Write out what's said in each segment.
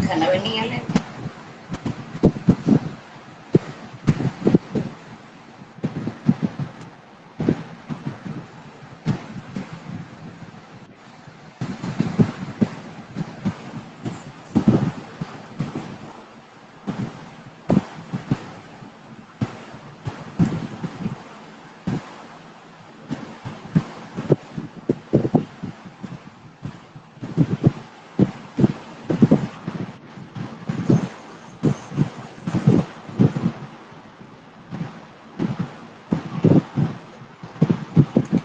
खाना भी नहीं है।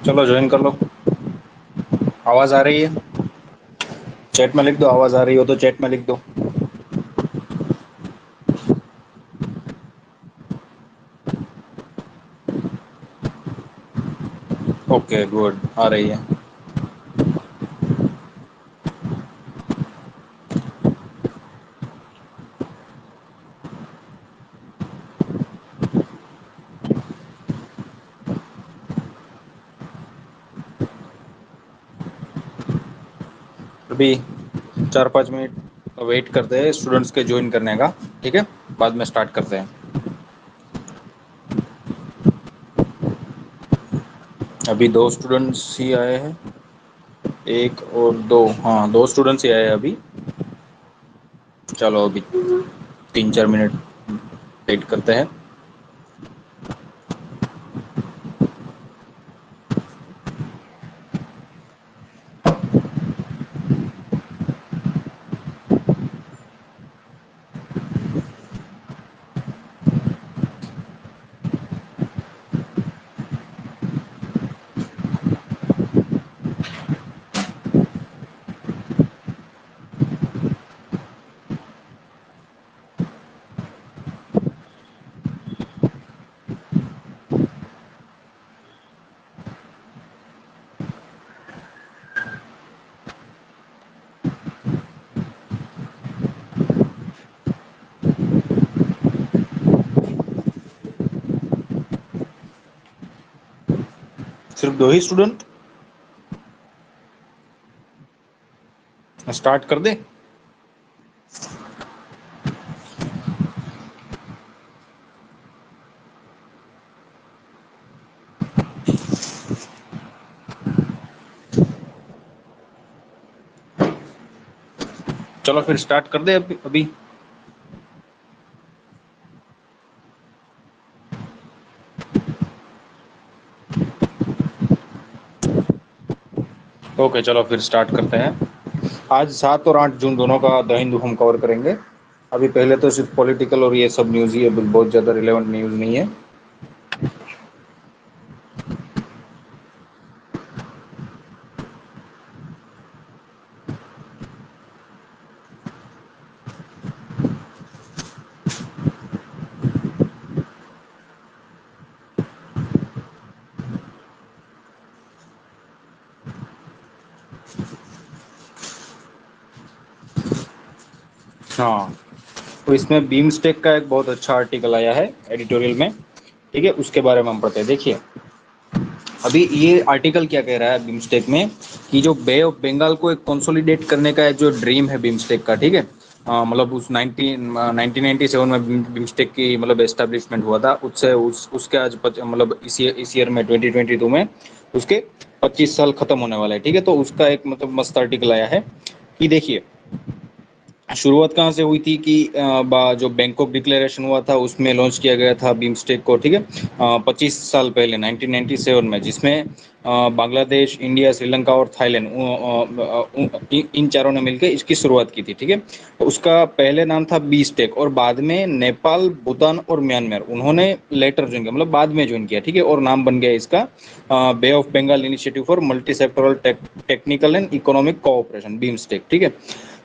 चलो ज्वाइन कर लो। आवाज आ रही है? चैट में लिख दो, आवाज आ रही हो तो चैट में लिख दो। ओके गुड, आ रही है। अभी 4-5 मिनट वेट करते हैं स्टूडेंट्स के ज्वाइन करने का, ठीक है? बाद में स्टार्ट करते हैं। अभी 2 स्टूडेंट्स ही आए हैं, 1 और 2, हाँ 2 स्टूडेंट्स ही आए हैं अभी। चलो अभी 3-4 मिनट वेट करते हैं। सिर्फ 2 ही स्टूडेंट? स्टार्ट कर दे। चलो फिर स्टार्ट कर दे अभी। ओके चलो फिर स्टार्ट करते हैं। आज 7 और 8 जून दोनों का द हिंदू हम कवर करेंगे। अभी पहले तो सिर्फ पॉलिटिकल और ये सब न्यूज़ ही है, बहुत ज़्यादा रिलेवेंट न्यूज़ नहीं है। हाँ, तो इसमें बीमस्टेक का एक बहुत अच्छा आर्टिकल आया है एडिटोरियल में, ठीक है? उसके बारे में हम पढ़ते हैं। देखिए अभी ये आर्टिकल क्या कह रहा है बिम्स्टेक में, कि जो बे ऑफ बंगाल को एक कंसोलिडेट करने का एक जो ड्रीम है बिम्स्टेक का, ठीक है? मतलब उस 1997 में बिम्स्टेक की मतलब एस्टेब्लिशमेंट हुआ था। उससे उसके आज मतलब इस ईयर में 2022 में उसके 25 साल खत्म होने वाला है, ठीक है? तो उसका एक मतलब मस्त आर्टिकल आया है कि देखिए शुरुआत कहाँ से हुई थी कि जो बैंकॉक डिक्लेरेशन हुआ था उसमें लॉन्च किया गया था बीमस्टेक को, ठीक है? 25 साल पहले 1997 में, जिसमें बांग्लादेश, इंडिया, श्रीलंका और थाईलैंड इन चारों ने मिलकर इसकी शुरुआत की थी, ठीक है? तो उसका पहले नाम था बीस्टेक और बाद में नेपाल, भूटान और म्यांमार उन्होंने लेटर ज्वाइन किया, मतलब बाद में ज्वाइन किया, ठीक है? और नाम बन गया इसका Bay of Bengal Initiative for Multi Sectoral Technical and Economic Cooperation, BIMSTEC, ठीक है?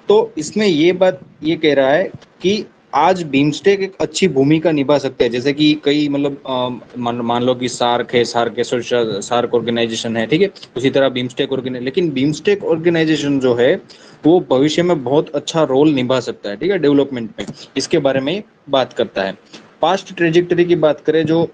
तो इसमें ये बात ये कह रहा है कि आज बीमस्टेक एक अच्छी भूमिका निभा सकते हैं, जैसे कि कई मतलब मान लो कि सार्क है, सार्क ऑर्गेनाइजेशन है, ठीक है? उसी तरह बीमस्टेक ऑर्गेनाइजेशन, लेकिन बीमस्टेक ऑर्गेनाइजेशन जो है वो भविष्य में बहुत अच्छा रोल निभा सकता है, ठीक है, डेवलपमेंट में। इसके बारे में बात करता है। पास्ट ट्रेजेक्टरी की बात करें जो,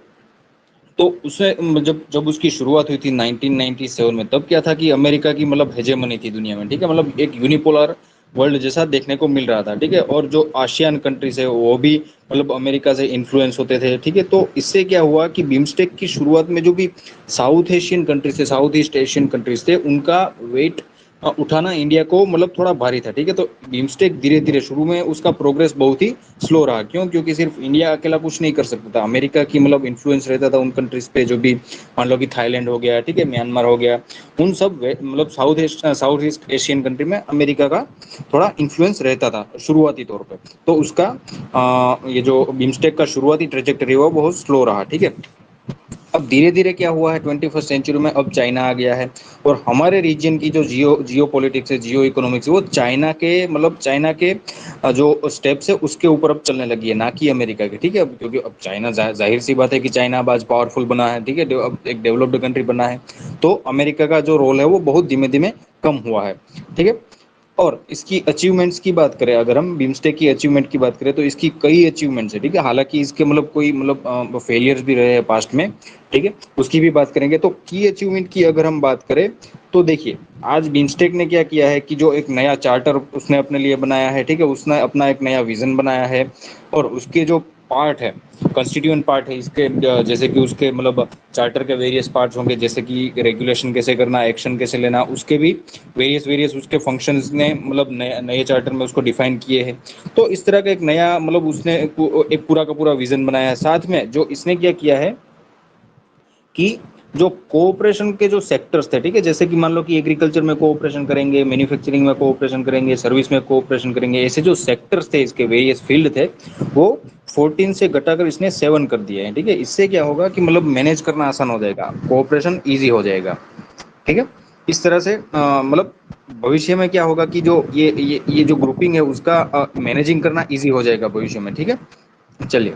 तो उसे जब जब उसकी शुरुआत हुई थी 1997 में, तब क्या था कि अमेरिका की मतलब हेजेमनी थी दुनिया में, ठीक है? मतलब एक यूनिपोलर वर्ल्ड जैसा देखने को मिल रहा था, ठीक है। और जो आसियान कंट्रीज है वो भी मतलब अमेरिका से इन्फ्लुएंस होते थे, ठीक है। तो इससे क्या हुआ कि बिम्स्टेक की शुरुआत में जो भी साउथ एशियन कंट्रीज थे, साउथ ईस्ट एशियन कंट्रीज थे, उनका वेट उठाना इंडिया को मतलब थोड़ा भारी था, ठीक है। तो बिम्स्टेक धीरे धीरे शुरू में उसका प्रोग्रेस बहुत ही स्लो रहा, क्यों? क्योंकि सिर्फ इंडिया अकेला कुछ नहीं कर सकता था, अमेरिका की मतलब इन्फ्लुएंस रहता था उन कंट्रीज पे, जो भी मान लो कि थाईलैंड हो गया, ठीक है, म्यांमार हो गया, उन सब मतलब साउथ ईस्ट एशियन कंट्री में अमेरिका का थोड़ा इन्फ्लुएंस रहता था शुरुआती तौर पे। तो उसका ये जो बिम्स्टेक का शुरुआती ट्रेजेक्टरी हुआ बहुत स्लो रहा, ठीक है। अब धीरे धीरे क्या हुआ है 21st सेंचुरी में, अब चाइना आ गया है, और हमारे रीजन की जो जियो पॉलिटिक्स है, जियो इकोनॉमिक्स है, वो चाइना के मतलब चाइना के जो स्टेप्स है उसके ऊपर अब चलने लगी है, ना कि अमेरिका के, ठीक है। अब क्योंकि अब चाइना जाहिर सी बात है कि चाइना अब आज पावरफुल बना है, ठीक है, अब एक डेवलप्ड कंट्री बना है, तो अमेरिका का जो रोल है वो बहुत धीमे धीमे कम हुआ है, ठीक है। और इसकी अचीवमेंट्स की बात करें, अगर हम बिम्स्टेक की अचीवमेंट की बात करें, तो इसकी कई अचीवमेंट्स है, ठीक है। हालांकि इसके मतलब कोई मतलब फेलियर्स भी रहे हैं पास्ट में, ठीक है, उसकी भी बात करेंगे। तो की अचीवमेंट की अगर हम बात करें, तो देखिए आज बिम्स्टेक ने क्या किया है कि जो एक नया चार्टर उसने अपने लिए बनाया है, ठीक है, उसने अपना एक नया विजन बनाया है, और उसके जो पार्ट है, कंस्टिट्यूएंट पार्ट है इसके, जैसे कि उसके मतलब चार्टर के वेरियस पार्ट्स होंगे, जैसे कि रेगुलेशन कैसे करना, एक्शन कैसे लेना, उसके भी वेरियस वेरियस उसके फंक्शंस ने मतलब नए नए चार्टर में उसको डिफाइन किए हैं। तो इस तरह का एक नया मतलब उसने एक पूरा का पूरा विजन बनाया है। साथ में जो इसने क्या किया है कि जो कोऑपरेशन के जो सेक्टर्स थे, ठीक है, जैसे कि मान लो कि एग्रीकल्चर में कोऑपरेशन करेंगे, मैन्युफैक्चरिंग में कोऑपरेशन करेंगे, सर्विस में कोऑपरेशन करेंगे, ऐसे जो सेक्टर्स थे इसके वेरियस फील्ड थे, वो 14 से घटाकर इसने 7 कर दिए हैं, ठीक है। इससे क्या होगा कि मतलब मैनेज करना आसान हो जाएगा, कोऑपरेशन ईजी हो जाएगा, ठीक है। इस तरह से मतलब भविष्य में क्या होगा कि जो ये जो ग्रुपिंग है उसका मैनेजिंग करना ईजी हो जाएगा भविष्य में, ठीक है। चलिए,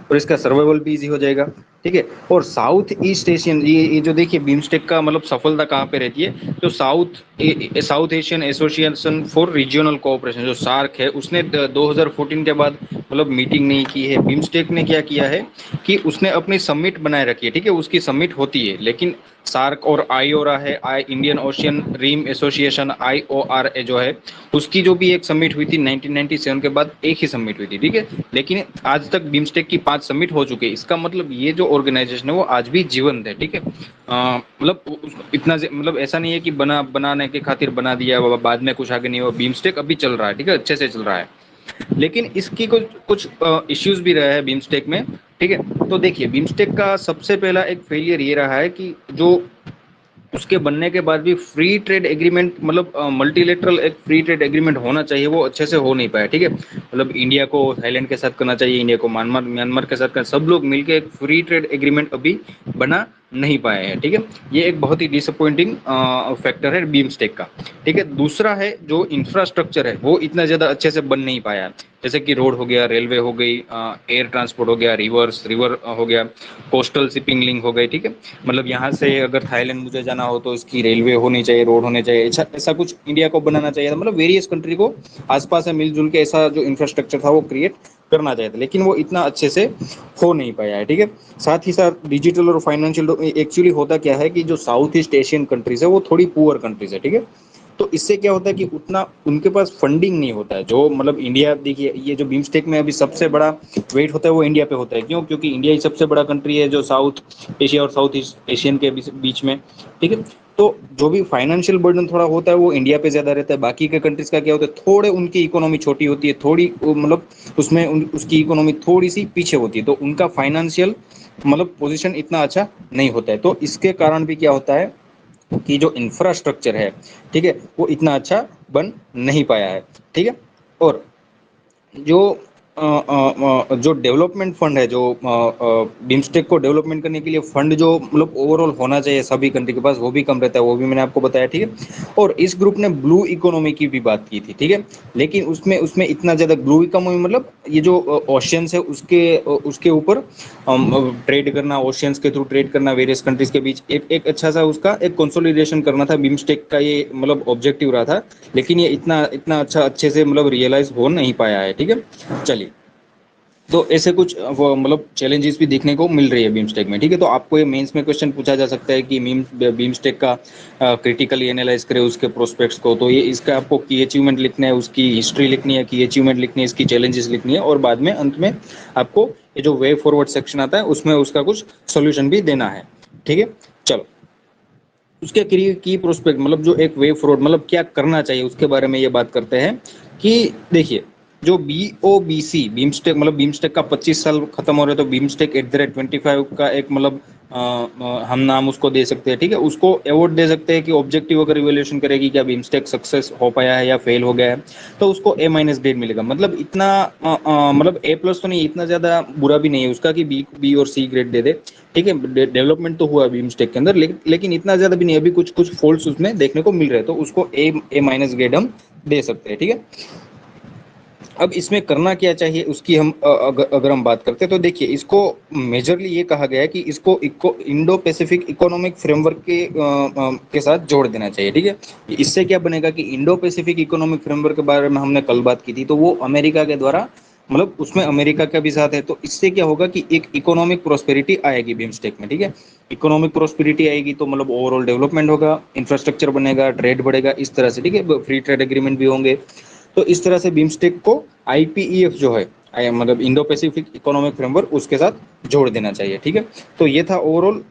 और इसका सर्वाइवल भी इजी हो जाएगा, ठीक है। और साउथ ईस्ट एशियन, ये जो देखिए बिम्स्टेक का मतलब सफलता कहाँ पे रहती है, तो south Asian association for regional cooperation जो सार्क है, उसने 2014 के बाद मतलब मीटिंग नहीं की है। बिम्स्टेक ने क्या किया है कि उसने अपनी समिट बनाए रखी है, ठीक है, उसकी समिट होती है, लेकिन सार्क और आईओरा है, Indian Ocean Rim Association, IORA जो है, उसकी जो भी एक समिट हुई थी 1997 के बाद एक ही समिट हुई थी, ठीक है। लेकिन आज तक बिम्स्टेक की 5 समिट हो चुके हैं। इसका मतलब ये जो ऑर्गेनाइजेशन है वो आज भी जीवंत है, ठीक है। मतलब इतना मतलब ऐसा नहीं है कि बनाने के खातिर बना दिया, बाद में कुछ आगे नहीं हुआ। बिम्स्टेक अभी चल रहा है, ठीक है, अच्छे से चल रहा है। लेकिन इसकी कुछ कुछ इश्यूज भी रहा है बिम्स्टेक में, ठीक है। तो देखिए बिम्स्टेक का सबसे पहला एक फेलियर ये रहा है कि जो उसके बनने के बाद भी फ्री ट्रेड एग्रीमेंट मतलब मल्टीलेटरल एक फ्री ट्रेड एग्रीमेंट होना चाहिए, वो अच्छे से हो नहीं पाया, ठीक है। मतलब इंडिया को थाईलैंड के साथ करना चाहिए, इंडिया को म्यांमार म्यांमार के साथ करना, सब लोग मिलकर एक फ्री ट्रेड एग्रीमेंट अभी बना नहीं पाए हैं, ठीक है। ये एक बहुत ही डिसअपॉइंटिंग फैक्टर है बिम्स्टेक का, ठीक है। दूसरा है जो इंफ्रास्ट्रक्चर है वो इतना ज़्यादा अच्छे से बन नहीं पाया, जैसे कि रोड हो गया, रेलवे हो गई, एयर ट्रांसपोर्ट हो गया, रिवर हो गया, कोस्टल शिपिंग लिंक हो गई, ठीक है। मतलब यहाँ से अगर थाईलैंड मुझे जाना हो तो इसकी रेलवे होनी चाहिए, रोड होने चाहिए, ऐसा ऐसा कुछ इंडिया को बनाना चाहिए था। मतलब वेरियस कंट्री को आसपास में मिलजुल के ऐसा जो इंफ्रास्ट्रक्चर था वो क्रिएट करना चाहिए था, लेकिन वो इतना अच्छे से हो नहीं पाया है, ठीक है। साथ ही साथ डिजिटल और फाइनेंशियल, एक्चुअली होता क्या है कि जो साउथ ईस्ट एशियन कंट्रीज है वो थोड़ी पुअर कंट्रीज है, ठीक है। तो इससे क्या होता है कि उतना उनके पास फंडिंग नहीं होता है, जो मतलब इंडिया, देखिए ये जो बिम्स्टेक में अभी सबसे बड़ा वेट होता है वो इंडिया पे होता है, क्यों? क्योंकि इंडिया ही सबसे बड़ा कंट्री है जो साउथ एशिया और साउथ ईस्ट एशियन के बीच में, ठीक है। तो जो भी फाइनेंशियल बर्डन थोड़ा होता है वो इंडिया पे ज्यादा रहता है। बाकी के कंट्रीज का क्या होता है, थोड़े उनकी इकोनॉमी छोटी होती है, थोड़ी मतलब उसमें उसकी इकोनॉमी थोड़ी सी पीछे होती है, तो उनका फाइनेंशियल मतलब पोजीशन इतना अच्छा नहीं होता है। तो इसके कारण भी क्या होता है कि जो इंफ्रास्ट्रक्चर है, ठीक है, वो इतना अच्छा बन नहीं पाया है, ठीक है। और जो जो डेवलपमेंट फंड है, जो बिम्स्टेक को डेवलपमेंट करने के लिए फंड जो मतलब ओवरऑल होना चाहिए सभी कंट्री के पास, वो भी कम रहता है, वो भी मैंने आपको बताया, ठीक है। और इस ग्रुप ने ब्लू इकोनॉमी की भी बात की थी, ठीक है, लेकिन उसमें उसमें इतना ज़्यादा ब्लू इकोनॉमी मतलब ये जो ओशियंस है उसके उसके ऊपर ट्रेड करना, ओशियंस के थ्रू ट्रेड करना वेरियस कंट्रीज के बीच, एक अच्छा सा उसका एक कंसोलिडेशन करना था बिम्स्टेक का, ये मतलब ऑब्जेक्टिव रहा था। लेकिन ये इतना इतना अच्छा अच्छे से मतलब रियलाइज हो नहीं पाया है, ठीक है। चलिए, तो ऐसे कुछ वो मतलब चैलेंजेस भी देखने को मिल रही है बीमस्टेक में, ठीक है। तो आपको ये मेंस में क्वेश्चन पूछा जा सकता है कि बीमस्टेक का क्रिटिकली एनालाइज करें उसके प्रोस्पेक्ट्स को, तो ये इसका आपको की अचीवमेंट लिखना है, उसकी हिस्ट्री लिखनी है, की अचीवमेंट लिखनी है, इसकी चैलेंजेस लिखनी है, और बाद में अंत में आपको ये जो वे फॉरवर्ड सेक्शन आता है उसमें उसका कुछ सोल्यूशन भी देना है, ठीक है। चलो, उसके की प्रोस्पेक्ट मतलब जो एक वे फॉरवर्ड मतलब क्या करना चाहिए उसके बारे में ये बात करते हैं कि देखिए, जो BOBC बीमस्टेक मतलब बीमस्टेक का 25 साल खत्म हो रहे, तो बीमस्टेक @25 का एक मतलब हम नाम उसको दे सकते हैं, ठीक है। उसको अवार्ड दे सकते हैं कि ऑब्जेक्टिव अगर इवेल्युएशन करेगी क्या बीमस्टेक सक्सेस हो पाया है या फेल हो गया है, तो उसको A- ग्रेड मिलेगा। मतलब इतना मतलब A+ तो नहीं, इतना ज्यादा बुरा भी नहीं है उसका कि बी और C ग्रेड दे दे, ठीक है। डेवलपमेंट तो हुआ बीमस्टेक के अंदर, लेकिन इतना ज्यादा भी नहीं, अभी कुछ कुछ फॉल्ट्स उसमें देखने को मिल रहे हैं, तो उसको A- ग्रेड हम दे सकते हैं, ठीक है। अब इसमें करना क्या चाहिए उसकी हम अगर हम बात करते हैं, तो देखिए, इसको मेजरली ये कहा गया है कि इसको इंडो पैसिफिक इकोनॉमिक फ्रेमवर्क के साथ जोड़ देना चाहिए, ठीक है। इससे क्या बनेगा कि इंडो पैसिफिक इकोनॉमिक फ्रेमवर्क के बारे में हमने कल बात की थी, तो वो अमेरिका के द्वारा मतलब उसमें अमेरिका का भी साथ है, तो इससे क्या होगा कि एक इकोनॉमिक प्रोस्पेरिटी आएगी बीमस्टेक में, ठीक है। इकोनॉमिक प्रोस्पेरिटी आएगी तो मतलब ओवरऑल डेवलपमेंट होगा, इंफ्रास्ट्रक्चर बनेगा, ट्रेड बढ़ेगा, इस तरह से, ठीक है। फ्री ट्रेड एग्रीमेंट भी होंगे। तो इस तरह से बीमस्टेक को IPEF जो है, मतलब इंडो पैसिफिक इकोनॉमिक फ्रेमवर्क, उसके साथ जोड़ देना चाहिए, ठीक है। तो ये था ओवरऑल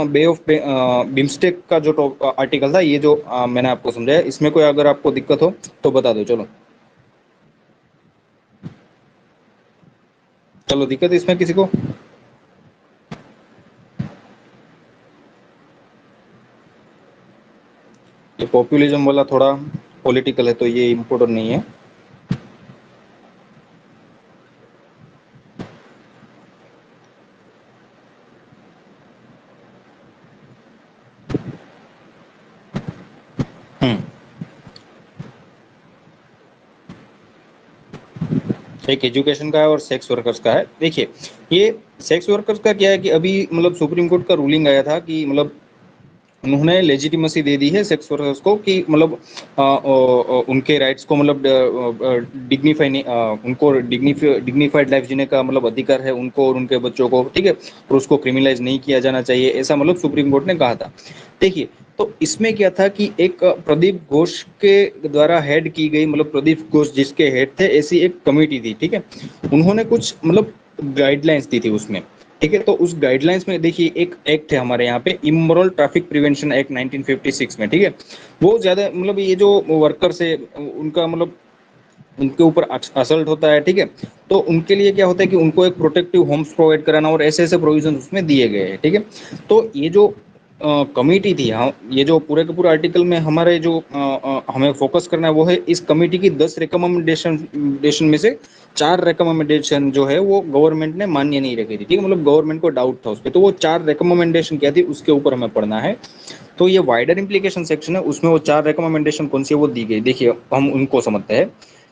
बे ऑफ बीमस्टेक का जो आर्टिकल था, ये जो मैंने आपको समझाया। इसमें कोई अगर आपको दिक्कत हो तो बता दो। चलो चलो, दिक्कत है इसमें किसी को? ये पॉपुलिज्म वाला थोड़ा पॉलिटिकल है, तो ये इम्पोर्टेंट नहीं है। हम्म एक एजुकेशन का है और सेक्स वर्कर्स का है। देखिए, ये सेक्स वर्कर्स का क्या है कि अभी मतलब सुप्रीम कोर्ट का रूलिंग आया था कि मतलब उन्होंने लेजिटिमेसी दे दी है सेक्स वर्कर्स को कि मतलब उनके राइट्स को मतलब डिग्निफाई नहीं, उनको डिग्निफाइड लाइफ जीने का मतलब अधिकार है उनको और उनके बच्चों को, ठीक है। और उसको क्रिमिनलाइज नहीं किया जाना चाहिए, ऐसा मतलब सुप्रीम कोर्ट ने कहा था। देखिए, तो इसमें क्या था कि एक प्रदीप घोष के द्वारा हेड की गई, मतलब प्रदीप घोष जिसके हेड थे, ऐसी एक कमेटी थी, ठीक है। उन्होंने कुछ मतलब गाइडलाइंस दी थी उसमें, ठीक है। तो उस गाइडलाइंस में देखिए, एक एक्ट है हमारे यहाँ पे, इमोरल ट्रैफिक प्रिवेंशन एक्ट 1956 में, ठीक है। वो ज्यादा मतलब ये जो वर्कर्स है उनका मतलब उनके ऊपर असल्ट होता है, ठीक है। तो उनके लिए क्या होता है कि उनको एक प्रोटेक्टिव होम्स प्रोवाइड कराना और ऐसे ऐसे प्रोविजन उसमें दिए गए हैं, ठीक है। तो ये जो कमेटी थी, हाँ, ये जो पूरे के पूरे आर्टिकल में हमारे जो हमें फोकस करना है वो है इस कमेटी की 10 रिकमेंडेशन में से 4 रिकमेंडेशन जो है वो गवर्नमेंट ने मान्य नहीं रखी थी, ठीक है। मतलब गवर्नमेंट को डाउट था उस पर, तो वो 4 रिकमेंडेशन क्या थी उसके ऊपर हमें पढ़ना है। तो ये वाइडर इंप्लीकेशन सेक्शन है, उसमें वो 4 रिकमेंडेशन कौन सी है वो दी गई, देखिए हम उनको समझते हैं,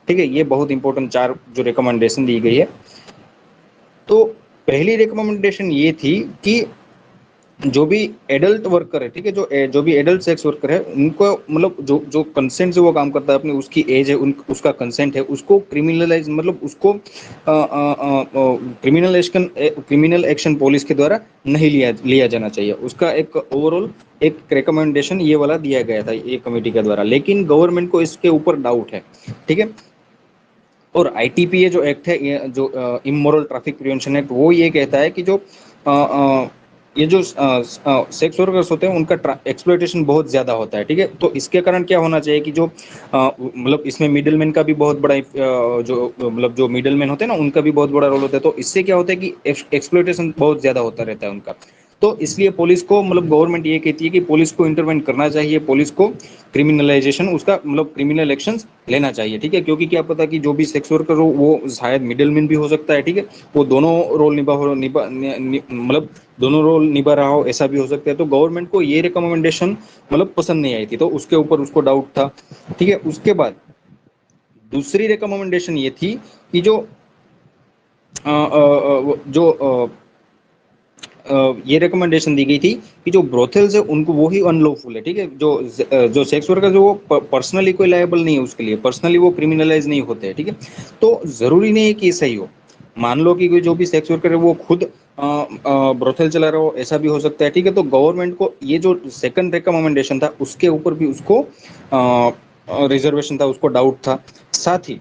ठीक है। ये बहुत इंपॉर्टेंट 4 जो रिकमेंडेशन दी गई है। तो पहली रिकमेंडेशन ये थी कि जो भी एडल्ट वर्कर है, ठीक है, जो भी एडल्ट सेक्स वर्कर है, उनको मतलब जो जो कंसेंट से वो काम करता है, अपनी उसकी एज है, उसका कंसेंट है, उसको क्रिमिनलाइज मतलब उसको क्रिमिनल एक्शन पुलिस के द्वारा नहीं लिया लिया जाना चाहिए। उसका एक ओवरऑल एक रिकमेंडेशन ये वाला दिया गया था ये कमेटी के द्वारा, लेकिन गवर्नमेंट को इसके ऊपर डाउट है, ठीक है। और ITPA जो एक्ट है, ये जो इमोरल ट्रैफिक प्रिवेंशन एक्ट, वो ये कहता है कि जो ये जो सेक्स वर्कर्स होते हैं उनका एक्सप्लॉइटेशन बहुत ज्यादा होता है, ठीक है। तो इसके कारण क्या होना चाहिए कि जो मतलब इसमें मिडिल मैन का भी बहुत बड़ा जो मतलब जो मिडिल मैन होते हैं ना, उनका भी बहुत बड़ा रोल होता है। तो इससे क्या होता है कि एक्सप्लॉइटेशन बहुत ज्यादा होता रहता है उनका। तो इसलिए पुलिस को मतलब गवर्नमेंट ये कहती है कि पुलिस को इंटरवेंट करना चाहिए, पुलिस को क्रिमिनलाइजेशन उसका मतलब क्रिमिनल एक्शंस लेना चाहिए, ठीक है। क्योंकि क्या पता कि जो भी सेक्स वर्कर हो वो शायद मिडिल मैन भी हो सकता है, ठीक है। वो दोनों रोल मतलब दोनों रोल निभा रहा हो, ऐसा भी हो सकता है। तो गवर्नमेंट को ये रिकमेंडेशन मतलब पसंद नहीं आई थी, तो उसके ऊपर उसको डाउट था, ठीक है। उसके बाद दूसरी रिकमेंडेशन ये थी कि जो जो ये रिकमेंडेशन दी गई थी कि जो ब्रोथल्स है उनको वो ही अनलॉफुल है, ठीक है। जो सेक्स वर्कर जो वो पर्सनली कोई लायबल नहीं है उसके लिए, पर्सनली वो क्रिमिनलाइज नहीं होते हैं, ठीक है। तो जरूरी नहीं है कि सही हो, मान लो कि कोई जो भी सेक्स वर्कर है वो खुद ब्रोथल चला रहा हो, ऐसा भी हो सकता है, ठीक है। तो गवर्नमेंट को ये जो सेकंड रिकमेंडेशन था उसके ऊपर भी उसको रिजर्वेशन था, उसको डाउट था। साथ ही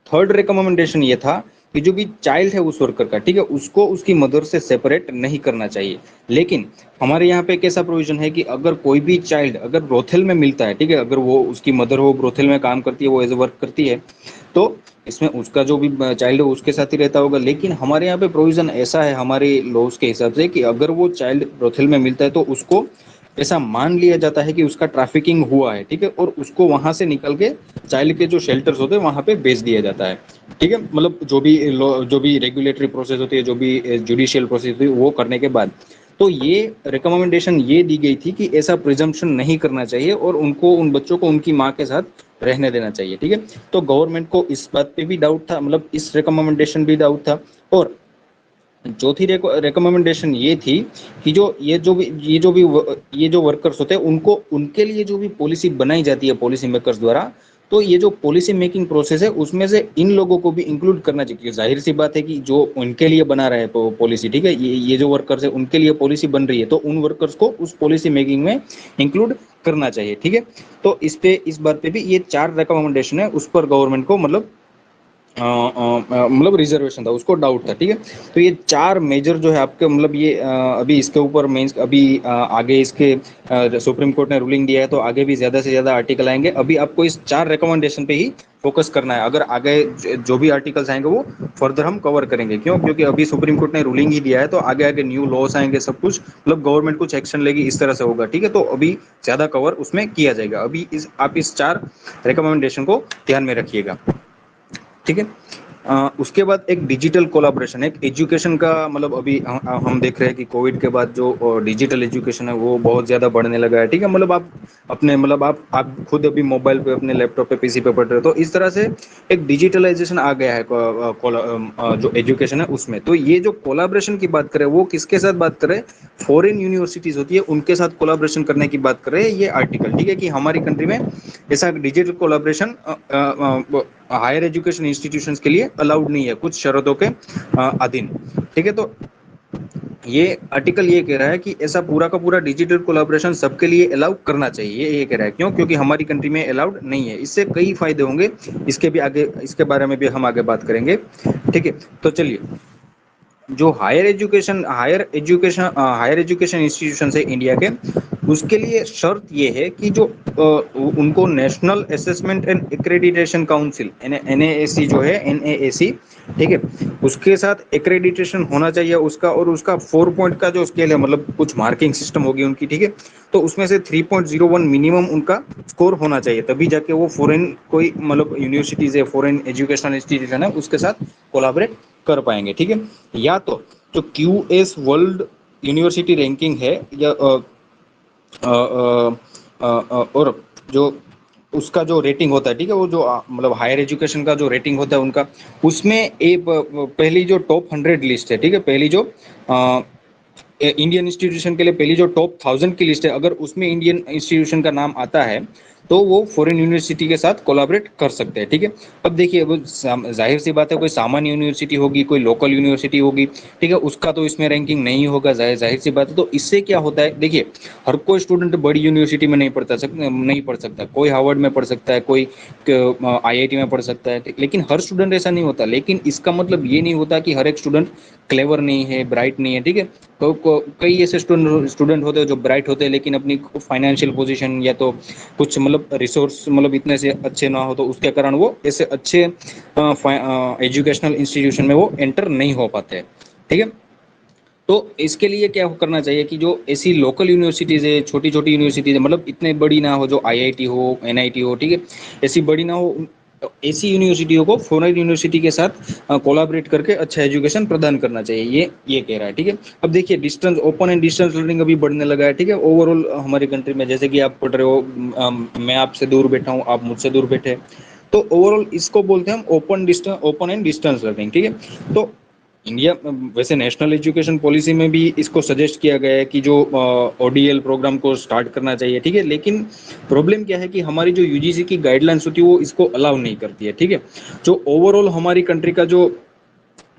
थर्ड रिकमेंडेशन ये था कि जो भी चाइल्ड है उस वर्कर का, ठीक है, उसको उसकी मदर से सेपरेट नहीं करना चाहिए। लेकिन हमारे यहाँ पे एक ऐसा प्रोविजन है कि अगर कोई भी चाइल्ड अगर ब्रोथल में मिलता है, ठीक है, अगर वो उसकी मदर हो ब्रोथल में काम करती है, वो एज ए वर्क करती है, तो इसमें उसका जो भी चाइल्ड है उसके साथ ही रहता होगा। लेकिन हमारे यहाँ पे प्रोविजन ऐसा है हमारे लॉज के हिसाब से कि अगर वो चाइल्ड ब्रोथल में मिलता है तो उसको ऐसा मान लिया जाता है कि उसका ट्रैफिकिंग हुआ है, ठीक है, और उसको वहां से निकल के चाइल्ड के जो शेल्टर्स होते हैं वहां पे भेज दिया जाता है, ठीक है। मतलब जो भी रेगुलेटरी प्रोसेस होती है, जो भी जुडिशियल प्रोसेस होती है, वो करने के बाद तो ये रिकमेंडेशन ये दी गई थी कि ऐसा प्रिजम्पशन नहीं करना चाहिए और उनको उन बच्चों को उनकी माँ के साथ रहने देना चाहिए, ठीक है। तो गवर्नमेंट को इस बात पे भी डाउट था, मतलब इस रिकमेंडेशन भी डाउट था। और चौथी रिकमेंडेशन ये थी कि ये जो वर्कर्स होते हैं उनको उनके लिए जो भी पॉलिसी बनाई जाती है पॉलिसी मेकर्स द्वारा, तो ये जो पॉलिसी मेकिंग प्रोसेस है उसमें से इन लोगों को भी इंक्लूड करना चाहिए। जाहिर सी बात है कि जो उनके लिए बना रहे हैं पॉलिसी, ठीक है, ये जो वर्कर्स है उनके लिए पॉलिसी बन रही है, तो उन वर्कर्स को उस पॉलिसी मेकिंग में इंक्लूड करना चाहिए, ठीक है। तो इस बात पे भी ये 4 रिकमेंडेशन है, उस पर गवर्नमेंट को मतलब मतलब रिजर्वेशन था, उसको डाउट था, ठीक है। तो ये 4 मेजर जो है आपके मतलब ये अभी इसके ऊपर मेंस अभी आगे इसके सुप्रीम कोर्ट ने रूलिंग दिया है, तो आगे भी ज्यादा से ज्यादा आर्टिकल आएंगे। अभी आपको इस 4 रिकमेंडेशन पे ही फोकस करना है। अगर आगे जो भी आर्टिकल्स आएंगे वो फर्दर हम कवर करेंगे। क्यों? क्योंकि अभी सुप्रीम कोर्ट ने रूलिंग ही दिया है, तो आगे आगे न्यू लॉस आएंगे, सब कुछ मतलब गवर्नमेंट कुछ एक्शन लेगी, इस तरह से होगा, ठीक है। तो अभी ज्यादा कवर उसमें किया जाएगा। अभी आप इस 4 रिकमेंडेशन को ध्यान में रखिएगा, ठीक है। उसके बाद एक डिजिटल कोलाब्रेशन, एक एजुकेशन का मतलब अभी हम देख रहे हैं कि कोविड के बाद जो डिजिटल एजुकेशन है वो बहुत ज़्यादा बढ़ने लगा है, ठीक है। मतलब आप अपने मतलब आप खुद अभी मोबाइल पे अपने लैपटॉप पे पीसी पे पढ़ रहे हो, तो इस तरह से एक डिजिटलाइजेशन आ गया है जो एजुकेशन है उसमें। तो ये जो कोलाब्रेशन की बात करें वो किसके साथ बात करें, फॉरेन यूनिवर्सिटीज़ होती है उनके साथ कोलाब्रेशन करने की बात कर रहे हैं ये आर्टिकल, ठीक है, कि हमारी कंट्री में ऐसा digital collaboration higher education institutions के लिए अलाउड नहीं है कुछ शर्तों के अधीन, ठीक है। तो ये आर्टिकल ये कह रहा है कि ऐसा पूरा का पूरा डिजिटल कोलैबोरेशन सबके लिए अलाउ करना चाहिए। ये कह रहा है क्यों? क्योंकि हमारी कंट्री में अलाउड नहीं है। इससे कई फायदे होंगे, इसके भी आगे इसके बारे में भी हम आगे बात करेंगे, ठीक है। तो चलिए, जो हायर एजुकेशन इंस्टीट्यूशन है इंडिया के, उसके लिए शर्त ये है कि जो उनको national assessment and accreditation council NAAC जो है एनएएसी, ठीक है, उसके साथ एक्रेडिटेशन होना चाहिए उसका। और उसका 4 पॉइंट का जो स्केल है, मतलब कुछ मार्किंग सिस्टम होगी उनकी, ठीक है। तो उसमें से 3.01 मिनिमम उनका स्कोर होना चाहिए, तभी जाके वो फॉरेन कोई मतलब यूनिवर्सिटीज है, फॉरेन एजुकेशनल इंस्टीट्यूशन है, उसके साथ कोलाबरेट कर पाएंगे, ठीक है। या तो जो क्यूएस वर्ल्ड यूनिवर्सिटी रैंकिंग है या और जो उसका जो रेटिंग होता है, ठीक है, वो जो मतलब हायर एजुकेशन का जो रेटिंग होता है उनका, उसमें एक पहली जो टॉप 100 लिस्ट है, ठीक है, पहली जो इंडियन इंस्टीट्यूशन के लिए पहली जो टॉप 1000 की लिस्ट है, अगर उसमें इंडियन इंस्टीट्यूशन का नाम आता है तो वो फॉरेन यूनिवर्सिटी के साथ कोलैबोरेट कर सकते हैं, ठीक है। अब देखिए, अब जाहिर सी बात है, कोई सामान्य यूनिवर्सिटी होगी, कोई लोकल यूनिवर्सिटी होगी, ठीक है, उसका तो इसमें रैंकिंग नहीं होगा, जाहिर सी बात है। तो इससे क्या होता है, देखिए, हर कोई स्टूडेंट बड़ी यूनिवर्सिटी में नहीं पढ़ सकता। कोई हार्वर्ड में पढ़ सकता है, कोई आईआईटी में पढ़ सकता है, लेकिन हर स्टूडेंट ऐसा नहीं होता। लेकिन इसका मतलब ये नहीं होता कि हर एक स्टूडेंट क्लेवर नहीं है, ब्राइट नहीं है, ठीक है। कई ऐसे स्टूडेंट होते हैं जो ब्राइट होते हैं लेकिन अपनी फाइनेंशियल पोजीशन या तो कुछ मतलब रिसोर्स मतलब इतने से अच्छे ना हो, तो उसके कारण वो ऐसे अच्छे एजुकेशनल इंस्टीट्यूशन में वो एंटर नहीं हो पाते हैं, ठीक है। तो इसके लिए क्या करना चाहिए कि जो ऐसी लोकल यूनिवर्सिटीज़ है, छोटी छोटी यूनिवर्सिटीज़ है, मतलब इतने बड़ी ना हो, जो आईआईटी हो, एनआईटी हो, ठीक है, ऐसी बड़ी ना हो, तो ऐसी यूनिवर्सिटियों को फॉरेन यूनिवर्सिटी के साथ कोलैबोरेट करके अच्छा एजुकेशन प्रदान करना चाहिए, ये कह रहा है, ठीक है। अब देखिए, distance open and distance learning अभी बढ़ने लगा है, ठीक है, ओवरऑल हमारी कंट्री में। जैसे कि आप पढ़ रहे हो, मैं आपसे दूर बैठा हूँ, आप मुझसे दूर बैठे हैं, तो ओवरऑल इसको बोलते हैं हम ओपन एंड डिस्टेंस लर्निंग, ठीक है। तो इंडिया वैसे नेशनल एजुकेशन पॉलिसी में भी इसको सजेस्ट किया गया है कि जो ओडीएल प्रोग्राम को स्टार्ट करना चाहिए, ठीक है। लेकिन प्रॉब्लम क्या है कि हमारी जो यूजीसी की गाइडलाइंस होती है वो इसको अलाउ नहीं करती है, ठीक है। जो ओवरऑल हमारी कंट्री का जो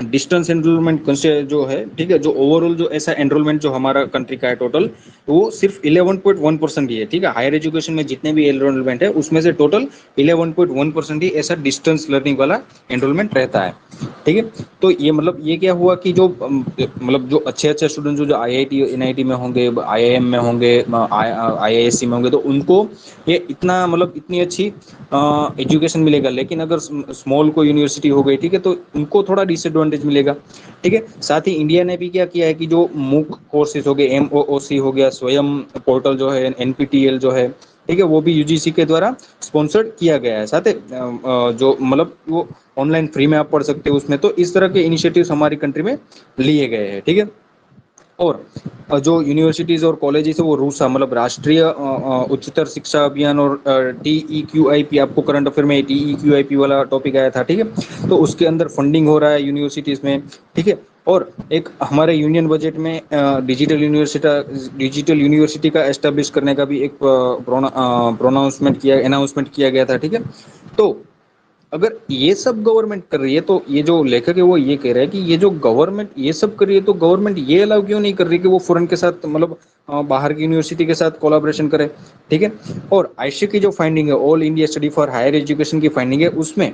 डिस्टेंस एनरोलमेंट जो है, ठीक है, जो ओवरऑल जो ऐसा एनरोलमेंट जो हमारा कंट्री का है टोटल, वो सिर्फ 11.1% ही है, ठीक है। हायर एजुकेशन में जितने भी एनरोलमेंट है उसमें से टोटल 11.1% ही ऐसा डिस्टेंस लर्निंग वाला एनरोलमेंट रहता है, ठीक है। तो ये मतलब ये क्या हुआ कि जो मतलब जो अच्छे अच्छे स्टूडेंट जो आईआईटी एनआईटी में होंगे, आईआईएम में होंगे, आईआईएससी में होंगे, तो उनको ये इतना मतलब इतनी अच्छी एजुकेशन मिलेगा। लेकिन अगर स्मॉल को यूनिवर्सिटी हो गई, ठीक है, तो उनको थोड़ा डिसएडवांटेज मिलेगा, ठीक है। साथ ही इंडिया ने भी क्या किया है कि जो मूक कोर्सेज हो गए, एमओओसी हो गया, स्वयं पोर्टल जो है, एनपीटीएल जो है, ठीक है, वो भी यूजीसी के द्वारा स्पॉन्सर्ड किया गया है। साथ ही जो मतलब वो ऑनलाइन फ्री में आप पढ़ सकते हो उसमें। तो इस तरह के इनिशिएटिव्स हमारी कंट्री में लिए गए हैं, ठीक है। और जो यूनिवर्सिटीज और कॉलेजेस है वो रूसा मतलब राष्ट्रीय उच्चतर शिक्षा अभियान और TEQIP, आपको करंट अफेयर में TEQIP वाला टॉपिक आया था, ठीक है। तो उसके अंदर फंडिंग हो रहा है यूनिवर्सिटीज में, ठीक है। और एक हमारे यूनियन बजट में डिजिटल यूनिवर्सिटी का एस्टेब्लिश करने का भी एक अनाउंसमेंट किया गया था, ठीक है। तो अगर ये सब गवर्नमेंट कर रही है, तो ये जो लेखक है वो ये कह रहा है कि ये जो गवर्नमेंट ये सब कर रही है, तो गवर्नमेंट ये अलाउ क्यों नहीं कर रही कि वो फॉरेन के साथ मतलब बाहर की यूनिवर्सिटी के साथ कोलैबोरेशन करे, ठीक है। और आईसी की जो फाइंडिंग है, all India study for higher education की फाइंडिंग है, उसमें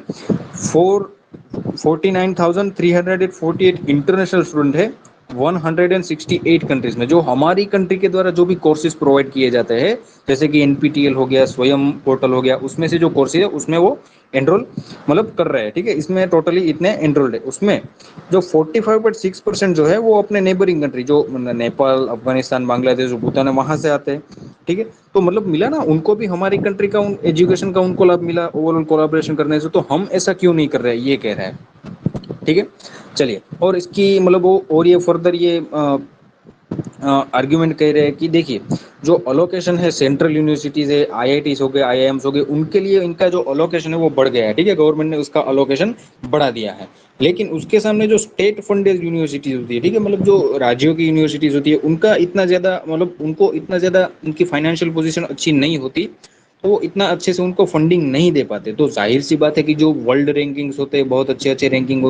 49,348 इंटरनेशनल स्टूडेंट है 168 कंट्रीज में। जो हमारी कंट्री के द्वारा जो भी कोर्सेज प्रोवाइड किए जाते हैं, जैसे कि एनपीटीएल हो गया, स्वयं पोर्टल हो गया, उसमें से जो कोर्सेज है उसमें वो एनरोल मतलब कर रहे हैं, ठीक है। इसमें टोटली इतने एनरोल्ड है, उसमें जो 45.6% जो है वो अपने नेबरिंग कंट्री जो नेपाल, अफगानिस्तान, बांग्लादेश, भूटान है, वहां से आते हैं, ठीक है। तो मतलब मिला ना उनको भी हमारी कंट्री का एजुकेशन का उनको लाभ मिला ओवरऑल कोलैबोरेशन करने से। तो हम ऐसा क्यों नहीं कर रहे हैं, ये कह रहा है, ठीक है। चलिए, और इसकी मतलब वो और ये फर्दर ये आर्ग्यूमेंट कह रहे हैं कि देखिए, जो अलोकेशन है सेंट्रल यूनिवर्सिटीज है, आईआईटीज हो गए, आईआईएम्स हो गए, उनके लिए इनका जो अलोकेशन है वो बढ़ गया है, ठीक है। गवर्नमेंट ने उसका अलोकेशन बढ़ा दिया है। लेकिन उसके सामने जो स्टेट फंडेड यूनिवर्सिटीज होती है, ठीक है, मतलब जो राज्यों की यूनिवर्सिटीज होती है, उनका इतना ज्यादा मतलब उनको इतना ज्यादा उनकी फाइनेंशियल पोजीशन अच्छी नहीं होती, तो वो इतना अच्छे से उनको फंडिंग नहीं दे पाते। तो जाहिर सी बात है कि जो वर्ल्ड रैंकिंग्स होते हैं, बहुत अच्छे अच्छे रैंकिंग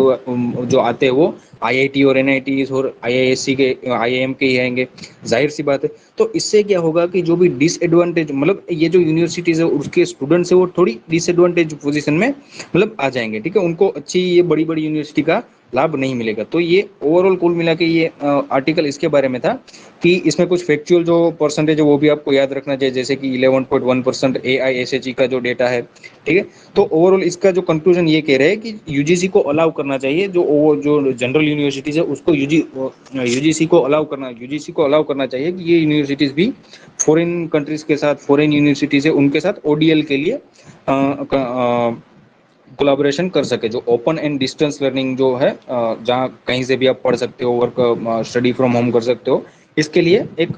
जो आते हैं, वो आईआईटी और एनआईटी और आईआईएससी के, आईआईएम के ही आएंगे, जाहिर सी बात है। तो इससे क्या होगा कि जो भी डिसएडवांटेज मतलब ये जो यूनिवर्सिटीज है उसके स्टूडेंट्स है वो थोड़ी डिसएडवांटेज पोजीशन में मतलब आ जाएंगे, ठीक है। उनको अच्छी ये बड़ी बड़ी यूनिवर्सिटी का लाभ नहीं मिलेगा। तो ये ओवरऑल कुल मिला के ये आर्टिकल इसके बारे में था कि इसमें कुछ फैक्चुअल जो परसेंटेज है वो भी आपको याद रखना चाहिए, जैसे कि 11.1% AISHE का जो डेटा है, ठीक है। तो ओवरऑल इसका जो कंक्लूजन ये कह रहे हैं कि यूजीसी को अलाउ करना चाहिए, जो जनरल यूनिवर्सिटीज है उसको यूजीसी को अलाउ करना चाहिए कि ये यूनिवर्सिटीज भी फॉरेन कंट्रीज के साथ, फॉरेन यूनिवर्सिटीज है उनके साथ ओडीएल के लिए कोलाबोरेशन कर सके। जो ओपन एंड डिस्टेंस लर्निंग जो है, जहाँ कहीं से भी आप पढ़ सकते हो, वर्क स्टडी फ्रॉम होम कर सकते हो, इसके लिए एक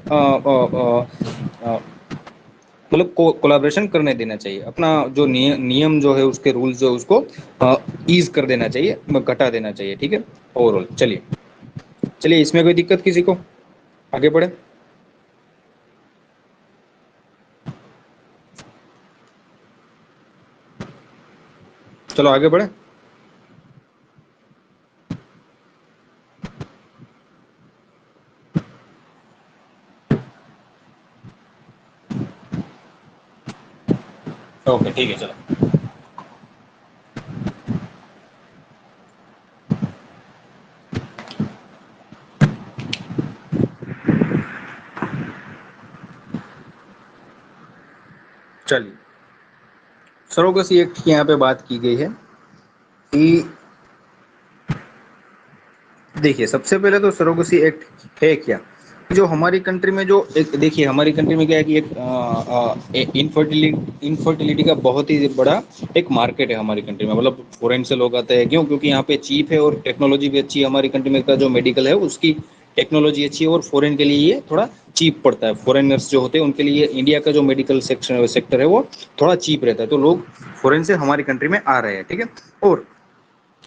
मतलब कोलाबोरेशन करने देना चाहिए। अपना जो नियम जो है उसके रूल्स जो उसको ईज कर देना चाहिए, घटा देना चाहिए, ठीक है। ओवरऑल चलिए, चलिए इसमें कोई दिक्कत किसी को, आगे बढ़े। चलो आगे बढ़े। ओके ठीक है, चलो। चलिए, सरोगेसी एक्ट की यहाँ पे बात की गई है कि देखिए, सबसे पहले तो सरोगेसी एक्ट है क्या। जो हमारी कंट्री में जो एक देखिए, हमारी कंट्री में क्या है कि एक इनफर्टिलिटी का बहुत ही बड़ा एक मार्केट है हमारी कंट्री में। मतलब फॉरेन से लोग आते हैं, क्यों? क्योंकि यहाँ पे चीप है और टेक्नोलॉजी भी अच्छी है। हमारी कंट्री में का जो मेडिकल है उसकी टेक्नोलॉजी अच्छी है और फॉरेन के लिए ये थोड़ा चीप पड़ता है। फॉरेनर्स जो होते हैं उनके लिए इंडिया का जो मेडिकल सेक्टर है वो थोड़ा चीप रहता है, तो लोग फॉरेन से हमारी कंट्री में आ रहे हैं, ठीक है। और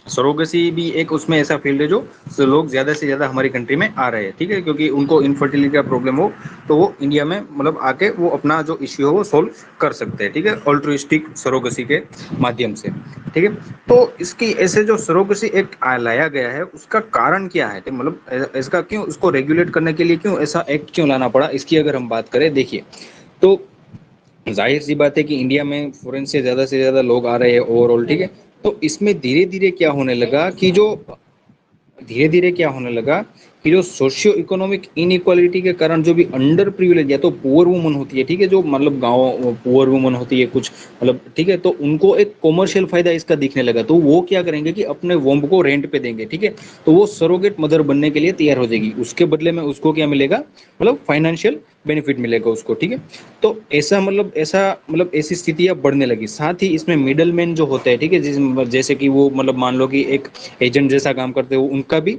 सरोगेसी भी एक उसमें ऐसा फील्ड है जो लोग ज़्यादा से ज़्यादा हमारी कंट्री में आ रहे हैं, ठीक है, क्योंकि उनको इनफर्टिलिटी का प्रॉब्लम हो तो वो इंडिया में मतलब आके वो अपना जो इश्यू हो वो सोल्व कर सकते हैं, ठीक है, ऑल्ट्रुइस्टिक सरोगेसी के माध्यम से, ठीक है। तो इसकी ऐसे जो सरोगेसी एक्ट लाया गया है उसका कारण क्या है, तो मतलब इसका क्यों उसको रेगुलेट करने के लिए क्यों ऐसा एक्ट क्यों लाना पड़ा, इसकी अगर हम बात करें, देखिए, तो जाहिर सी बात है कि इंडिया में फॉरेन से ज़्यादा लोग आ रहे हैं ओवरऑल, ठीक है। तो इसमें धीरे धीरे क्या होने लगा कि जो धीरे धीरे क्या होने लगा कि जो सोशियो इकोनॉमिक इनइक्वालिटी के कारण जो भी अंडर प्रिविलेज या तो पुअर वुमन होती है, ठीक है, जो मतलब गाँव पुअर वुमन होती है कुछ मतलब, ठीक है, तो उनको एक कॉमर्शियल फायदा इसका दिखने लगा, तो वो क्या करेंगे कि अपने वोम्ब को रेंट पे देंगे, ठीक है, तो वो सरोगेट मदर बनने के लिए तैयार हो जाएगी, उसके बदले में उसको क्या मिलेगा, मतलब फाइनेंशियल बेनिफिट मिलेगा उसको, ठीक है। तो ऐसा मतलब ऐसी स्थितियां बढ़ने लगी, साथ ही इसमें मिडल मैन जो होते हैं, ठीक है, जैसे कि वो मतलब मान लो कि एक एजेंट जैसा काम करते हो, उनका भी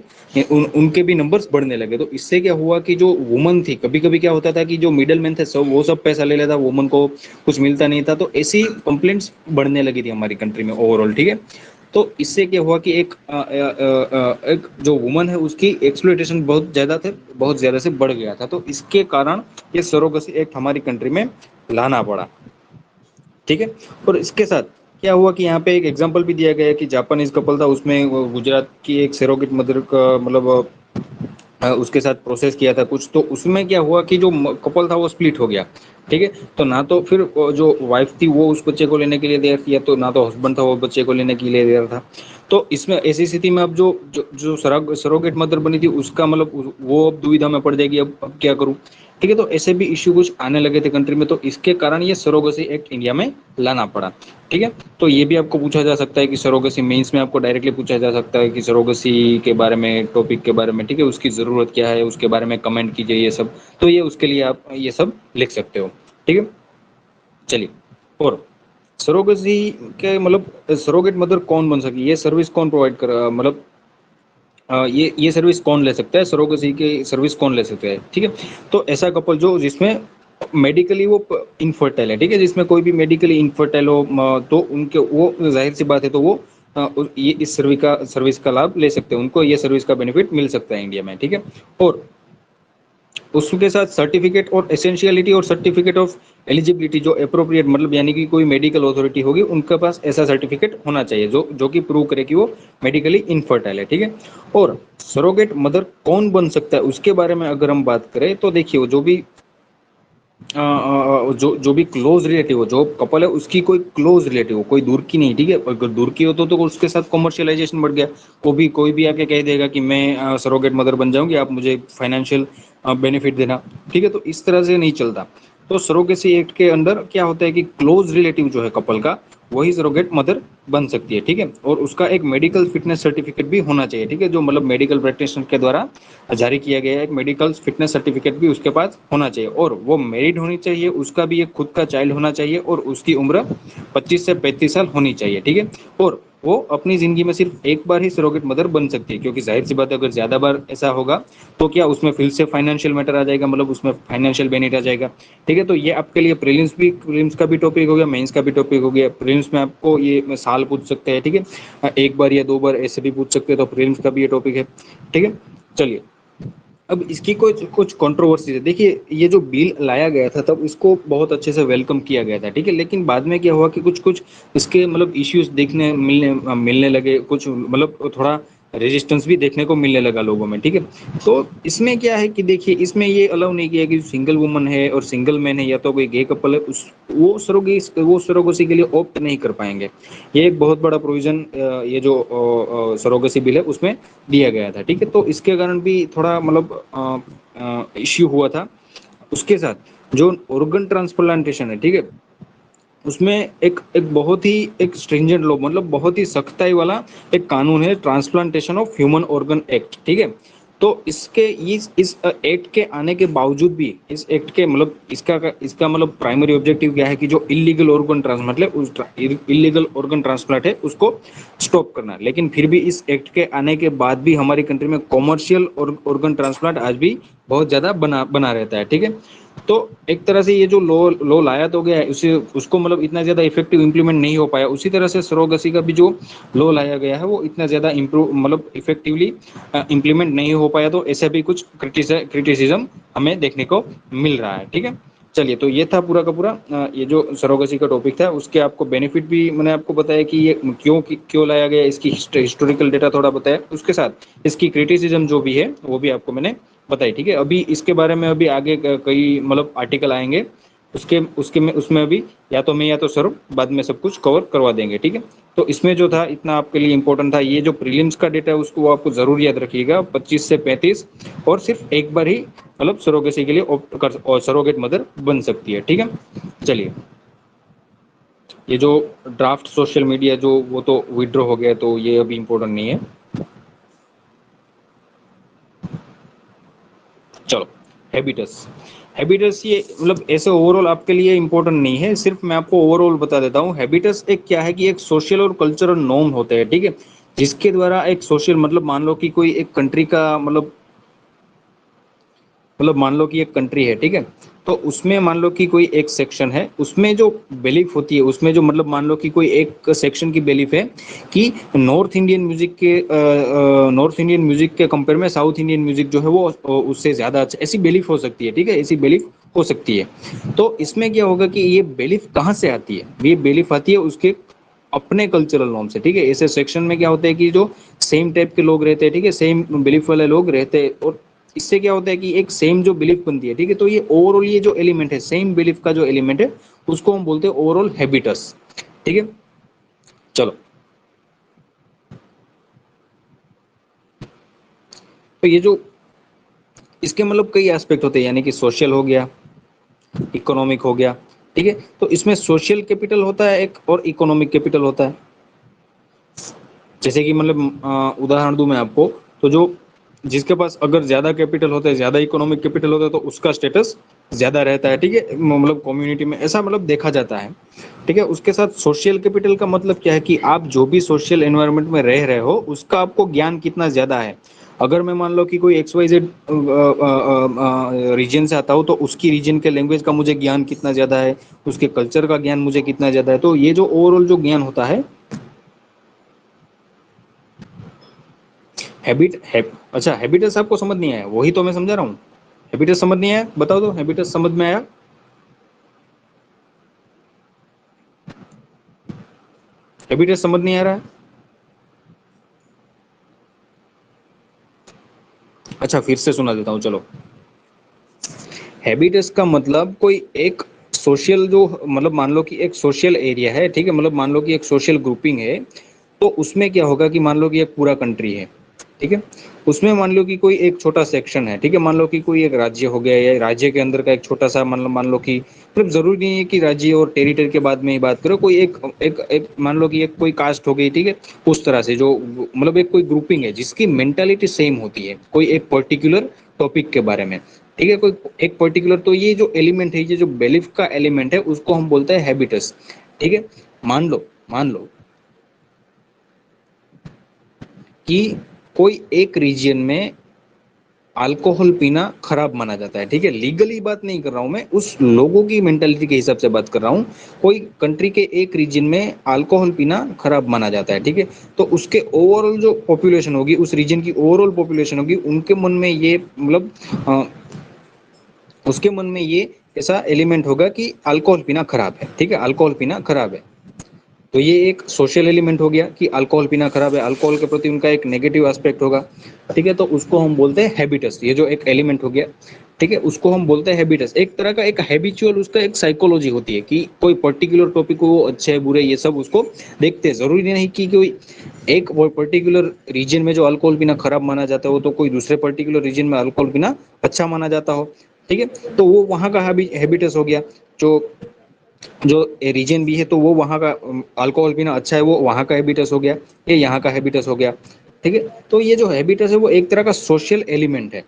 उनके भी नंबर्स बढ़ने लगे, तो इससे क्या हुआ कि जो वुमन थी, कभी कभी क्या होता था कि जो मिडल मैन थे सब वो सब पैसा ले लेता, वुमन को कुछ मिलता नहीं था, तो ऐसी कंप्लेंट्स बढ़ने लगी थी हमारी कंट्री में ओवरऑल, ठीक है। तो इससे क्या हुआ कि एक जो वुमन है उसकी एक्सप्लॉइटेशन बहुत ज्यादा से बढ़ गया था, तो इसके कारण ये सरोगेसी एक्ट हमारी कंट्री में लाना पड़ा, ठीक है। और इसके साथ क्या हुआ कि यहाँ पे एक एग्जांपल भी दिया गया है कि जापानीज कपल था, उसमें गुजरात की एक सरोगेट मदर का मतलब उसके साथ प्रोसेस किया था कुछ, तो उसमें क्या हुआ कि जो कपल था वो स्प्लिट हो गया, ठीक है। तो ना तो फिर जो वाइफ थी वो उस बच्चे को लेने के लिए तैयार थी, या तो ना तो हस्बैंड था वो बच्चे को लेने के लिए तैयार था। तो इसमें ऐसी स्थिति में अब जो सरोगेट मदर बनी थी उसका मतलब वो अब दुविधा में पड़ जाएगी, अब क्या करूं, ठीक है। तो ऐसे भी इश्यू कुछ आने लगे थे कंट्री में, तो इसके कारण ये सरोगेसी एक्ट इंडिया में लाना पड़ा, ठीक है। तो ये भी आपको पूछा जा सकता है कि सरोगेसी मेंस में आपको डायरेक्टली पूछा जा सकता है कि सरोगेसी के बारे में, टॉपिक के बारे में, ठीक है, उसकी ज़रूरत क्या है, उसके बारे में कमेंट कीजिए ये सब, तो ये उसके लिए आप ये सब लिख सकते हो, ठीक है। चलिए, और सरोगेसी के मतलब सरोगेट मदर कौन बन सके, ये सर्विस कौन प्रोवाइड कर मतलब ये सर्विस कौन ले सकता है, सरोगेसी की सर्विस कौन ले सकता है, ठीक है। तो ऐसा कपल जो जिसमें मेडिकली वो इनफर्टाइल है, ठीक है, जिसमें कोई भी मेडिकली इनफर्टाइल हो, तो उनके वो जाहिर सी बात है, तो वो ये इस सर्विस का लाभ ले सकते हैं, उनको ये सर्विस का बेनिफिट मिल सकता है इंडिया में, ठीक है। और उसके साथ सर्टिफिकेट और एसेंशियलिटी और सर्टिफिकेट ऑफ एलिजिबिलिटी जो अप्रोप्रिएट मतलब यानी कि कोई मेडिकल अथॉरिटी होगी उनके पास ऐसा सर्टिफिकेट होना चाहिए जो जो कि प्रूव करे कि वो मेडिकली इनफर्टाइल है, ठीक है। और सरोगेट मदर कौन बन सकता है उसके बारे में अगर हम बात करें, तो देखिए जो भी जो भी क्लोज रिलेटिव हो, जो कपल है उसकी कोई क्लोज रिलेटिव हो, कोई दूर की नहीं, ठीक है, अगर दूर की हो तो उसके साथ कमर्शियलाइजेशन बढ़ गया, कोई भी आके कह देगा कि मैं सरोगेट मदर बन जाऊंगी, आप मुझे फाइनेंशियल बेनिफिट देना, ठीक है, तो इस तरह से नहीं चलता। तो सरोगेसी एक्ट के अंदर क्या होता है कि क्लोज रिलेटिव जो है कपल का वही सरोगेट मदर बन सकती है, ठीक है। और उसका एक मेडिकल फिटनेस सर्टिफिकेट भी होना चाहिए, ठीक है, जो मतलब मेडिकल प्रैक्टिशनर के द्वारा जारी किया गया है, एक मेडिकल फिटनेस सर्टिफिकेट भी उसके पास होना चाहिए, और वो मैरिड होनी चाहिए, उसका भी एक खुद का चाइल्ड होना चाहिए, और उसकी उम्र 25 से 35 साल होनी चाहिए, ठीक है। और वो अपनी जिंदगी में सिर्फ एक बार ही सरोगेट मदर बन सकती है, क्योंकि जाहिर सी बात है अगर ज्यादा बार ऐसा होगा तो क्या उसमें फिर से फाइनेंशियल मैटर आ जाएगा, मतलब उसमें फाइनेंशियल बेनिफिट आ जाएगा, ठीक है। तो ये आपके लिए प्रीलिम्स का भी टॉपिक हो गया, मेंस का भी टॉपिक हो गया। प्रीलिम्स में आपको ये साल पूछ सकते हैं, ठीक है, एक बार या दो बार ऐसे भी पूछ सकते हैं, तो प्रीलिम्स का भी ये टॉपिक है, ठीक है। चलिए, अब इसकी कुछ कुछ कंट्रोवर्सी है, देखिए ये जो बिल लाया गया था तब इसको बहुत अच्छे से वेलकम किया गया था, ठीक है, लेकिन बाद में क्या हुआ कि कुछ कुछ इसके मतलब इश्यूज देखने मिलने मिलने लगे, कुछ मतलब थोड़ा रेजिस्टेंस भी देखने को मिलने लगा लोगों में, ठीक है। तो इसमें क्या है कि देखिए इसमें ये अलाउ नहीं किया कि सिंगल वुमन है और सिंगल मैन है या तो कोई गे कपल है उस वो सरोगेसी के लिए ऑप्ट नहीं कर पाएंगे, ये एक बहुत बड़ा प्रोविजन ये जो सरोगेसी बिल है उसमें दिया गया था, ठीक है। तो इसके कारण भी थोड़ा मतलब इश्यू हुआ था। उसके साथ जो ऑर्गन ट्रांसप्लांटेशन है, ठीक है, उसमें एक बहुत ही एक स्ट्रिंजेंट लॉ मतलब बहुत ही सख्ताई वाला एक कानून है, transplantation of human organ act, ठीक है। तो इसके इस एक्ट के आने के बावजूद भी इस एक्ट के मतलब इसका मतलब प्राइमरी ऑब्जेक्टिव क्या है कि जो इलीगल ऑर्गन ट्रांस मतलब उस इलीगल ऑर्गन ट्रांसप्लांट है उसको स्टॉप करना, लेकिन फिर भी इस एक्ट के आने के बाद भी हमारी कंट्री में कॉमर्शियल ऑर्गन ट्रांसप्लांट आज भी बहुत ज़्यादा बना बना रहता है, ठीक है। तो एक तरह से ये जो लॉ लॉ लाया तो गया है, उसे उसको मतलब इतना ज़्यादा इफेक्टिव इम्प्लीमेंट नहीं हो पाया। उसी तरह से सरोगेसी का भी जो लॉ लाया गया है वो इतना ज़्यादा इम्प्रूव मतलब इफेक्टिवली इम्प्लीमेंट नहीं हो पाया, तो ऐसा भी कुछ क्रिटिसिज्म हमें देखने को मिल रहा है, ठीक है। चलिए, तो ये था पूरा का पूरा ये जो सरोगेसी का टॉपिक था, उसके आपको बेनिफिट भी मैंने आपको बताया कि ये क्यों लाया गया, इसकी हिस्टोरिकल डेटा थोड़ा बताया, उसके साथ इसकी क्रिटिसिज्म जो भी है वो भी आपको मैंने बताई, ठीक है। अभी इसके बारे में अभी आगे कई मतलब आर्टिकल आएंगे, उसके उसके में उसमें अभी या तो मैं या तो सर बाद में सब कुछ कवर करवा देंगे, ठीक है। तो इसमें जो था इतना आपके लिए इंपॉर्टेंट था, ये जो प्रीलिम्स का डेटा है उसको आपको जरूर याद रखिएगा, 25 से 35, और सिर्फ एक बार ही मतलब सरोगेसी के लिए ऑप्ट कर और सरोगेट मदर बन सकती है, ठीक है। चलिए, ये जो ड्राफ्ट सोशल मीडिया जो वो तो विड्रॉ हो गया, तो ये अभी इंपॉर्टेंट नहीं है। चलो, हैबिटस। हैबिटस ये मतलब ऐसे ओवरऑल आपके लिए इंपॉर्टेंट नहीं है, सिर्फ मैं आपको ओवरऑल बता देता हूँ। हैबिटस एक क्या है कि एक सोशल और कल्चरल नॉर्म होते हैं, ठीक है, जिसके द्वारा एक सोशल मतलब मान लो कि कोई एक कंट्री का मतलब मान लो कि एक कंट्री है, ठीक है, तो उसमें मान लो कि कोई एक सेक्शन है, उसमें जो बिलीफ होती है, उसमें जो मतलब मान लो कि कोई एक सेक्शन की बिलीफ है कि नॉर्थ इंडियन म्यूजिक के कंपेयर में साउथ इंडियन म्यूजिक जो है वो उससे ज़्यादा अच्छा, ऐसी बिलीफ हो सकती है, ठीक है, ऐसी बिलीफ हो सकती है। तो इसमें क्या होगा कि ये बिलीफ कहाँ से आती है, ये बिलीफ आती है उसके अपने कल्चरल नॉर्म से, ठीक है। ऐसे सेक्शन में क्या होता है कि जो सेम टाइप के लोग रहते हैं, ठीक है, सेम बिलीफ वाले लोग रहते हैं, और इससे क्या होता है कि एक सेम जो बिलीफ बनती है, ठीक है। तो ये ओवरऑल ये जो एलिमेंट है, सेम बिलीफ का जो एलिमेंट है, उसको हम बोलते हैं ओवरऑल हैबिटस, ठीक है। चलो, तो ये जो इसके मतलब कई एस्पेक्ट होते हैं, यानी कि सोशल हो गया, इकोनॉमिक हो गया, ठीक है। तो इसमें सोशल कैपिटल होता है एक, और इकोनॉमिक कैपिटल होता है। जैसे कि मतलब उदाहरण दूं मैं आपको, तो जो जिसके पास अगर ज्यादा कैपिटल होता है, ज्यादा इकोनॉमिक कैपिटल होता है, तो उसका स्टेटस ज्यादा रहता है, ठीक है, मतलब कम्युनिटी में ऐसा मतलब देखा जाता है, ठीक है। उसके साथ सोशल कैपिटल का मतलब क्या है कि आप जो भी सोशल एनवायरनमेंट में रह रहे हो उसका आपको ज्ञान कितना ज्यादा है। अगर मैं मान लो कि कोई XYZ रीजन से आता हूँ, तो उसकी रीजन के लैंग्वेज का मुझे ज्ञान कितना ज्यादा है, उसके कल्चर का ज्ञान मुझे कितना ज्यादा है, तो ये जो ओवरऑल जो ज्ञान होता है अच्छा, हैबिटस आपको समझ नहीं आया, वही तो मैं समझा रहा हूँ। हैबिटस समझ नहीं आया, बताओ तो हैबिटस समझ में आया। हैबिटस समझ नहीं आ रहा है। अच्छा, फिर से सुना देता हूँ, चलो। हैबिटस का मतलब कोई एक सोशल जो मतलब मान लो कि एक सोशल एरिया है, ठीक है, मतलब मान लो कि एक सोशल ग्रुपिंग है, तो उसमें क्या होगा कि मान लो कि एक पूरा कंट्री है, ठीक है, उसमें मान लो कि कोई एक छोटा सेक्शन है, ठीक है, मान लो कि कोई एक राज्य हो गया, या राज्य के अंदर का एक छोटा सा मान लो कि मतलब जरूरी नहीं है कि राज्य और टेरिटरी के बाद में ही बात करो, कोई एक एक एक मान लो कि एक कोई कास्ट हो गई, ठीक है, उस तरह से जो मतलब एक कोई ग्रुपिंग है जिसकी मेंटालिटी सेम होती है कोई एक पर्टिकुलर टॉपिक के बारे में, ठीक है, कोई एक पर्टिकुलर, तो ये जो एलिमेंट है, ये जो बिलीफ का एलिमेंट है, उसको हम बोलते हैं हैबिटस, ठीक है। मान लो कि कोई एक रीजन में अल्कोहल पीना खराब माना जाता है, ठीक है, लीगली बात नहीं कर रहा हूं मैं, उस लोगों की मेंटेलिटी के हिसाब से बात कर रहा हूं। कोई कंट्री के एक रीजन में अल्कोहल पीना खराब माना जाता है, ठीक है, तो उसके ओवरऑल जो पॉपुलेशन होगी, उस रीजन की ओवरऑल पॉपुलेशन होगी, उनके मन में ये मतलब उसके मन में ये ऐसा एलिमेंट होगा कि अल्कोहल पीना खराब है, ठीक है, अल्कोहल पीना खराब है। तो ये एक सोशल एलिमेंट हो गया कि अल्कोहल पीना खराब है, अल्कोहल के प्रति उनका एक नेगेटिव एस्पेक्ट होगा, ठीक है, तो उसको हम बोलते हैं हैबिटस, ये जो एक एलिमेंट हो गया, ठीक है, उसको हम बोलते हैं हैबिटस। एक तरह का एक हैबिचुअल उसका एक साइकोलॉजी होती है कि कोई पर्टिकुलर टॉपिक को वो अच्छे है बुरे ये सब उसको देखते हैं, जरूरी नहीं कि कोई एक पर्टिकुलर रीजन में जो अल्कोहल पीना खराब माना जाता है वो तो कोई दूसरे पर्टिकुलर रीजन में अल्कोहल पीना अच्छा माना जाता हो, ठीक है, तो वो वहाँ का हैबिटस हो गया। जो जो रीजन भी है तो वो वहाँ का अल्कोहल पीना अच्छा है, वो वहाँ का हैबिटस हो गया, ये यहाँ का हैबिटस हो गया, ठीक है। तो ये जो हैबिटस है वो एक तरह का सोशल एलिमेंट है।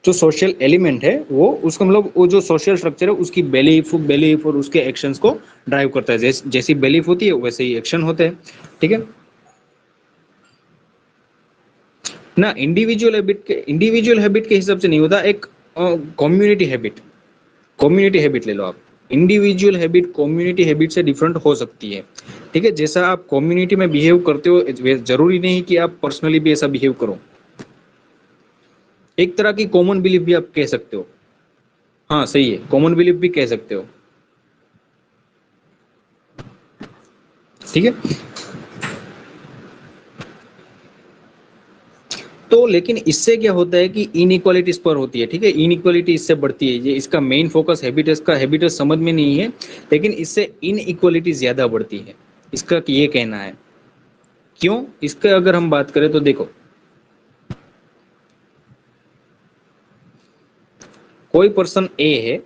जो सोशल एलिमेंट है वो उसको मतलब वो जो सोशल स्ट्रक्चर है उसकी बिलीफ बिलीफ और उसके एक्शंस को ड्राइव करता है, जैसी बिलीफ होती है वैसे ही एक्शन होते हैं, ठीक है। ना, इंडिविजुअल हैबिट के हिसाब से नहीं होता, एक कम्युनिटी हैबिट, कम्युनिटी हैबिट ले लो आप। इंडिविजुअल हैबिट कम्युनिटी हैबिट से डिफरेंट हो सकती है, ठीक है। जैसा आप कम्युनिटी में बिहेव करते हो जरूरी नहीं कि आप पर्सनली भी ऐसा बिहेव करो। एक तरह की कॉमन बिलीफ भी आप कह सकते हो। हाँ सही है, कॉमन बिलीफ भी कह सकते हो, ठीक है। तो लेकिन इससे क्या होता है कि इनइक्वालिटी पर होती है, ठीक है, इनइक्वालिटी इससे बढ़ती है। ये इसका मेन फोकस हैबिटस का, हैबिटस समझ में नहीं है, लेकिन इससे इनइक्वालिटी ज्यादा बढ़ती है, इसका ये कहना है। क्यों, इसका अगर हम बात करें तो देखो, कोई पर्सन ए है,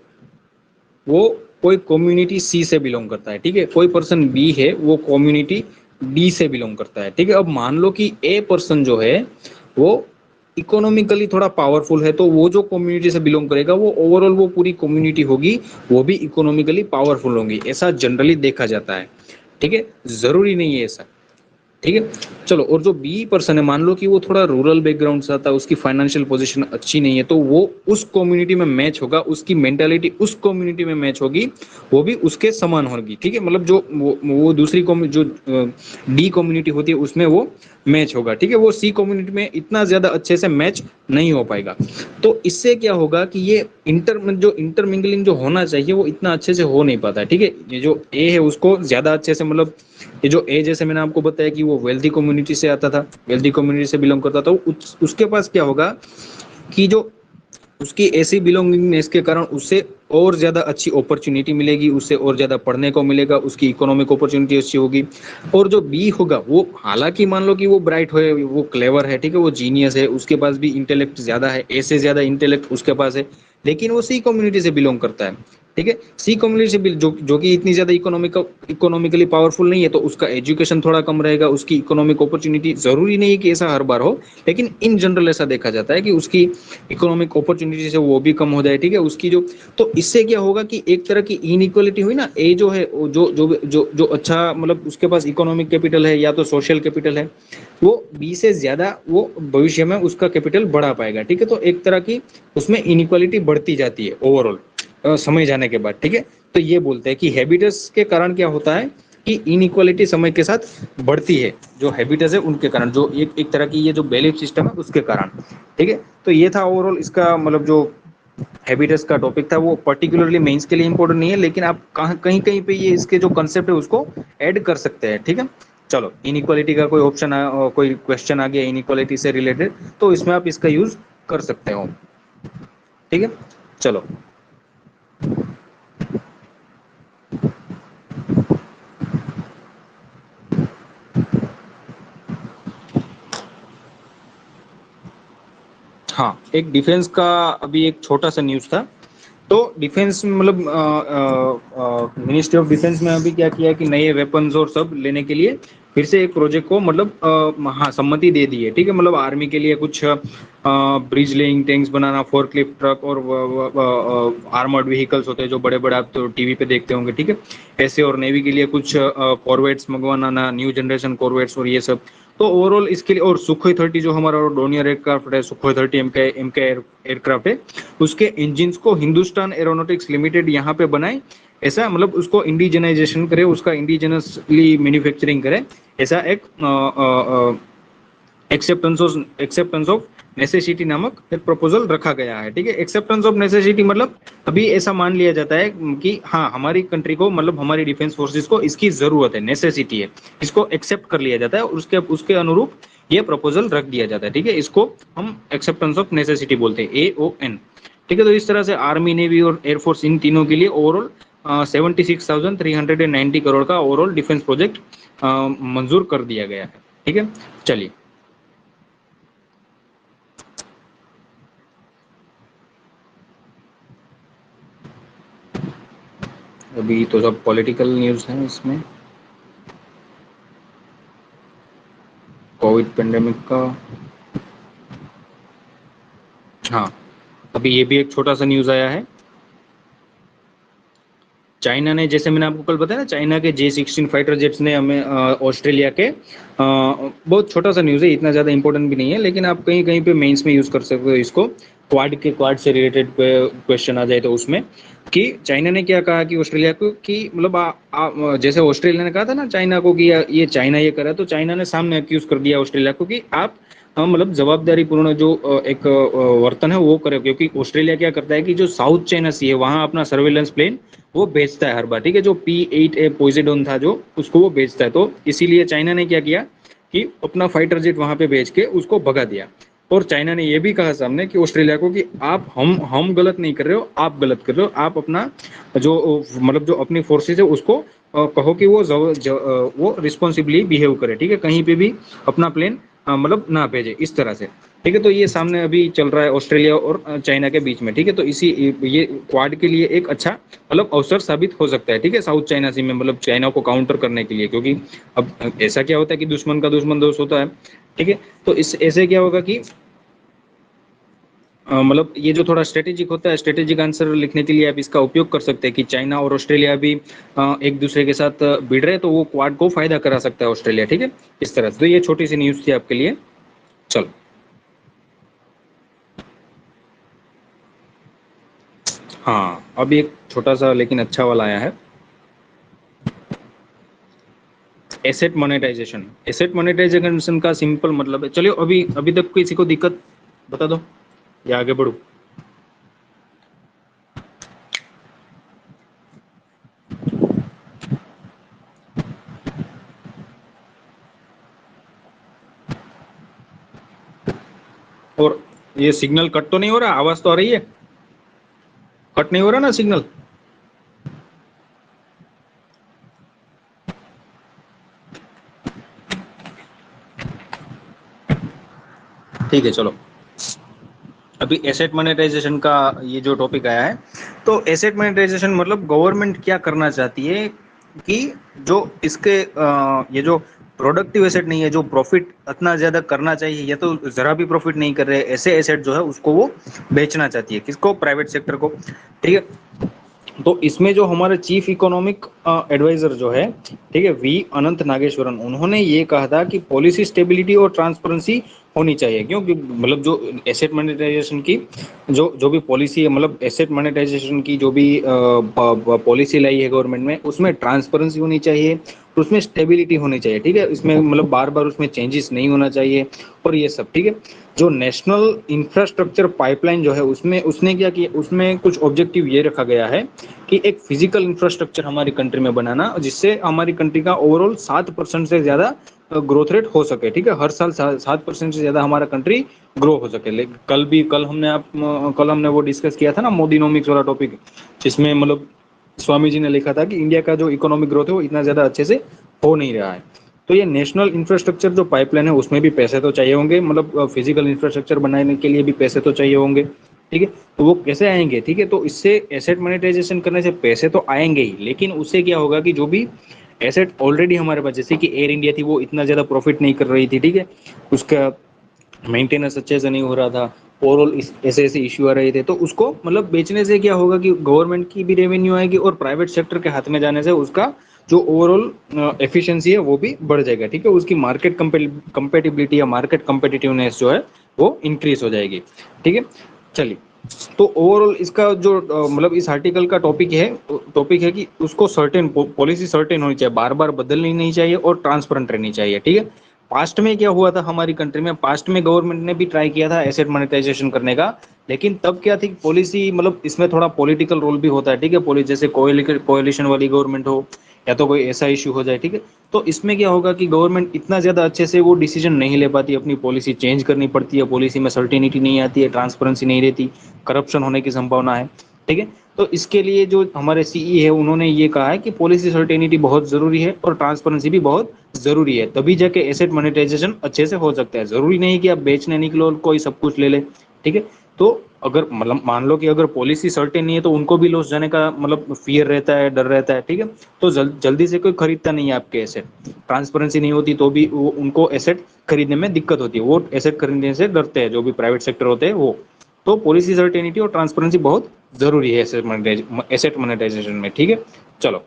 वो कोई कम्युनिटी सी से बिलोंग करता है, ठीक है। कोई पर्सन बी है, वो कम्युनिटी डी से बिलोंग करता है, ठीक है। अब मान लो कि ए पर्सन जो है वो इकोनॉमिकली थोड़ा पावरफुल है, तो वो जो कम्युनिटी से बिलोंग करेगा, वो ओवरऑल वो पूरी कम्युनिटी होगी वो भी इकोनॉमिकली पावरफुल होंगी, ऐसा जनरली देखा जाता है, ठीक है। जरूरी नहीं है ऐसा, ठीक है। चलो, और जो बी पर्सन है, मान लो कि वो थोड़ा रूरल बैकग्राउंड से आता है, उसकी फाइनेंशियल पोजीशन अच्छी नहीं है, तो वो उस कम्युनिटी में मैच होगा, उसकी मेंटालिटी उस कम्युनिटी में मैच होगी, वो भी उसके समान होगी, ठीक है। मतलब जो वो दूसरी जो डी कम्युनिटी होती है उसमें वो मैच होगा, ठीक है। वो सी कम्युनिटी में इतना ज्यादा अच्छे से मैच नहीं हो पाएगा। तो इससे क्या होगा कि ये इंटरमिंगलिंग जो होना चाहिए वो इतना अच्छे से हो नहीं पाता, ठीक है। ये जो ए है उसको ज्यादा अच्छे से, मतलब ये जो ए, जैसे मैंने आपको बताया कि वो वेल्दी कम्युनिटी से आता था, वेल्दी कम्युनिटी से बिलोंग करता था, उसके पास क्या होगा कि जो उसकी ऐसी बिलोंगिंगनेस के कारण उससे और ज्यादा अच्छी अपॉर्चुनिटी मिलेगी, उससे और ज्यादा पढ़ने को मिलेगा, उसकी इकोनॉमिक अपॉर्चुनिटी अच्छी होगी। और जो बी होगा, वो हालांकि मान लो कि वो ब्राइट है, वो क्लेवर है, ठीक है, वो जीनियस है, उसके पास भी इंटेलेक्ट ज्यादा है, ऐसे ज्यादा इंटेलेक्ट उसके पास है, लेकिन वो सी कम्युनिटी से बिलोंग करता है, ठीक है। सी कम्युनिटी से जो कि इतनी ज्यादा इकोनॉमिकली पावरफुल नहीं है, तो उसका एजुकेशन थोड़ा कम रहेगा, उसकी इकोनॉमिक अपॉर्चुनिटी, जरूरी नहीं है कि ऐसा हर बार हो, लेकिन इन जनरल ऐसा देखा जाता है कि उसकी इकोनॉमिक अपॉर्चुनिटी से वो भी कम हो जाए, ठीक है, उसकी जो। तो इससे क्या होगा कि एक तरह की इनइक्वालिटी हुई ना, ए जो है जो जो जो जो अच्छा, मतलब उसके पास इकोनॉमिक कैपिटल है या तो सोशल कैपिटल है, वो बी से ज्यादा वो भविष्य में उसका कैपिटल बढ़ा पाएगा, ठीक है। तो एक तरह की उसमें इनइक्वालिटी बढ़ती जाती है ओवरऑल समय जाने के बाद, ठीक है। तो ये बोलते हैं कि हैबिटस के कारण क्या होता है कि इनइक्वालिटी समय के साथ बढ़ती है, जो हैबिटस है उनके कारण, जो एक तरह की ये जो बिलीफ सिस्टम है उसके कारण, ठीक है। तो ये था ओवरऑल इसका, मतलब जो हैबिटस का टॉपिक था, वो पर्टिकुलरली मेंस के लिए इंपॉर्टेंट नहीं है, लेकिन आप कहीं कहीं पे ये इसके जो कंसेप्ट है उसको ऐड कर सकते हैं, ठीक है। चलो, इनइक्वालिटी का कोई कोई क्वेश्चन आ गया इनइक्वालिटी से रिलेटेड, तो इसमें आप इसका यूज कर सकते हो, ठीक है। चलो, हाँ, एक डिफेंस का अभी एक छोटा सा न्यूज़ था। तो डिफेंस मतलब मिनिस्ट्री ऑफ डिफेंस में अभी क्या किया है कि नए वेपन्स और सब लेने के लिए फिर से एक प्रोजेक्ट को, मतलब हाँ, सम्मति दे दी है, ठीक है। मतलब आर्मी के लिए कुछ ब्रिज लेइंग टैंक्स बनाना, फोर्कलिफ्ट ट्रक और आर्मर्ड व्हीकल्स होते हैं जो बड़े बड़े आप तो टीवी पे देखते होंगे, ठीक है, ऐसे। और नेवी के लिए कुछ कॉर्वेट्स मंगवाना ना, न्यू जनरेशन कॉर्वेट्स और ये सब। तो ओवरऑल इसके लिए, और सुखोई 30 जो हमारा डोनियर एयरक्राफ्ट है, सुखोई 30 एम के एयरक्राफ्ट है, उसके इंजिन को हिंदुस्तान एरोनॉटिक्स लिमिटेड यहाँ पे बनाए, ऐसा, मतलब उसको इंडिजनाइजेशन करे, उसका इंडिजिनसली मैन्युफैक्चरिंग करे, ऐसा एक एक्सेप्टेंस ऑफ नेसेसिटी नामक एक प्रपोजल रखा गया है, ठीक है। एक्सेप्टेंस ऑफ नेसेसिटी मतलब अभी ऐसा मान लिया जाता है कि हाँ, हमारी कंट्री को, मतलब हमारी डिफेंस फोर्सेस को इसकी जरूरत है, नेसेसिटी है, इसको एक्सेप्ट कर लिया जाता है, और उसके उसके अनुरूप ये प्रपोजल रख दिया जाता है, ठीक है। इसको हम एक्सेप्टेंस ऑफ नेसेसिटी बोलते हैं, AON, ठीक है। तो इस तरह से आर्मी, नेवी और एयरफोर्स, इन तीनों के लिए ओवरऑल 76,390 करोड़ का ओवरऑल डिफेंस प्रोजेक्ट मंजूर कर दिया गया है, ठीक है। चलिए, अभी तो सब पॉलिटिकल न्यूज़ है इसमें, कोविड पेंडेमिक का। हाँ, अभी ये भी एक छोटा सा न्यूज़ आया है। चाइना ने, जैसे मैंने आपको कल बताया ना, चाइना के J-16 फाइटर जेट्स ने हमें ऑस्ट्रेलिया के बहुत छोटा सा न्यूज़ है, इतना ज़्यादा इंपॉर्टेंट भी नहीं है, लेकिन आप कहीं कहीं पे मेंस में यूज़ कर सकते हो इसको। क्वाड से रिलेटेड क्वेश्चन आ जाए तो उसमें, कि चाइना ने क्या कहा कि ऑस्ट्रेलिया को, कि मतलब जैसे ऑस्ट्रेलिया ने कहा था ना चाइना को कि ये चाइना ये करे, तो चाइना ने सामने अक्यूज कर दिया ऑस्ट्रेलिया को कि आप मतलब जवाबदारी पूर्ण जो एक वर्तन है वो करे, क्योंकि ऑस्ट्रेलिया क्या करता है कि जो साउथ चाइना सी है वहां अपना सर्वेलेंस प्लेन वो भेजता है हर बार, ठीक है, जो P-8A पोइजन था जो, उसको वो भेजता है। तो इसीलिए चाइना ने क्या किया कि अपना फाइटर जेट वहां पे भेज के उसको भगा दिया। और चाइना ने ये भी कहा सामने कि ऑस्ट्रेलिया को कि आप हम गलत नहीं कर रहे हो, आप गलत कर रहे हो, आप अपना जो मतलब जो अपनी फोर्सेज है उसको कहो कि वो रिस्पॉन्सिबली बिहेव करे, ठीक है, कहीं पे भी अपना प्लेन मतलब ना भेजे इस तरह से, ठीक है। तो ये सामने अभी चल रहा है ऑस्ट्रेलिया और चाइना के बीच में, ठीक है। तो इसी ये क्वाड के लिए एक अच्छा मतलब अवसर साबित हो सकता है, ठीक है, साउथ चाइना सी में मतलब चाइना को काउंटर करने के लिए, क्योंकि अब ऐसा क्या होता है कि दुश्मन का दुश्मन दोस्त होता है, ठीक है। तो इस ऐसे क्या होगा कि मतलब ये जो थोड़ा स्ट्रेटेजिक होता है, स्ट्रेटेजिक आंसर लिखने के लिए आप इसका उपयोग कर सकते हैं कि चाइना और ऑस्ट्रेलिया भी एक दूसरे के साथ भिड़ रहे, तो वो क्वाड को फायदा करा सकता है ऑस्ट्रेलिया, ठीक है, इस तरह से। तो ये छोटी सी न्यूज़ थी आपके लिए। चलो, हाँ, अब एक छोटा सा लेकिन अच्छा वाला आया है, एसेट मोनेटाइजेशन। एसेट मोनेटाइजेशन का सिंपल मतलब है, चलिए अभी अभी तक किसी को दिक्कत बता दो या आगे बढ़ू। और ये सिग्नल कट तो नहीं हो रहा, आवाज तो आ रही है, कट नहीं हो रहा ना सिग्नल? ठीक है, चलो, अभी एसेट मोनेटाइजेशन का ये जो टॉपिक आया है, तो एसेट मोनेटाइजेशन मतलब गवर्नमेंट क्या करना चाहती है कि जो इसके ये जो प्रोडक्टिव एसेट नहीं है, जो प्रॉफिट इतना ज्यादा करना चाहिए, या तो जरा भी प्रॉफिट नहीं कर रहे, ऐसे एसेट जो है उसको वो बेचना चाहती है, किसको? प्राइवेट सेक्टर को, ठीक है। तो इसमें जो हमारे चीफ इकोनॉमिक एडवाइजर जो है, ठीक है, वी अनंत नागेश्वरन, उन्होंने ये कहा था कि पॉलिसी स्टेबिलिटी और ट्रांसपेरेंसी होनी चाहिए। क्यों? मतलब जो एसेट मोनेटाइजेशन की जो भी पॉलिसी है, मतलब एसेट मोनेटाइजेशन की जो भी पॉलिसी लाई है गवर्नमेंट में, उसमें ट्रांसपेरेंसी होनी चाहिए, उसमें स्टेबिलिटी होनी चाहिए, ठीक है, इसमें मतलब बार बार उसमें चेंजेस नहीं होना चाहिए, और ये सब, ठीक है। जो नेशनल इंफ्रास्ट्रक्चर पाइपलाइन जो है, उसमें उसने क्या किया, उसमें कुछ ऑब्जेक्टिव ये रखा गया है कि एक फिजिकल इंफ्रास्ट्रक्चर हमारी कंट्री में बनाना, जिससे हमारी कंट्री का ओवरऑल 7% से ज्यादा ग्रोथ रेट हो सके, ठीक है, हर साल 7% से ज्यादा हमारा कंट्री ग्रो हो सके। लेकिन कल हमने वो डिस्कस किया था ना, मोदीनोमिक्स वाला टॉपिक, जिसमें मतलब स्वामी जी ने लिखा था कि इंडिया का जो इकोनॉमिक ग्रोथ है वो इतना ज्यादा अच्छे से हो नहीं रहा है। तो ये नेशनल इंफ्रास्ट्रक्चर जो पाइपलाइन है उसमें भी पैसे तो चाहिए होंगे, मतलब फिजिकल इंफ्रास्ट्रक्चर बनाने के लिए भी पैसे तो चाहिए होंगे, ठीक है। तो वो कैसे आएंगे? ठीक है, तो इससे एसेट मोनेटाइजेशन करने से पैसे तो आएंगे ही, लेकिन उससे क्या होगा कि जो भी एसेट ऑलरेडी हमारे पास, जैसे कि एयर इंडिया थी, वो इतना ज्यादा प्रॉफिट नहीं कर रही थी, ठीक है, उसका मेंटेनेंस अच्छे से नहीं हो रहा था, ओवरऑल ऐसे ऐसे इश्यू आ रहे थे, तो उसको मतलब बेचने से क्या होगा कि गवर्नमेंट की भी रेवेन्यू आएगी, और प्राइवेट सेक्टर के हाथ में जाने से उसका जो ओवरऑल एफिशिएंसी है वो भी बढ़ जाएगा, ठीक है, उसकी मार्केट कंपेटिबिलिटी या मार्केट कंपेटिटिवनेस जो है वो इंक्रीज हो जाएगी, ठीक है। चलिए, तो ओवरऑल इसका जो मतलब इस आर्टिकल का टॉपिक है कि उसको सर्टेन पॉलिसी सर्टेन होनी चाहिए, बार बार बदलनी नहीं चाहिए, और ट्रांसपेरेंट रहनी चाहिए, ठीक है। पास्ट में क्या हुआ था हमारी कंट्री में, पास्ट में गवर्नमेंट ने भी ट्राई किया था एसेट मोनेटाइजेशन करने का, लेकिन तब क्या थी पॉलिसी, मतलब इसमें थोड़ा पॉलिटिकल रोल भी होता है, ठीक है, जैसे कोalition वाली गवर्नमेंट हो, या तो कोई ऐसा इशू हो जाए, ठीक है। तो इसमें क्या होगा कि गवर्नमेंट इतना ज्यादा अच्छे से वो डिसीजन नहीं ले पाती, अपनी पॉलिसी चेंज करनी पड़ती है, पॉलिसी में सर्टेनिटी नहीं आती है, ट्रांसपेरेंसी नहीं रहती, करप्शन होने की संभावना है, ठीक है। तो इसके लिए जो हमारे सीई है उन्होंने ये कहा है कि पॉलिसी सर्टेनिटी बहुत जरूरी है, और ट्रांसपेरेंसी भी बहुत जरूरी है, तभी जाके एसेट मोनेटाइजेशन अच्छे से हो सकता है। जरूरी नहीं कि आप बेचने निकलो और कोई सब कुछ ले ले, ठीक है। तो अगर मतलब मान लो कि अगर पॉलिसी सर्टेन नहीं है, तो उनको भी लॉस जाने का मतलब फियर रहता है, डर रहता है, ठीक है। तो जल्दी से कोई खरीदता नहीं है आपके एसेट, ट्रांसपेरेंसी नहीं होती तो भी उनको एसेट खरीदने में दिक्कत होती है, वो एसेट खरीदने से डरते हैं जो भी प्राइवेट सेक्टर होते हैं वो। तो पॉलिसी सर्टेनिटी और ट्रांसपेरेंसी बहुत जरूरी है एसेट मोनेटाइजेशन में, ठीक है। चलो,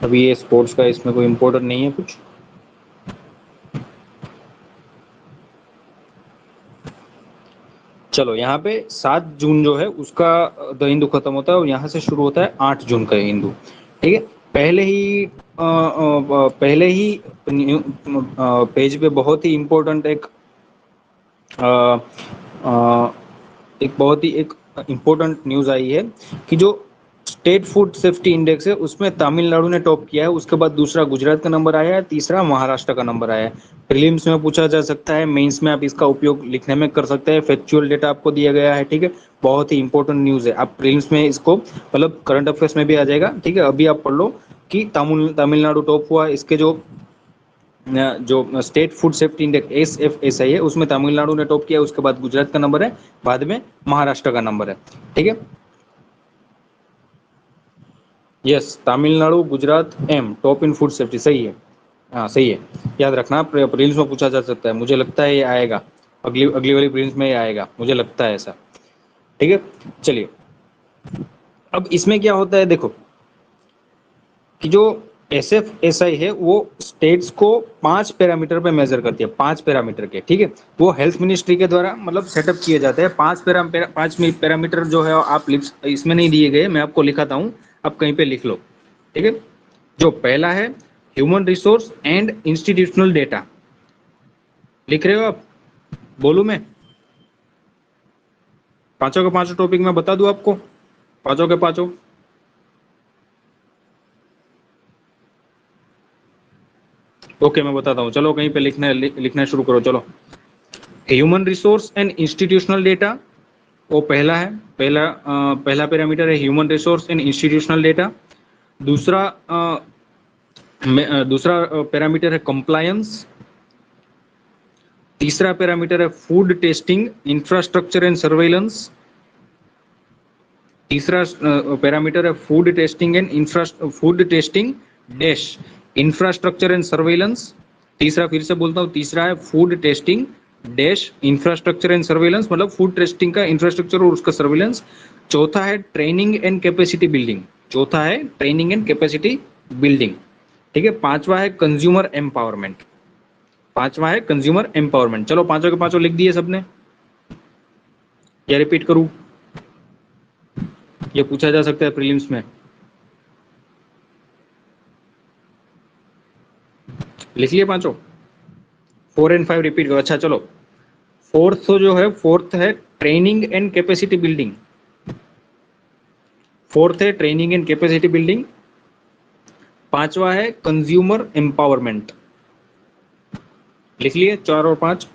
अभी ये स्पोर्ट्स का इसमें कोई इम्पोर्टेंट नहीं है कुछ। चलो, यहाँ पे 7 जून जो है उसका द हिंदू खत्म होता है, और यहाँ से शुरू होता है 8 जून का हिंदू। ठीक है, पहले ही पेज पे बहुत ही इम्पोर्टेंट अ, अ, एक बहुत ही एक इम्पोर्टेंट न्यूज़ आई है कि जो स्टेट फूड सेफ्टी इंडेक्स है उसमें तमिलनाडु ने टॉप किया है, उसके बाद दूसरा गुजरात का नंबर आया है, तीसरा महाराष्ट्र का नंबर आया है। प्रीलिम्स में पूछा जा सकता है, मेंस में आप इसका उपयोग लिखने में कर सकते हैं, फैक्चुअल डेटा आपको दिया गया है। ठीक है, बहुत ही इंपॉर्टेंट न्यूज़ है। आप प्रीलिम्स में इसको मतलब करंट अफेयर्स में भी आ जाएगा। ठीक है, अभी आप पढ़ लो कि तमिलनाडु टॉप हुआ। इसके जो state food safety index SFSI है उसमें तमिलनाडु ने टॉप किया, उसके बाद गुजरात का नंबर है, बाद में महाराष्ट्र का नंबर है। ठीक है, यस, तमिलनाडु गुजरात एम टॉप इन फूड सेफ्टी, सही है। हाँ सही है, याद रखना, प्रीलिम्स में पूछा जा सकता है, मुझे लगता है ये आएगा, अगली अगली वाली प्रीलिम्स में ये आएगा, मुझे लगता है ऐसा। ठीक है, चलिए, अब इसमें क्या होता है देखो, कि जो SFSI है वो स्टेट्स को 5 पैरामीटर पे मेजर करती है, 5 पैरामीटर के। ठीक है, वो हेल्थ मिनिस्ट्री के द्वारा मतलब सेटअप किए जाते हैं। 5 पैरामीटर जो है आप इसमें नहीं दिए गए, मैं आपको लिखाता हूँ, आप कहीं पे लिख लो। ठीक है, जो पहला है human resource and institutional data, लिख रहे हो आप? बोलू मैं पांचों के पांचों टॉपिक में बता दूं आपको, पांचों के पांचों? ओके, मैं बताता हूँ, चलो कहीं पे लिखना शुरू करो। चलो, human resource and institutional data, वो पहला है, पहला पैरामीटर है human resource and institutional data. दूसरा दूसरा पैरामीटर है कंप्लायंस। तीसरा पैरामीटर है food testing infrastructure and surveillance. तीसरा पैरामीटर है food testing dash infrastructure and surveillance. तीसरा, फिर से बोलता हूँ, तीसरा है food testing dash infrastructure and surveillance, मतलब फूड टेस्टिंग का इंफ्रास्ट्रक्चर और उसका सर्वेलेंस। चौथा है ट्रेनिंग एंड कैपेसिटी बिल्डिंग, चौथा है ट्रेनिंग एंड कैपेसिटी बिल्डिंग। ठीक है, पांचवा है कंज्यूमर एम्पावरमेंट, पांचवा है कंज्यूमर एम्पावरमेंट। चलो, पांचों के पांचों लिख दिए सबने, या रिपीट करूं? ये पूछा जा सकता है प्रीलिम्स में, लिख लिए पांचों? 4 और 5 रिपीट करो। अच्छा चलो, फोर्थ है training and capacity building, fourth है ट्रेनिंग एंड कैपेसिटी बिल्डिंग। पांचवा है कंज्यूमर एम्पावरमेंट, लिख लिए 4 और 5?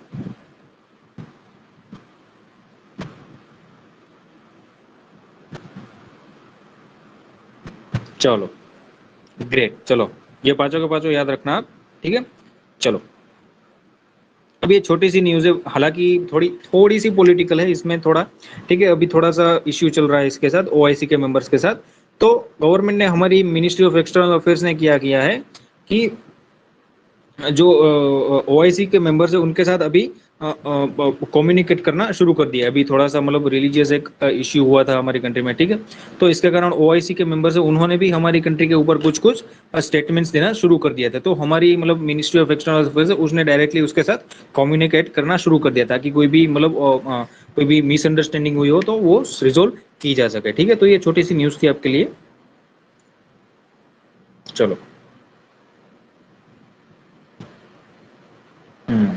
चलो, ग्रेट। चलो, ये पांचों के पांचों याद रखना आप। ठीक है, चलो, अब ये छोटी सी न्यूज़ है, हालांकि थोड़ी थोड़ी सी पॉलिटिकल है इसमें थोड़ा। ठीक है, अभी थोड़ा सा इश्यू चल रहा है इसके साथ, OIC के मेंबर्स के साथ। तो गवर्नमेंट ने, हमारी मिनिस्ट्री ऑफ एक्सटर्नल अफेयर्स ने क्या किया है कि जो OIC के मेंबर्स है उनके साथ अभी कम्युनिकेट करना शुरू कर दिया है। अभी थोड़ा सा मतलब रिलीजियस एक इश्यू हुआ था हमारी कंट्री में। ठीक है, तो इसके कारण OIC के मेंबर्स है उन्होंने भी हमारी कंट्री के ऊपर कुछ कुछ स्टेटमेंट्स देना शुरू कर दिया था। तो हमारी मतलब मिनिस्ट्री ऑफ एक्सटर्नल अफेयर्स है उसने डायरेक्टली उसके साथ कम्युनिकेट करना शुरू कर दिया ताकि कोई भी मतलब कोई भी मिसअंडरस्टैंडिंग हुई हो तो वो रिजोल्व की जा सके। ठीक है, तो ये छोटी सी न्यूज़ थी आपके लिए। चलो। हम्म।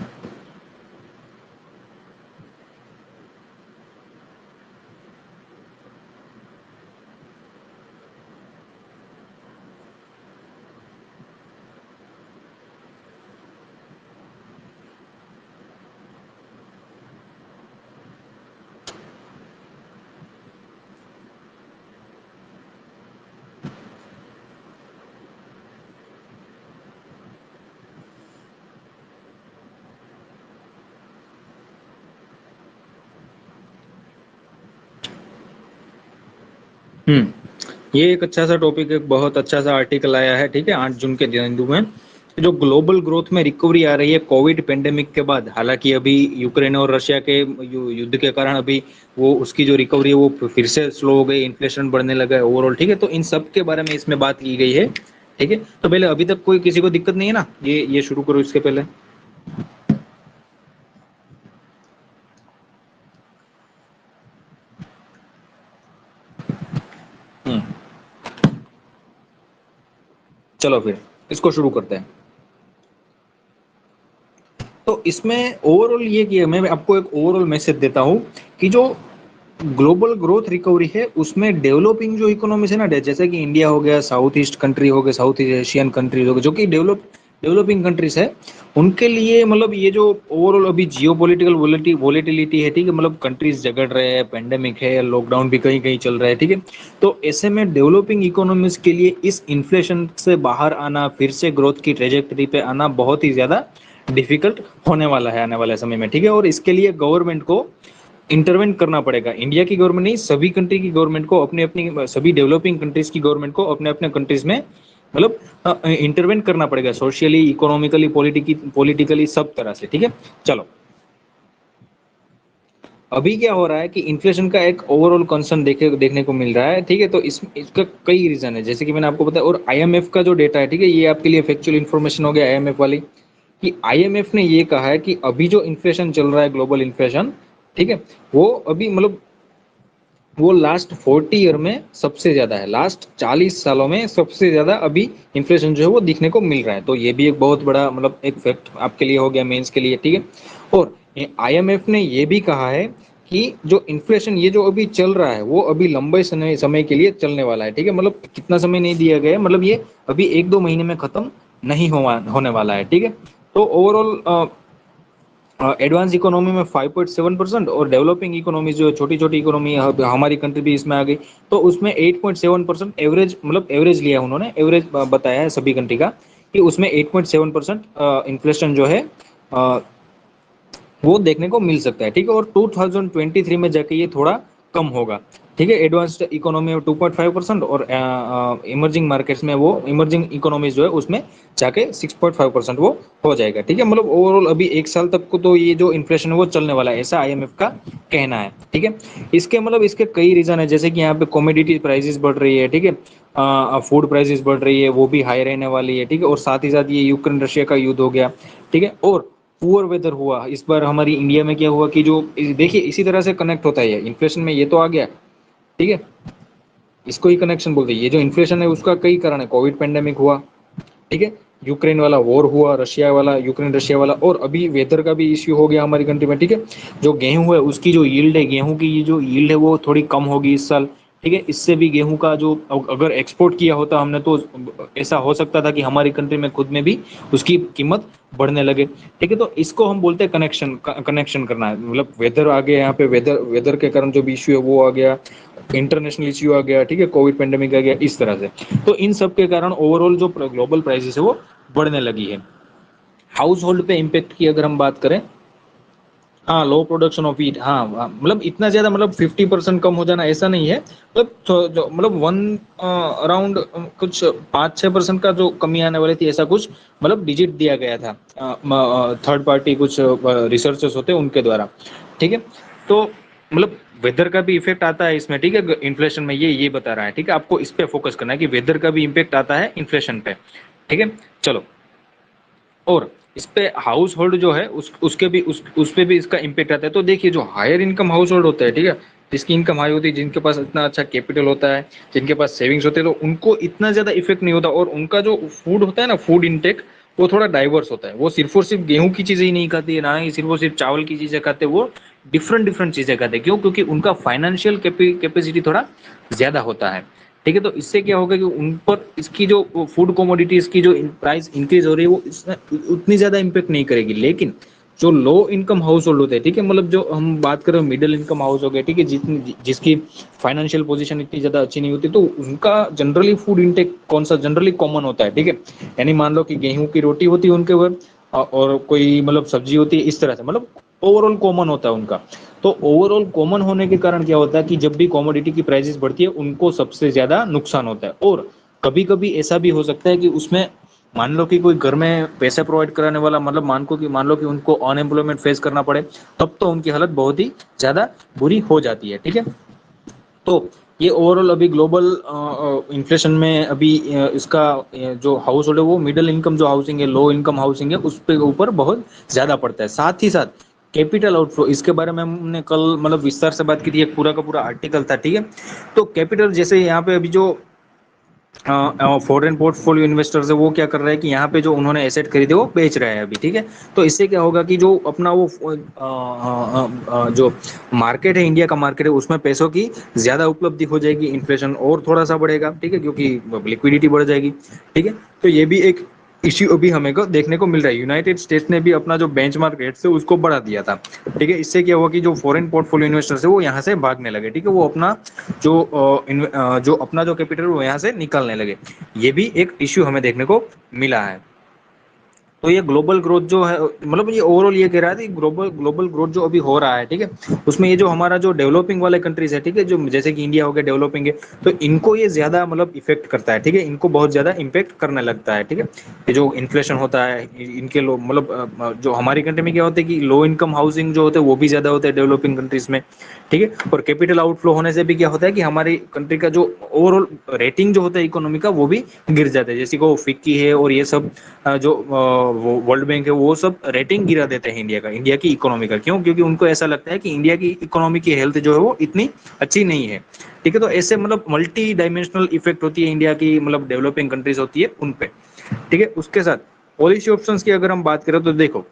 हम्म। ये एक अच्छा सा टॉपिक, एक बहुत अच्छा सा आर्टिकल आया है, ठीक है, 8 जून के दिन हिंदू में। जो ग्लोबल ग्रोथ में रिकवरी आ रही है कोविड पेंडेमिक के बाद, हालांकि अभी यूक्रेन और रशिया के युद्ध के कारण अभी वो उसकी जो रिकवरी है वो फिर से स्लो हो गई, इन्फ्लेशन बढ़ने लगा है ओवरऑल, ठीक है। तो इन सब के बारे में इसमें बात की गई है, ठीक है। तो पहले अभी तक कोई किसी को दिक्कत नहीं है ना, ये शुरू करो इसके पहले। हम्म। चलो फिर इसको शुरू करते हैं। तो इसमें ओवरऑल ये कि मैं आपको एक ओवरऑल मैसेज देता हूँ कि जो ग्लोबल ग्रोथ रिकवरी है उसमें डेवलपिंग जो इकोनॉमीज है ना, जैसे कि इंडिया हो गया, साउथ ईस्ट कंट्री हो गए, साउथ ईस्ट एशियन कंट्रीज हो गए, जो कि डेवलपिंग कंट्रीज है, उनके लिए मतलब ये जो ओवरऑल अभी जियो पोलिटिकल वोलेटिलिटी है, ठीक है, मतलब कंट्रीज झगड़ रहे हैं, पेंडेमिक है, लॉकडाउन भी कहीं कहीं चल रहा है, ठीक है। तो ऐसे में डेवलपिंग इकोनॉमीज के लिए इस इन्फ्लेशन से बाहर आना, फिर से ग्रोथ की ट्रेजेक्टरी पे आना बहुत ही ज्यादा डिफिकल्ट होने वाला है आने वाले समय में, ठीक है। और इसके लिए गवर्नमेंट को इंटरवेंट करना पड़ेगा, इंडिया की गवर्नमेंट नहीं, सभी कंट्री की गवर्नमेंट को अपने अपनी, सभी डेवलपिंग कंट्रीज की गवर्नमेंट को अपने अपने कंट्रीज में मतलब इंटरवेंट करना पड़ेगा, सोशली, इकोनॉमिकली, पॉलिटिकली, सब तरह से, ठीक है। चलो, अभी क्या हो रहा है कि इन्फ्लेशन का एक ओवरऑल कंसर्न देखने को मिल रहा है, ठीक है। तो इसका कई रीजन है, जैसे कि मैंने आपको बताया, और आईएमएफ का जो डेटा है, ठीक है, ये आपके लिए फैक्चुअल इन्फॉर्मेशन हो गया आईएमएफ वाली, कि आईएमएफ ने ये कहा है कि अभी जो इन्फ्लेशन चल रहा है, ग्लोबल इन्फ्लेशन, ठीक है, वो अभी मतलब वो लास्ट 40 ईयर में सबसे ज्यादा है, लास्ट 40 सालों में सबसे ज्यादा अभी इन्फ्लेशन जो है वो दिखने को मिल रहा है। तो ये भी एक बहुत बड़ा मतलब एक फैक्ट आपके लिए हो गया, मेंस के लिए, ठीक है। और आईएमएफ ने ये भी कहा है कि जो इन्फ्लेशन ये जो अभी चल रहा है वो अभी लंबे समय समय के लिए चलने वाला है, ठीक है। मतलब कितना समय नहीं दिया गया है, मतलब ये अभी 1-2 महीने में खत्म नहीं होने वाला है, ठीक है। तो ओवरऑल एडवांस इकोनॉमी में 5.7% और डेवलपिंग इकोनॉमी जो छोटी छोटी इकोनॉमी, हमारी कंट्री भी इसमें आ गई, तो उसमें 8.7% एवरेज, मतलब एवरेज लिया उन्होंने, एवरेज बताया है सभी कंट्री का, कि उसमें 8.7% इन्फ्लेशन जो है अ, वो देखने को मिल सकता है, ठीक है। और 2023 में जाके ये थोड़ा कम होगा, ठीक है। एडवांस्ड इकोनॉमी में 2.5% और इमर्जिंग मार्केट्स में, वो इमर्जिंग इकोनॉमीज जो है उसमें जाके 6.5% वो हो जाएगा, ठीक है। मतलब ओवरऑल अभी 1 साल तक को तो ये जो इन्फ्लेशन है वो चलने वाला है, ऐसा आईएमएफ का कहना है, ठीक है। इसके मतलब इसके कई रीजन है, जैसे कि यहाँ पे कॉमोडिटी प्राइसेस बढ़ रही है, ठीक है, फूड प्राइसेस बढ़ रही है, वो भी हाई रहने वाली है, ठीक है। और साथ ही साथ ये यूक्रेन रशिया का युद्ध हो गया, ठीक है। और पुअर वेदर हुआ इस बार हमारी इंडिया में, क्या हुआ कि जो देखिए इसी तरह से कनेक्ट होता है इन्फ्लेशन में, ये तो आ गया, ठीक है, इसको ही कनेक्शन बोलते हैं। ये जो इन्फ्लेशन है उसका कई कारण है, कोविड पेंडेमिक हुआ, ठीक है, यूक्रेन वाला वॉर हुआ, रशिया वाला, यूक्रेन रशिया वाला, और अभी वेदर का भी इश्यू हो गया हमारी कंट्री में, ठीक है। जो गेहूं है उसकी जो यील्ड है, गेहूं की ये जो यील्ड है वो थोड़ी कम होगी इस साल, ठीक है। इससे भी गेहूं का जो अगर एक्सपोर्ट किया होता हमने तो ऐसा हो सकता था कि हमारी कंट्री में खुद में भी उसकी कीमत बढ़ने लगे, ठीक है। तो इसको हम बोलते हैं कनेक्शन करना है, मतलब वेदर आ गया यहाँ पे, वेदर वेदर के कारण जो भी इश्यू है वो आ गया, इंटरनेशनल इश्यू आ गया, ठीक है, कोविड पेंडेमिक आ गया, इस तरह से। तो इन सब के कारण ओवरऑल जो ग्लोबल प्राइसेस है वो बढ़ने लगी है। हाउस होल्ड पे इम्पेक्ट की अगर हम बात करें, हाँ, लो प्रोडक्शन ऑफ ईट, हाँ हाँ, मतलब इतना ज्यादा, मतलब 50% कम हो जाना ऐसा नहीं है, मतलब जो मतलब वन अराउंड कुछ 5-6% का जो कमी आने वाली थी, ऐसा कुछ मतलब डिजिट दिया गया था थर्ड पार्टी कुछ रिसर्चर्स होते हैं उनके द्वारा, ठीक है। तो मतलब वेदर का भी इफेक्ट आता है इसमें, ठीक है, इन्फ्लेशन में, ये बता रहा है, ठीक है। आपको इस पे फोकस करना है कि वेदर का भी इम्पेक्ट आता है इन्फ्लेशन पे, ठीक है। चलो, और इस पे हाउस होल्ड जो है उसके भी उस पे भी इसका इम्पेक्ट आता है। तो देखिए, जो हायर इनकम हाउस होल्ड होता है, ठीक है, जिसकी इनकम हाई होती है, जिनके पास इतना अच्छा कैपिटल होता है, जिनके पास सेविंग्स होते हैं, तो उनको इतना ज्यादा इफेक्ट नहीं होता। और उनका जो फूड होता है ना, फूड इंटेक, वो थोड़ा डाइवर्स होता है, वो सिर्फ और सिर्फ गेहूं की चीजें ही नहीं खाती है, ना ही सिर्फ और सिर्फ चावल की चीजें खाते हैं, वो डिफरेंट डिफरेंट चीजें खाते हैं। क्यों? क्योंकि उनका फाइनेंशियल कैपेसिटी थोड़ा ज्यादा होता है, ठीक है। तो इससे क्या होगा कि उन पर इसकी जो फूड कमोडिटीज की जो प्राइस इंक्रीज हो रही है वो उतनी ज्यादा इम्पेक्ट नहीं करेगी। लेकिन जो लो इनकम हाउस होल्ड होते हैं, ठीक है, मतलब जो हम बात करें मिडिल इनकम हाउस हो गए, ठीक है, जिसकी फाइनेंशियल पोजीशन इतनी ज्यादा अच्छी नहीं होती, तो उनका जनरली फूड इंटेक कौन सा जनरली कॉमन होता है, ठीक है। यानी मान लो कि गेहूं की रोटी होती है उनके ऊपर, और कोई मतलब सब्जी होती है, इस तरह से, मतलब ओवरऑल कॉमन होता है उनका। तो ओवरऑल कॉमन होने के कारण क्या होता है कि जब भी कमोडिटी की प्राइसेस बढ़ती है उनको सबसे ज्यादा नुकसान होता है। और कभी कभी ऐसा भी हो सकता है कि उसमें मान लो कि कोई घर में पैसा प्रोवाइड कराने वाला, मतलब मान लो कि उनको अनएम्प्लॉयमेंट फेस करना पड़े, तब तो उनकी हालत बहुत ही ज्यादा बुरी हो जाती है। ठीक है, तो ये ओवरऑल अभी ग्लोबल इन्फ्लेशन में अभी इसका जो हाउस होल्ड है वो मिडिल इनकम जो हाउसिंग है, लो इनकम हाउसिंग है, उस पे ऊपर बहुत ज्यादा पड़ता है। साथ ही साथ कैपिटल आउटफ्लो, इसके बारे में हमने कल मतलब विस्तार से बात की थी, एक पूरा का पूरा आर्टिकल था। ठीक है, तो कैपिटल जैसे यहाँ पे अभी जो फॉरेन पोर्टफोलियो इन्वेस्टर्स है वो क्या कर रहे हैं कि यहाँ पे जो उन्होंने एसेट खरीदे वो बेच रहे हैं अभी। ठीक है, तो इससे क्या होगा कि जो अपना वो जो मार्केट है, इंडिया का मार्केट है, उसमें पैसों की ज्यादा उपलब्धि हो जाएगी, इन्फ्लेशन और थोड़ा सा बढ़ेगा। ठीक है, क्योंकि लिक्विडिटी बढ़ जाएगी। ठीक है, तो ये भी एक इश्यू अभी हमें को देखने को मिल रहा है। यूनाइटेड स्टेट्स ने भी अपना जो बेंचमार्क रेट से उसको बढ़ा दिया था। ठीक है, इससे क्या हुआ कि जो फॉरेन पोर्टफोलियो इन्वेस्टर्स है वो यहाँ से भागने लगे। ठीक है, वो अपना जो अपना जो कैपिटल वो यहाँ से निकालने लगे। ये भी एक इश्यू हमें देखने को मिला है। तो ये ग्लोबल ग्रोथ जो है, मतलब ये ओवरऑल ये कह रहा है कि ग्लोबल ग्लोबल ग्रोथ जो अभी हो रहा है, ठीक है, उसमें ये जो हमारा जो डेवलपिंग वाले कंट्रीज है, ठीक है, जो जैसे कि इंडिया हो गया डेवलपिंग है, तो इनको ये ज्यादा मतलब इफेक्ट करता है। ठीक है, इनको बहुत ज्यादा इम्पेक्ट करने लगता है। ठीक है, ये जो इन्फ्लेशन होता है, इनके लोग मतलब जो हमारी कंट्री में क्या होता है कि लो इनकम हाउसिंग जो होते हैं वो भी ज्यादा होते हैं डेवलपिंग कंट्रीज में। ठीक है, और कैपिटल आउटफ्लो होने से भी क्या होता है कि हमारी कंट्री का जो ओवरऑल रेटिंग जो होता है इकोनॉमी का वो भी गिर जाता है। जैसे को फिक्की है और ये सब जो वर्ल्ड बैंक है वो सब रेटिंग गिरा देते हैं इंडिया का, इंडिया की इकोनॉमी का। क्यों? क्योंकि उनको ऐसा लगता है कि इंडिया की इकोनॉमी की हेल्थ जो है वो इतनी अच्छी नहीं है। ठीक है, तो ऐसे मतलब मल्टी डायमेंशनल इफेक्ट होती है इंडिया की, मतलब डेवलपिंग कंट्रीज होती है उन पे। ठीक है, उसके साथ पॉलिसी ऑप्शंस की अगर हम बात करें तो देखो,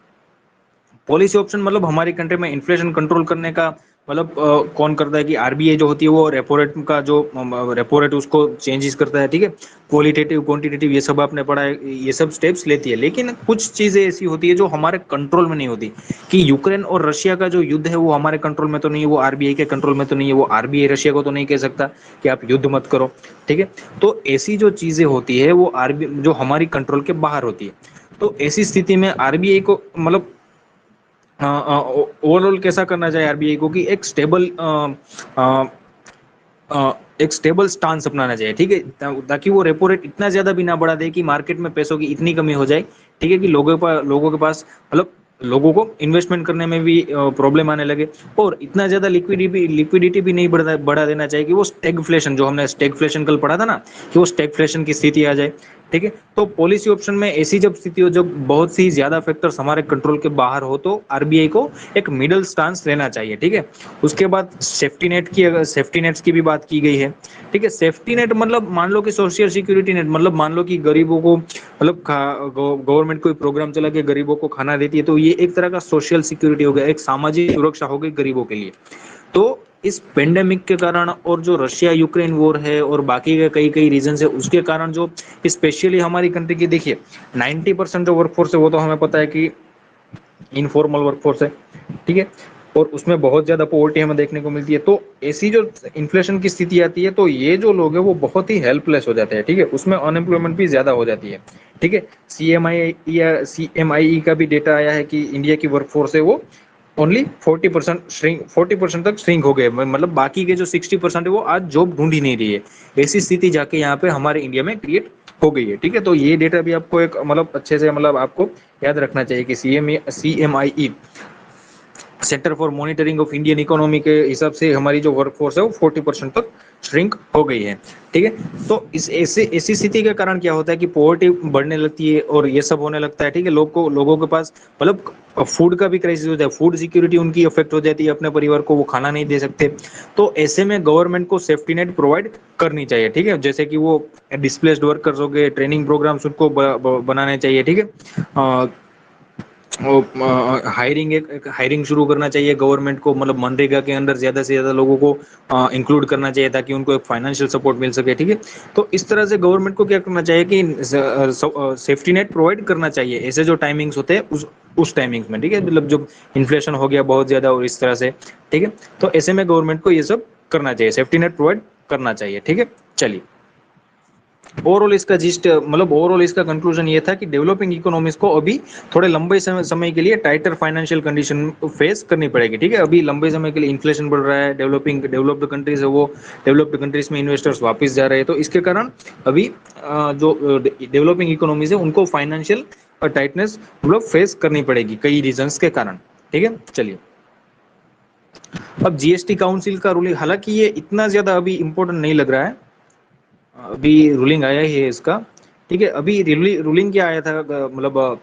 पॉलिसी ऑप्शन मतलब हमारी कंट्री में इन्फ्लेशन कंट्रोल करने का मतलब कौन करता है कि आरबीआई जो होती है वो रेपो रेट का जो रेपो रेट उसको चेंजेस करता है। ठीक है, क्वालिटेटिव क्वांटिटेटिव ये सब आपने पढ़ा है, ये सब स्टेप्स लेती है। लेकिन कुछ चीजें ऐसी होती है जो हमारे कंट्रोल में नहीं होती, कि यूक्रेन और रशिया का जो युद्ध है वो हमारे कंट्रोल में तो नहीं है, वो आरबीआई के कंट्रोल में तो नहीं है, वो आरबीआई रशिया को तो नहीं कह सकता कि आप युद्ध मत करो। ठीक है, तो ऐसी जो चीजें होती है वो आरबीआई जो हमारी कंट्रोल के बाहर होती है। तो ऐसी स्थिति में आरबीआई को मतलब ओवरऑल कैसा करना चाहिए आरबीआई को कि एक स्टेबल स्टांस अपनाना चाहिए। ठीक है, ताकि वो रेपो रेट इतना ज्यादा भी ना बढ़ा दे कि मार्केट में पैसों की इतनी कमी हो जाए। ठीक है, कि लोगों के पास मतलब लोगों को इन्वेस्टमेंट करने में भी प्रॉब्लम आने लगे, और इतना ज्यादा लिक्विडिटी भी नहीं बढ़ा देना चाहिए कि वो स्टैगफ्लेशन, जो हमने स्टैगफ्लेशन कल पढ़ा था ना, कि वो स्टैगफ्लेशन की स्थिति आ जाए। ठीक है, तो पॉलिसी ऑप्शन में ऐसी जब स्थिति हो जब बहुत सी ज्यादा फैक्टर्स हमारे कंट्रोल के बाहर हो, तो आरबीआई को एक मिडल स्टांस लेना चाहिए। ठीक है, उसके बाद सेफ्टी नेट की, अगर सेफ्टी नेट्स की भी बात की गई है। ठीक है, सेफ्टी नेट मतलब मान लो कि सोशल सिक्योरिटी नेट, मतलब मान लो कि गरीबों को मतलब गवर्नमेंट कोई प्रोग्राम चला के गरीबों को खाना देती है, तो ये एक तरह का सोशल सिक्योरिटी हो गया, एक सामाजिक सुरक्षा हो गई गरीबों के लिए। तो इस पेंडेमिक के कारण और जो रशिया यूक्रेन वॉर है और बाकी के कई कई रीजन है उसके कारण जो स्पेशली हमारी कंट्री की देखिए 90% जो वर्कफोर्स है वो तो हमें पता है कि इनफॉर्मल वर्कफोर्स है। ठीक है, और उसमें बहुत ज्यादा पॉवर्टी हमें देखने को मिलती है। तो ऐसी जो इन्फ्लेशन की स्थिति आती है तो ये जो लोग हैं वो बहुत ही हेल्पलेस हो जाते हैं। ठीक है, उसमें अनएम्प्लॉयमेंट भी ज्यादा हो जाती है। ठीक है, सीएमआई का भी डेटा आया है कि इंडिया की वर्कफोर्स है वो ओनली 40% तक श्रिंक हो गए, मतलब बाकी के जो 60% है वो आज जॉब ढूंढ ही नहीं रही है। ऐसी स्थिति जाके यहाँ पे हमारे इंडिया में क्रिएट हो गई है। ठीक है, तो ये डेटा भी आपको एक मतलब अच्छे से मतलब आपको याद रखना चाहिए कि CMI centre for monitoring of Indian economy के हिसाब से हमारी जो वर्कफोर्स है वो 40% तक श्रिंक हो गई है। ठीक है, तो इस ऐसी स्थिति के कारण क्या होता है कि पॉवर्टी बढ़ने लगती है और ये सब होने लगता है। ठीक है, लोगों के पास मतलब फूड का भी क्राइसिस होता है, फूड सिक्योरिटी उनकी अफेक्ट हो जाती है, अपने परिवार को वो खाना नहीं दे सकते। तो ऐसे में गवर्नमेंट को सेफ्टी नेट प्रोवाइड करनी चाहिए। ठीक है, जैसे कि वो डिस्प्लेस्ड वर्कर्स हो गए, ट्रेनिंग प्रोग्राम्स उनको बनाने चाहिए। ठीक है, हायरिंग एक हायरिंग शुरू करना चाहिए गवर्नमेंट को, मतलब मनरेगा के अंदर ज्यादा से ज्यादा लोगों को इंक्लूड करना चाहिए ताकि उनको एक फाइनेंशियल सपोर्ट मिल सके। ठीक है, तो इस तरह से गवर्नमेंट को क्या करना चाहिए कि सेफ्टी नेट प्रोवाइड करना चाहिए ऐसे जो टाइमिंग्स होते हैं उस टाइमिंग्स में। ठीक है, मतलब जब इन्फ्लेशन हो गया बहुत ज्यादा और इस तरह से। ठीक है, तो ऐसे में गवर्नमेंट को ये सब करना चाहिए, सेफ्टी नेट प्रोवाइड करना चाहिए। ठीक है, चलिए ओवरऑल इसका जिस्ट मतलब ओवरऑल इसका कंक्लूजन ये था कि डेवलपिंग इकोनॉमीज को अभी थोड़े लंबे समय के लिए टाइटर फाइनेंशियल कंडीशन फेस करनी पड़ेगी। ठीक है, अभी लंबे समय के लिए इन्फ्लेशन बढ़ रहा है, डेवलप्ड कंट्रीज है वो डेवलप्ड कंट्रीज में इन्वेस्टर्स वापस जा रहे हैं, तो इसके कारण अभी जो डेवलपिंग इकोनॉमीज है उनको फाइनेंशियल टाइटनेस मतलब फेस करनी पड़ेगी कई रीजंस के कारण। ठीक है, चलिए अब जीएसटी काउंसिल का रूलिंग, हालांकि ये इतना ज्यादा अभी इंपॉर्टेंट नहीं लग रहा है, अभी रूलिंग आया ही है इसका। ठीक है, अभी रूलिंग क्या आया था मतलब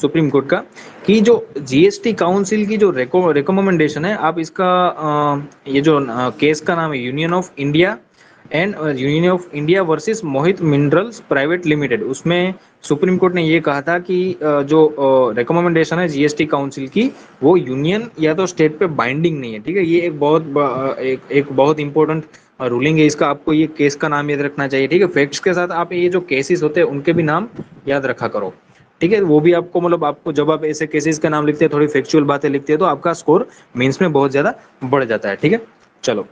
सुप्रीम कोर्ट का, कि जो जीएसटी काउंसिल की जो रिकमेंडेशन है, आप इसका ये जो केस का नाम है union of India and union of India versus Mohit minerals private limited, उसमें सुप्रीम कोर्ट ने ये कहा था कि जो रिकमेंडेशन है जीएसटी काउंसिल की वो यूनियन या तो स्टेट पे बाइंडिंग नहीं है। ठीक है, ये एक बहुत इंपॉर्टेंट रूलिंग है इसका, आपको ये केस का नाम याद रखना चाहिए। ठीक है, फैक्ट्स के साथ आप ये जो केसेस होते हैं उनके भी नाम याद रखा करो। ठीक है, वो भी आपको मतलब आपको जब आप ऐसे केसेस का नाम लिखते हैं, थोड़ी फैक्चुअल बातें लिखते हैं, तो आपका स्कोर मेंस में बहुत ज्यादा बढ़ जाता है। ठीक है, चलो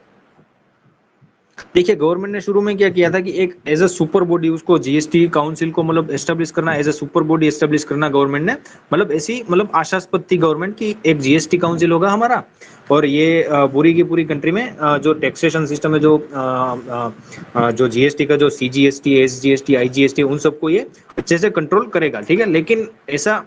देखिए गवर्नमेंट ने शुरू में क्या किया था कि एक एज अ सुपर बॉडी उसको जीएसटी काउंसिल को मतलब एस्टेब्लिश करना, as a super body establish करना गवर्नमेंट ने, मतलब ऐसी मतलब आशास्पद थी गवर्नमेंट की एक जीएसटी काउंसिल होगा हमारा, और ये पूरी की पूरी कंट्री में जो टैक्सेशन सिस्टम है, जो जीएसटी का जो सीजीएसटी एसजीएसटी आईजीएसटी उन सबको ये अच्छे से कंट्रोल करेगा। ठीक है, लेकिन ऐसा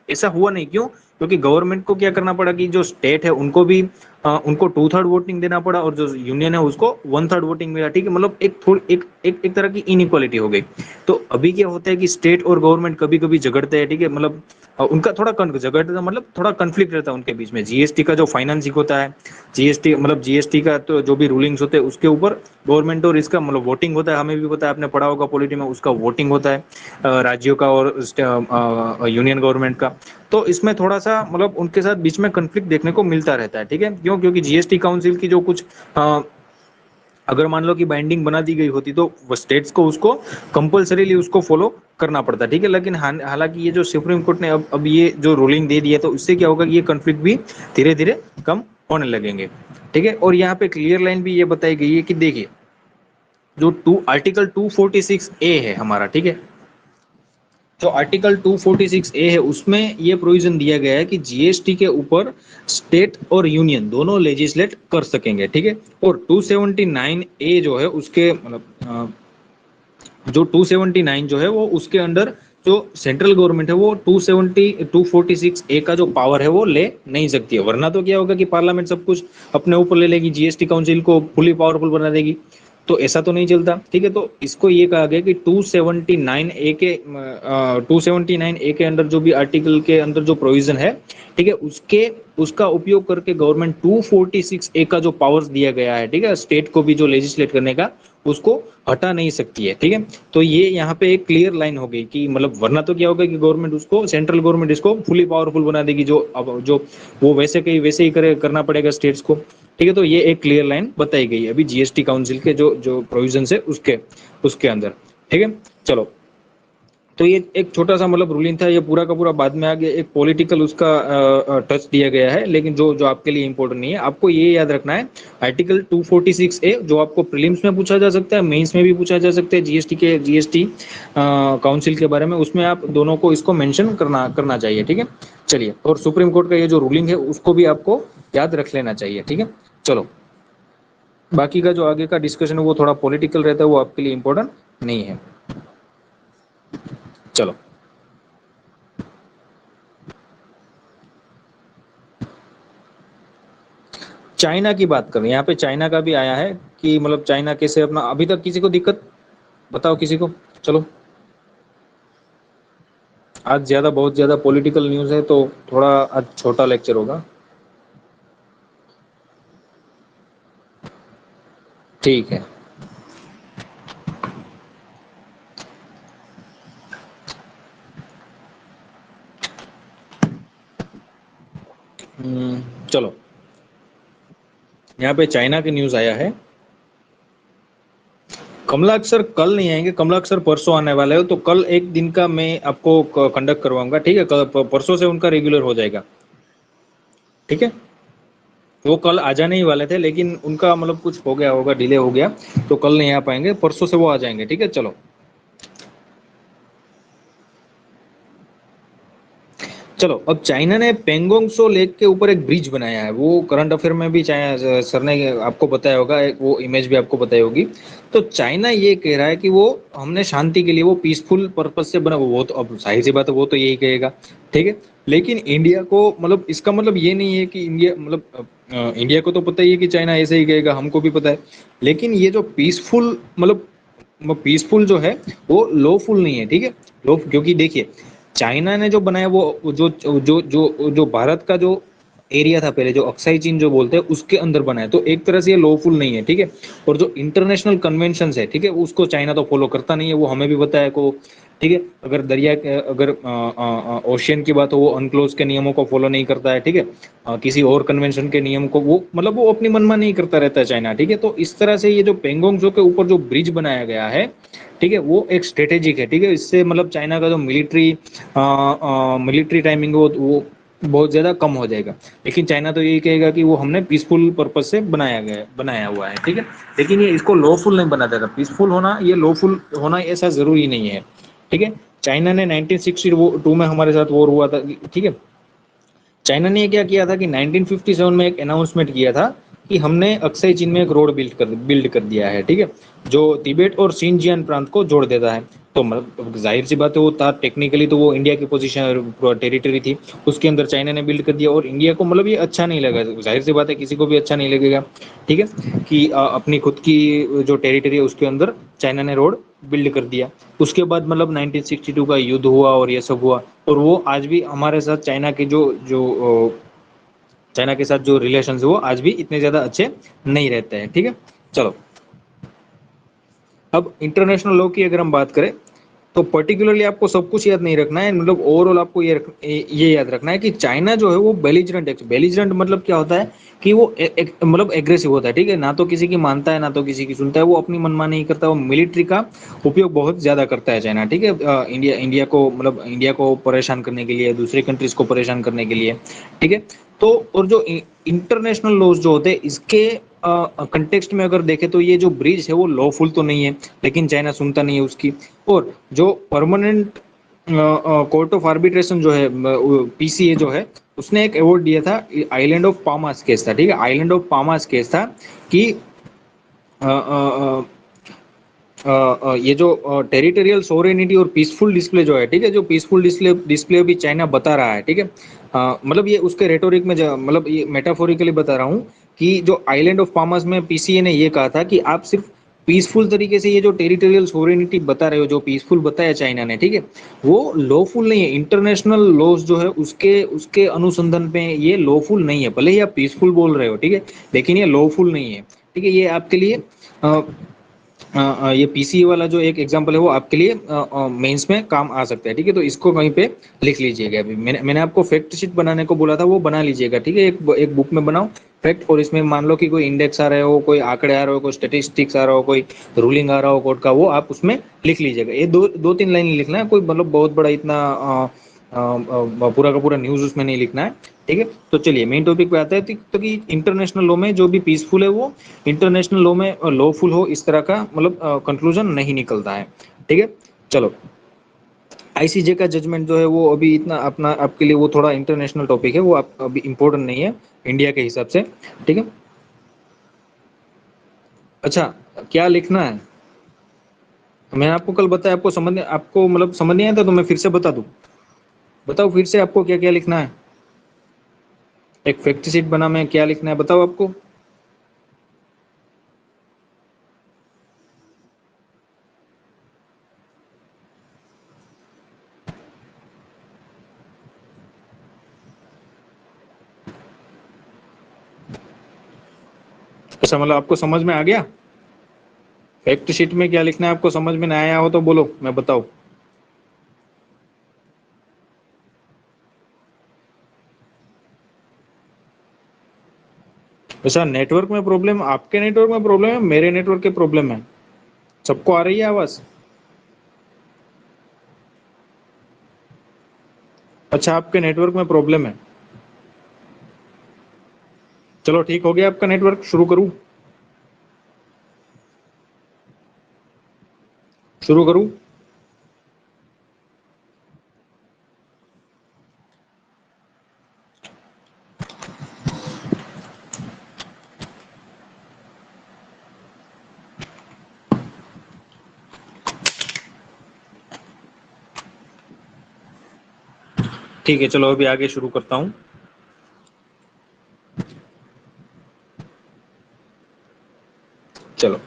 ऐसा हुआ नहीं, क्यों? क्योंकि गवर्नमेंट को क्या करना पड़ा कि जो स्टेट है उनको भी उनको 2/3 वोटिंग देना पड़ा, और जो यूनियन है उसको 1/3 वोटिंग मिला। ठीक है, मतलब एक थोड़ी एक तरह की इनइक्वालिटी हो गई। तो अभी क्या होता है कि स्टेट और गवर्नमेंट कभी कभी झगड़ते हैं। ठीक है, मतलब उनका थोड़ा झगड़ता मतलब थोड़ा कन्फ्लिक्ट रहता है उनके बीच में। जीएसटी का जो फाइनेंसिंग होता है, जीएसटी का तो जो भी रूलिंग्स होते हैं उसके ऊपर गवर्नमेंट और इसका मतलब वोटिंग होता है। हमें भी पता है, आपने पढ़ा होगा पॉलिटी में, उसका वोटिंग होता है राज्यों का और यूनियन गवर्नमेंट का। तो इसमें थोड़ा सा मतलब उनके साथ बीच में कंफ्लिक्ट देखने को मिलता रहता है। ठीक है, क्यों? क्योंकि जीएसटी काउंसिल की जो कुछ अ, अगर मान लो कि बाइंडिंग बना दी गई होती तो स्टेट्स को उसको कंपलसरीली उसको फॉलो करना पड़ता। ठीक है, लेकिन हालांकि ये जो सुप्रीम कोर्ट ने अब ये जो रूलिंग दे दी है, तो इससे क्या होगा कि ये कंफ्लिक्ट भी धीरे धीरे कम होने लगेंगे। ठीक है, और यहाँ पे क्लियर लाइन भी ये बताई गई है कि देखिए जो आर्टिकल 246 ए है हमारा, ठीक है, जो आर्टिकल 246 ए है उसमें ये प्रोविजन दिया गया है कि जीएसटी के ऊपर स्टेट और यूनियन दोनों लेजिस्लेट कर सकेंगे। ठीक है, और 279 ए जो है उसके मतलब जो 279 जो है वो उसके अंडर जो सेंट्रल गवर्नमेंट है वो 246 ए का जो पावर है वो ले नहीं सकती है, वरना तो क्या होगा कि पार्लियामेंट सब कुछ अपने ऊपर ले लेगी, जीएसटी काउंसिल को फुली पावरफुल बना देगी। तो ऐसा तो नहीं चलता। ठीक है, तो इसको ये कहा गया कि 279 ए के अंडर जो भी आर्टिकल के अंदर जो प्रोविजन है, ठीक है, उसका उपयोग करके गवर्नमेंट 246 ए का जो पावर्स दिया गया है, ठीक है, स्टेट को भी जो लेजिस्लेट करने का, उसको हटा नहीं सकती है। ठीक है, तो ये यहाँ पे एक क्लियर लाइन हो गई कि मतलब वरना तो क्या होगा कि गवर्नमेंट उसको सेंट्रल गवर्नमेंट इसको फुली पावरफुल बना देगी, जो अब जो वो वैसे ही करना पड़ेगा स्टेट्स को। ठीक है, तो ये एक क्लियर लाइन बताई गई है अभी जीएसटी काउंसिल के जो जो प्रोविजन है उसके उसके अंदर। ठीक है, चलो तो ये एक छोटा सा मतलब रूलिंग था, ये पूरा का पूरा बाद में आ गया, एक पॉलिटिकल उसका टच दिया गया है, लेकिन जो जो आपके लिए इंपॉर्टेंट नहीं है, आपको ये याद रखना है आर्टिकल 246 ए, जो आपको प्रीलिम्स में पूछा जा सकता है, मेंस में भी पूछा जा सकता है, जीएसटी काउंसिल के बारे में, उसमें आप दोनों को इसको मेंशन करना करना चाहिए। ठीक है, चलिए, और सुप्रीम कोर्ट का ये जो रूलिंग है उसको भी आपको याद रख लेना चाहिए। ठीक है, चलो बाकी का जो आगे का डिस्कशन है वो थोड़ा पॉलिटिकल रहता है, वो आपके लिए इंपॉर्टेंट नहीं है। चलो चाइना की बात करें, यहाँ पे चाइना का भी आया है कि मतलब चाइना कैसे अपना, अभी तक किसी को दिक्कत, बताओ किसी को। चलो आज ज्यादा बहुत ज्यादा पॉलिटिकल न्यूज़ है तो थोड़ा आज छोटा लेक्चर होगा। ठीक है। चलो यहाँ पे चाइना की न्यूज़ आया है। कमलाक्षर कल नहीं आएंगे, कमलाक्षर परसों आने वाले हो, तो कल एक दिन का मैं आपको कंडक्ट करवाऊंगा। ठीक है, परसों से उनका रेगुलर हो जाएगा। ठीक है, वो कल आ जाने ही वाले थे, लेकिन उनका मतलब कुछ हो गया होगा, डिले हो गया, तो कल नहीं आ पाएंगे, परसों से वो आ जाएंगे। ठीक है, चलो। चलो, अब चाइना ने पेंगोंग सो लेक के ऊपर एक ब्रिज बनाया है, वो करंट अफेयर में भी चाइना सर ने आपको बताया होगा, एक वो इमेज भी आपको बताई होगी। तो चाइना ये कह रहा है कि वो हमने शांति के लिए, वो पीसफुल पर्पज से बना, वो तो अब जाहिर सी बात है, वो तो यही कहेगा। ठीक है। लेकिन इंडिया को मतलब इसका मतलब ये नहीं है कि इंडिया मतलब इंडिया को तो पता ही है कि चाइना ऐसे ही कहेगा, हमको भी पता है। लेकिन ये जो पीसफुल मतलब पीसफुल जो है वो लॉफुल नहीं है। ठीक है। लो, क्योंकि देखिए चाइना ने जो बनाया वो जो भारत का जो एरिया था पहले, जो अक्साई चीन जो बोलते हैं, उसके अंदर बनाया, तो एक तरह से ये लॉफुल नहीं है। ठीक है। और जो इंटरनेशनल कन्वेंशन है, ठीक है, उसको चाइना तो फॉलो करता नहीं है, वो हमें भी पता है को। ठीक है। अगर दरिया के, अगर ओशियन की बात हो, वो अनक्लोज के नियमों को फॉलो नहीं करता है। ठीक है। किसी और कन्वेंशन के नियम को वो मतलब वो अपनी मनमानी नहीं करता रहता है चाइना। ठीक है। तो इस तरह से ये जो पेंगोंग जो के ऊपर जो ब्रिज बनाया गया है, ठीक है, वो एक स्ट्रेटेजिक है। ठीक है। इससे मतलब चाइना का जो मिलिट्री टाइमिंग वो बहुत ज़्यादा कम हो जाएगा। लेकिन चाइना तो यही कहेगा कि वो हमने पीसफुल पर्पज से बनाया हुआ है। ठीक है। लेकिन ये इसको लॉफुल नहीं बना देता, पीसफुल होना ये लॉफुल होना ऐसा ज़रूरी नहीं है। ठीक है। चाइना ने 1962 में हमारे साथ वॉर हुआ था। ठीक है। चाइना ने क्या किया था कि 1957 में एक अनाउंसमेंट किया था कि हमने अक्साई चीन में एक रोड बिल्ड कर दिया है। ठीक है। जो तिब्बत और सिनजियान प्रांत को जोड़ देता है। तो मतलब जाहिर सी बात है, वो था टेक्निकली तो वो इंडिया की पोजीशन टेरिटरी थी, उसके अंदर चाइना ने बिल्ड कर दिया, और इंडिया को मतलब ये अच्छा नहीं लगा। जाहिर सी बात है, किसी को भी अच्छा नहीं लगेगा। ठीक है। कि अपनी खुद की जो टेरिटरी है उसके अंदर चाइना ने रोड बिल्ड कर दिया। उसके बाद मतलब 1962 का युद्ध हुआ और ये सब हुआ। और वो आज भी हमारे साथ चाइना के जो जो चाइना के साथ जो रिलेशन है वो आज भी इतने ज़्यादा अच्छे नहीं रहते हैं। ठीक है। चलो, अब इंटरनेशनल लॉ की अगर हम बात करें, तो पर्टिकुलरली आपको सब कुछ याद नहीं रखना है, मतलब ओवरऑल आपको ये याद रखना है कि चाइना जो है वो बेलिजरेंट है। बेलिजरेंट मतलब क्या होता है कि वो मतलब एग्रेसिव होता है। ठीक है। ना तो किसी की मानता है, ना तो किसी की सुनता है, वो अपनी मनमानी नहीं करता, वो मिलिट्री का उपयोग बहुत ज्यादा करता है चाइना। ठीक है। इंडिया को मतलब इंडिया को परेशान करने के लिए, दूसरे कंट्रीज को परेशान करने के लिए। ठीक है। तो और जो इंटरनेशनल लॉज जो होते हैं इसके कंटेक्स्ट में अगर देखें, तो ये जो ब्रिज है वो लॉफुल तो नहीं है, लेकिन चाइना सुनता नहीं है उसकी। और जो परमानेंट कोर्ट ऑफ आर्बिट्रेशन जो है, पीसीए जो है, उसने एक अवार्ड दिया था, आइलैंड ऑफ पामास केस था। ठीक है। आइलैंड ऑफ पामास केस था कि अ, अ, ये जो टेरिटोरियल सोवरेनिटी और पीसफुल डिस्प्ले जो है, ठीक है, जो पीसफुल डिस्प्ले डिस्प्ले भी चाइना बता रहा है। ठीक है। मतलब ये उसके रेटोरिक में मतलब ये मेटाफोरिकली बता रहा हूँ कि जो आइलैंड ऑफ पामस में पीसीए ने ये कहा था कि आप सिर्फ पीसफुल तरीके से ये जो टेरिटोरियल सोवरेनिटी बता रहे हो, जो पीसफुल बताया चाइना ने, ठीक है, वो लॉफुल नहीं है। इंटरनेशनल लॉज जो है उसके उसके अनुसंधान पे ये लॉफुल नहीं है, भले ही आप पीसफुल बोल रहे हो। ठीक है। लेकिन ये लॉफुल नहीं है। ठीक है। ये आपके लिए ये पीसी वाला जो एक एग्जांपल है वो आपके लिए मेंस में काम आ सकता है। ठीक है। तो इसको कहीं पे लिख लीजिएगा। अभी मैंने आपको फैक्ट शीट बनाने को बोला था, वो बना लीजिएगा। ठीक है। एक बुक में बनाओ फैक्ट, और इसमें मान लो कि कोई इंडेक्स आ रहे हो, कोई आंकड़े आ रहे हो, कोई स्टेटिस्टिक्स आ रहा हो, कोई रूलिंग आ रहा हो कोर्ट का, वो आप उसमें लिख लीजिएगा। ये दो दो तीन लाइन लिखना है, कोई मतलब बहुत बड़ा इतना पूरा का पूरा न्यूज उसमें नहीं लिखना है। ठीक है। तो चलिए मेन टॉपिक पे आते हैं। तो कि इंटरनेशनल लॉ में जो भी पीसफुल है वो इंटरनेशनल लॉ में लॉफुल हो, इस तरह का मतलब कंक्लूजन नहीं निकलता है। ठीक है। चलो, आईसीजे का जजमेंट जो है वो अभी इतना अपना आपके लिए वो थोड़ा इंटरनेशनल टॉपिक है, वो आप अभी इम्पोर्टेंट नहीं है इंडिया के हिसाब से। ठीक है। अच्छा, क्या लिखना है? मैंने आपको कल बताया, आपको मतलब समझ नहीं आया था, तो मैं फिर से बता दूं? बताओ फिर से आपको क्या क्या लिखना है। एक फैक्ट शीट बना, मैं क्या लिखना है बताओ आपको। अच्छा, मतलब आपको समझ में आ गया? फैक्ट शीट में क्या लिखना है आपको समझ में ना आया हो तो बोलो, मैं बताऊं। अच्छा, नेटवर्क में प्रॉब्लम, आपके नेटवर्क में प्रॉब्लम है, मेरे नेटवर्क के प्रॉब्लम है? सबको आ रही है आवाज? अच्छा, आपके नेटवर्क में प्रॉब्लम है। चलो ठीक हो गया आपका नेटवर्क, शुरू करूं? शुरू करूं? ठीक है, चलो अभी आगे शुरू करता हूं। चलो,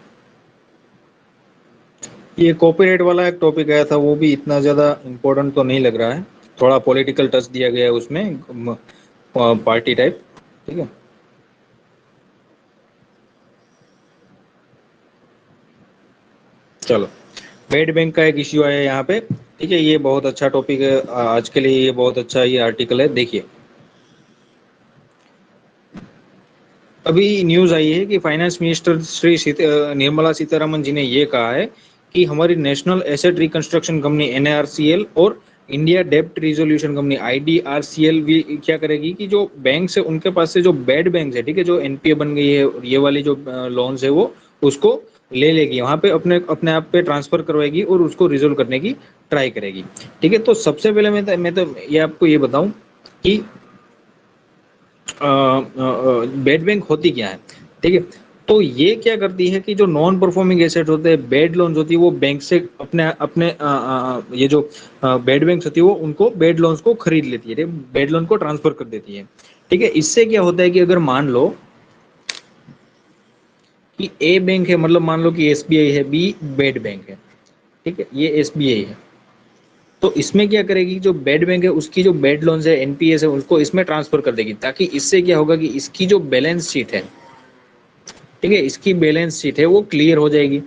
ये कॉपीराइट वाला एक टॉपिक आया था, वो भी इतना ज़्यादा इम्पोर्टेंट तो नहीं लग रहा है। थोड़ा पॉलिटिकल टच दिया गया है उसमें, पार्टी टाइप। ठीक है, चलो। बेड बैंक का एक इश्यू आया है यहाँ पे। ठीक है, ये बहुत अच्छा टॉपिक है आज के लिए, ये बहुत अच्छा ये आर्टिकल है। देखिए, अभी न्यूज़ आई है कि फाइनेंस मिनिस्टर श्री निर्मला सीतारमन जी ने ये कहा है कि हमारी national asset reconstruction company NRCL और इंडिया डेब्ट रिजोल्यूशन कंपनी आईडीआरसीएल भी क्या करेगी कि जो बैंक है उनके पास से जो बैड बैंक है, ठीक है, जो एनपीए बन गई है, ये वाली जो लोन्स है वो उसको ले लेगी, वहां पे अपने अपने आप पे ट्रांसफर करवाएगी और उसको रिजोल्व करने की ट्राई करेगी। ठीक है, तो सबसे पहले मैं तो ये आपको ये बताऊं कि बेड बैंक होती क्या है। ठीक है, तो ये क्या करती है कि जो नॉन परफॉर्मिंग एसेट होते हैं, बेड लोन्स होती है, वो बैंक से अपने अपने ये जो बेड बैंक होती है वो उनको बेड लोन्स को खरीद लेती है, बेड लोन को ट्रांसफर कर देती है। ठीक है, इससे क्या होता है कि अगर मान लो कि ए बैंक है, मतलब मान लो कि एसबीआई है, बी बेड बैंक है। ठीक है, ये एसबीआई है, तो इसमें क्या करेगी, जो बेड बैंक है उसकी जो बेड लोन्स है, एनपीएस है, उसको इसमें ट्रांसफर कर देगी, ताकि इससे क्या होगा कि इसकी जो बैलेंस शीट है, ठीक है, इसकी बैलेंस शीट है वो क्लियर हो जाएगी।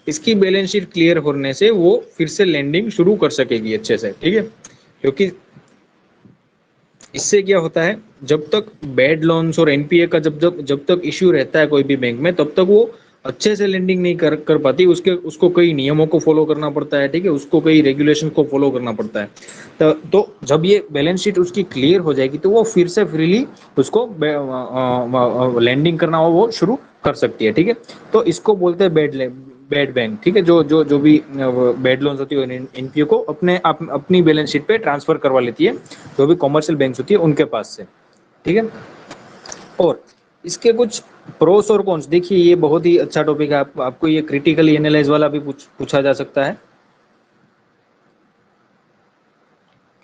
इसकी बैलेंस शीट क्लियर होने से वो फिर से लैंडिंग शुरू कर सकेगी अच्छे से। ठीक है, क्योंकि इससे क्या होता है, जब तक बैड लोन्स और एनपीए का जब जब जब तक इश्यू रहता है कोई भी बैंक में, तब तक वो अच्छे से लेंडिंग नहीं कर पाती, उसको कई नियमों को फॉलो करना पड़ता है। ठीक है, उसको कई रेगुलेशन को फॉलो करना पड़ता है। तो जब ये बैलेंस शीट उसकी क्लियर हो जाएगी तो वो फिर से फ्रीली उसको लैंडिंग करना हो वो शुरू कर सकती है। ठीक है, तो इसको बोलते हैं बेड बैंक। ठीक है, जो भी बेड लोन्स होती है एनपीओ को अपनी बैलेंस शीट पे ट्रांसफर करवा लेती है, जो भी कॉमर्शियल बैंक्स होती है उनके पास से। ठीक है, और इसके कुछ प्रोस और कॉन्स, देखिए ये बहुत ही अच्छा टॉपिक है। आपको ये क्रिटिकली एनालाइज वाला भी पूछा जा सकता है।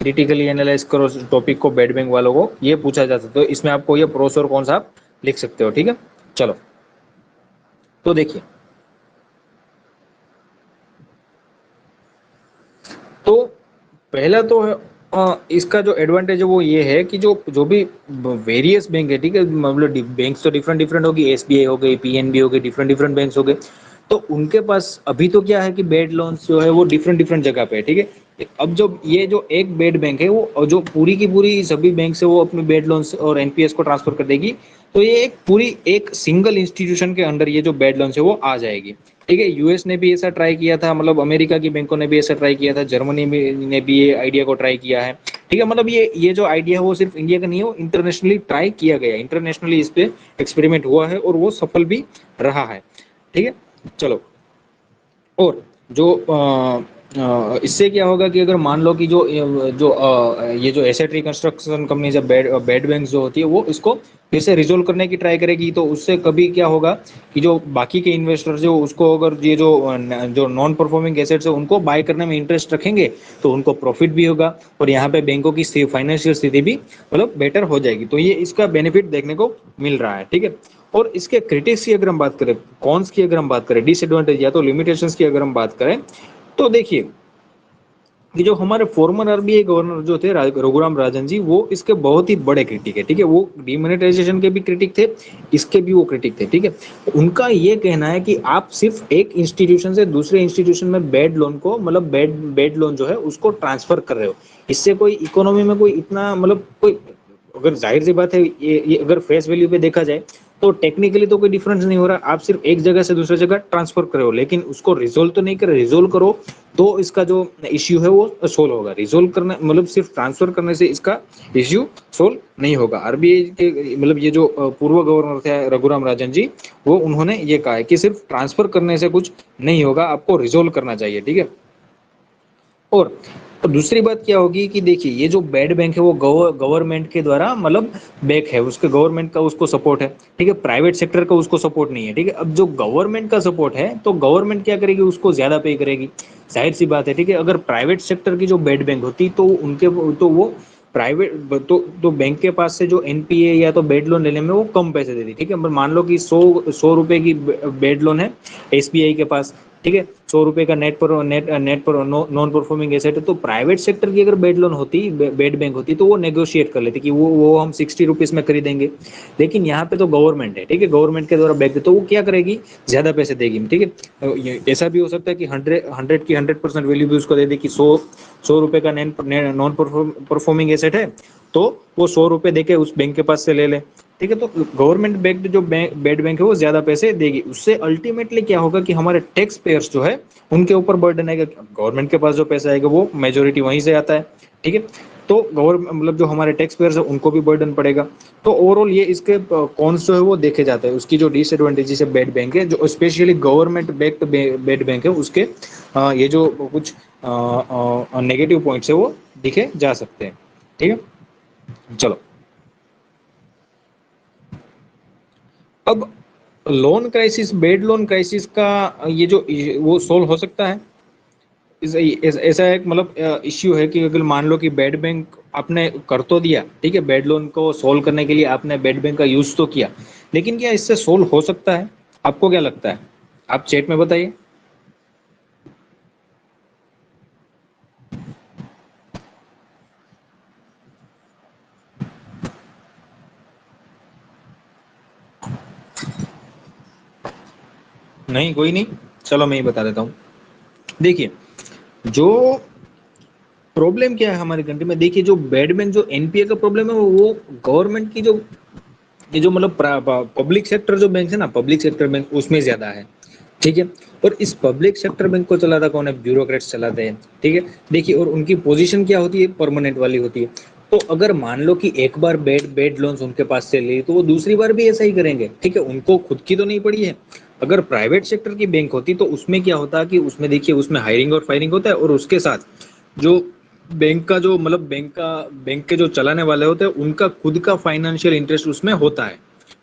क्रिटिकली एनालाइज करो टॉपिक को, बेड बैंक वालों को ये पूछा जा सकता है, तो इसमें आपको ये प्रोस और कॉन्स आप लिख सकते हो। ठीक है, चलो, तो देखिए, तो पहला तो है, इसका जो एडवांटेज है वो ये है कि जो जो भी वेरियस बैंक है, ठीक है, मतलब बैंक तो डिफरेंट डिफरेंट होगी, एसबीआई हो गई, पीएनबी हो गई, डिफरेंट डिफरेंट बैंक्स हो गए, तो उनके पास अभी तो क्या है कि बेड लोन्स जो है वो डिफरेंट डिफरेंट जगह पे है। ठीक है, अब जो ये जो एक बेड बैंक है वो जो पूरी की पूरी सभी बैंक से वो अपने बेड लोन्स और एनपीएस को ट्रांसफर कर देगी, तो ये एक पूरी एक सिंगल इंस्टीट्यूशन के अंडर ये जो बेड लोन्स है वो आ जाएगी। ठीक है, यूएस ने भी ऐसा ट्राई किया था, मतलब अमेरिका की बैंकों ने भी ऐसा ट्राई किया था, जर्मनी ने भी ये आइडिया को ट्राई किया है। ठीक है, मतलब ये जो आइडिया है वो सिर्फ इंडिया का नहीं है, वो इंटरनेशनली ट्राई किया गया, इंटरनेशनली इस पे एक्सपेरिमेंट हुआ है और वो सफल भी रहा है। ठीक है, चलो, और जो इससे क्या होगा कि अगर मान लो कि ये जो एसेट रिकंस्ट्रक्शन कंपनी जब बेड बैंक जो होती है वो इसको फिर से रिजोल्व करने की ट्राई करेगी, तो उससे कभी क्या होगा कि जो बाकी के इन्वेस्टर्स जो उसको अगर ये जो नॉन परफॉर्मिंग एसेट्स है उनको बाय करने में इंटरेस्ट रखेंगे, तो उनको प्रॉफिट भी होगा और यहाँ पे बैंकों की फाइनेंशियल स्थिति भी मतलब बेटर हो जाएगी। तो ये इसका बेनिफिट देखने को मिल रहा है। ठीक है, और इसके क्रिटिक्स की अगर हम बात करें, कॉन्स की अगर हम बात करें, डिसएडवांटेज या तो लिमिटेशंस की अगर हम बात करें, तो देखिए कि जो हमारे फॉर्मर आरबीआई गवर्नर जो थे रघुराम राजन जी, वो इसके बहुत ही बड़े क्रिटिक है। ठीक है, वो डिमोनेटाइजेशन के भी क्रिटिक थे, इसके भी वो क्रिटिक थे। ठीक है, उनका ये कहना है कि आप सिर्फ एक इंस्टीट्यूशन से दूसरे इंस्टीट्यूशन में बेड लोन को, मतलब बेड लोन जो है उसको ट्रांसफर कर रहे हो, इससे कोई इकोनॉमी में कोई इतना मतलब कोई, अगर जाहिर सी बात है ये अगर फेस वैल्यू पे देखा जाए तो टेक्निकली तो कोई डिफरेंस नहीं हो रहा, आप सिर्फ एक जगह से दूसरी जगह ट्रांसफर करो, लेकिन उसको रिजोल्व तो नहीं कर रिजोल्व करो तो इसका जो इश्यू है वो सोल्व होगा। रिजोल्व करना मतलब सिर्फ ट्रांसफर करने से इसका इश्यू सोल्व नहीं होगा। आरबीआई के मतलब ये जो पूर्व गवर्नर थे रघुराम राजन जी, वो उन्होंने ये कहा है कि सिर्फ ट्रांसफर करने से कुछ नहीं होगा, आपको रिजोल्व करना चाहिए, ठीक है। और दूसरी बात क्या होगी कि देखिए ये जो बैड बैंक है वो गवर्नमेंट के द्वारा मतलब बैक है, उसके गवर्नमेंट का उसको सपोर्ट है, ठीक है। प्राइवेट सेक्टर का उसको सपोर्ट नहीं है, ठीक है। अब जो गवर्नमेंट का सपोर्ट है तो गवर्नमेंट क्या करेगी, उसको ज्यादा पे करेगी, जाहिर सी बात है, ठीक है। अगर प्राइवेट सेक्टर की जो बैड बैंक होती तो उनके तो वो प्राइवेट तो बैंक के पास से जो एनपीए या तो बेड लोन लेने में वो कम पैसे देती, ठीक है। मान लो कि 100 रुपए की बेड लोन है एसबीआई के पास, ठीक है। 100 रुपए का नेट पर नॉन परफॉर्मिंग एसेट है, तो प्राइवेट सेक्टर की अगर बेड लोन होती बेड बैंक होती तो वो नेगोशिएट कर लेती कि वो हम 60 रुपीज में खरीदेंगे। लेकिन यहाँ पे तो गवर्नमेंट है, ठीक है, गवर्नमेंट के द्वारा बैक, तो वो क्या करेगी, ज्यादा पैसे देगी, ठीक है। ऐसा भी हो सकता है कि 100% वैल्यू भी उसको दे दे कि 100 रुपए का नॉन परफॉर्मिंग एसेट है, तो वो 100 रुपए देके उस बैंक के पास से ले ले, ठीक है। तो गवर्नमेंट बैक्ड जो बेड बैंक है वो ज्यादा पैसे देगी, उससे अल्टीमेटली क्या होगा कि हमारे टैक्स पेयर्स जो है उनके ऊपर बर्डन आएगा। गवर्नमेंट के पास जो पैसा आएगा वो मेजोरिटी वहीं से आता है, ठीक है। तो गवर्नमेंट मतलब जो हमारे टैक्स पेयर्स है उनको भी बर्डन पड़ेगा। तो ओवरऑल ये इसके कॉन्स जो है वो देखे जाते हैं, उसकी जो डिसएडवांटेजेस है बेड बैंक है, जो specially government backed bed bank है उसके ये जो कुछ नेगेटिव पॉइंट्स है वो दिखे जा सकते हैं, ठीक है। चलो, अब loan crisis, bed loan crisis का ये जो वो सोल्व हो सकता है। ऐसा एक मतलब इश्यू है कि अगर मान लो कि बेड बैंक आपने कर तो दिया, ठीक है, बेड लोन को सोल्व करने के लिए आपने बेड बैंक का यूज तो किया, लेकिन क्या इससे सोल्व हो सकता है? आपको क्या लगता है? आप चैट में बताइए। नहीं, कोई नहीं, चलो मैं ही बता देता हूँ। देखिए, जो प्रॉब्लम क्या है हमारे कंट्री में, देखिए जो बेड बैंक जो एनपीए का प्रॉब्लम है वो गवर्नमेंट की जो ये जो मतलब पब्लिक सेक्टर जो बैंक है ना, पब्लिक सेक्टर बैंक उसमें ज्यादा है, ठीक है। और इस पब्लिक सेक्टर बैंक को चलाता कौन है? ब्यूरोक्रेट्स चलाते हैं, ठीक है। देखिए, और उनकी पोजीशन क्या होती है? परमानेंट वाली होती है। तो अगर मान लो कि एक बार बेड लोन्स उनके पास से ली तो वो दूसरी बार भी ऐसा ही करेंगे, ठीक है। उनको खुद की तो नहीं पड़ी है। अगर प्राइवेट सेक्टर की बैंक होती तो उसमें क्या होता कि उसमें देखिए उसमें हायरिंग और फायरिंग होता है, और उसके साथ जो बैंक का जो मतलब बैंक के जो चलाने वाले होते हैं उनका खुद का फाइनेंशियल इंटरेस्ट उसमें होता है,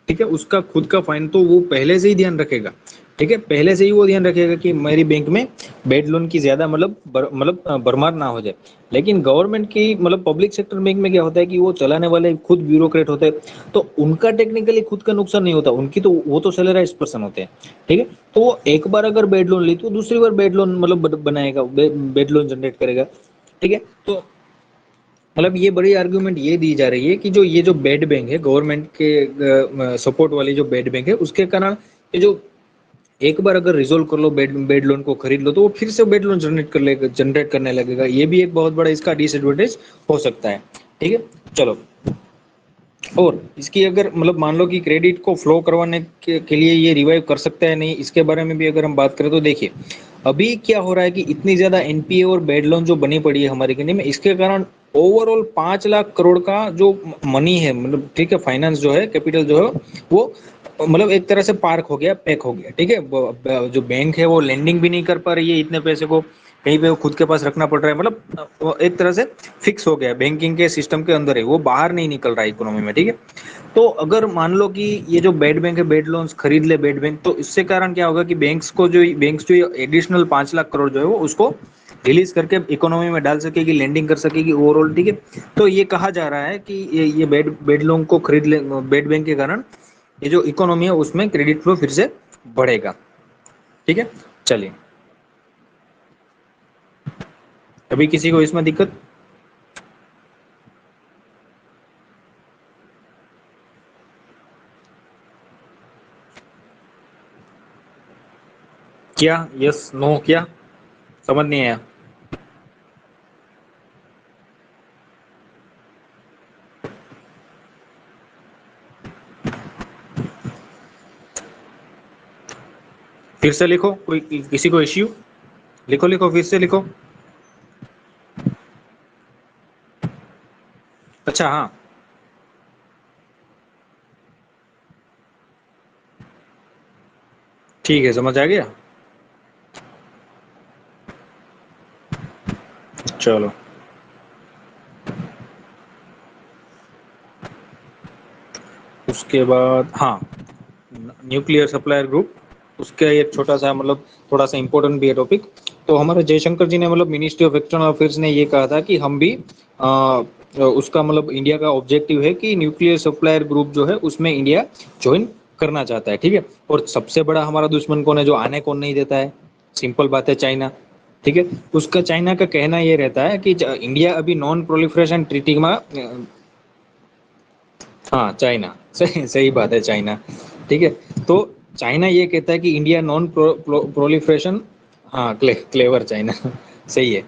ठीक है। उसका खुद का फाइन तो वो पहले से ही ध्यान रखेगा, ठीक है। पहले से ही वो ध्यान रखेगा कि मेरी बैंक में बेड लोन की ज्यादा मतलब भरमार ना हो जाए। लेकिन गवर्नमेंट की मतलब पब्लिक सेक्टर बैंक में क्या होता है कि वो चलाने वाले खुद ब्यूरोक्रेट होते हैं, तो उनका टेक्निकली खुद का नुकसान नहीं होता, उनकी तो वो तो सैलराइज पर्सन होते हैं, ठीक है। तो वो एक बार अगर बेड लोन ली तो दूसरी बार बेड लोन मतलब बनाएगा, बेड लोन जनरेट करेगा, ठीक है। तो मतलब ये बड़ी आर्गुमेंट ये दी जा रही है कि जो ये जो बेड बैंक है गवर्नमेंट के सपोर्ट वाली जो बेड बैंक है उसके कारण ये जो एक बार अगर रिजोल्व कर लो बेड लोन को खरीद लो तो वो फिर से बेड लोन जनरेट करने लगेगा। ये भी एक बहुत बड़ा इसका डिसएडवांटेज हो सकता है, ठीक है। चलो, और इसकी अगर मतलब मान लो कि क्रेडिट को फ्लो करवाने के लिए ये रिवाइव कर सकता है नहीं, इसके बारे में भी अगर हम बात करें तो देखिए अभी क्या हो रहा है कि इतनी ज्यादा एनपीए और बेड लोन जो बनी पड़ी है हमारी कंट्री में, इसके कारण ओवरऑल 5 लाख करोड़ का जो मनी है मतलब, ठीक है, फाइनेंस जो है, कैपिटल जो है वो मतलब एक तरह से पार्क हो गया, पैक हो गया, ठीक है। जो बैंक है वो लेंडिंग भी नहीं कर पा रही है इतने पैसे को, कहीं पे वो खुद के पास रखना पड़ रहा है, मतलब वो एक तरह से फिक्स हो गया है, बैंकिंग के सिस्टम के अंदर है, वो बाहर नहीं निकल रहा है इकोनॉमी में, ठीक है। तो अगर मान लो कि ये जो बेड बैंक है बेड लोन्स खरीद ले बेड बैंक, तो इससे कारण क्या होगा कि बैंक्स जो एडिशनल 5 लाख करोड़ जो है वो उसको रिलीज करके इकोनॉमी में डाल सकेगी, लेंडिंग कर सकेगी ओवरऑल, ठीक है। तो ये कहा जा रहा है कि ये बेड लोन को खरीद ले बेड बैंक के कारण ये जो इकोनॉमी है उसमें क्रेडिट फ्लो फिर से बढ़ेगा, ठीक है। चलिए, अभी किसी को इसमें दिक्कत? क्या यस नो क्या? समझ नहीं आया। फिर से लिखो, कोई किसी को इश्यू? लिखो लिखो, फिर से लिखो। अच्छा हाँ, ठीक है, समझ आ गया। चलो, उसके बाद हाँ, न्यूक्लियर सप्लायर ग्रुप, उसका एक छोटा सा मतलब थोड़ा सा इंपॉर्टेंट भी है टॉपिक। तो हमारे जयशंकर जी ने मतलब मिनिस्ट्री ऑफ एक्सटर्नल अफेयर्स ने ये कहा था कि हम भी उसका मतलब इंडिया का ऑब्जेक्टिव है कि न्यूक्लियर सप्लायर ग्रुप जो है उसमें इंडिया ज्वाइन करना चाहता है, ठीक है। और सबसे बड़ा हमारा दुश्मन कौन है जो आने कौन नहीं देता है? सिंपल बात है, चाइना। ठीक है। उसका चाइना का कहना ये रहता है कि इंडिया अभी नॉन प्रोलिफरेशन ट्रीटी में हाँ, चाइना, सही सही बात है, चाइना। ठीक है। तो चाइना ये कहता है कि इंडिया नॉन प्रोलिफरेशन, हाँ, क्लेवर चाइना सही है।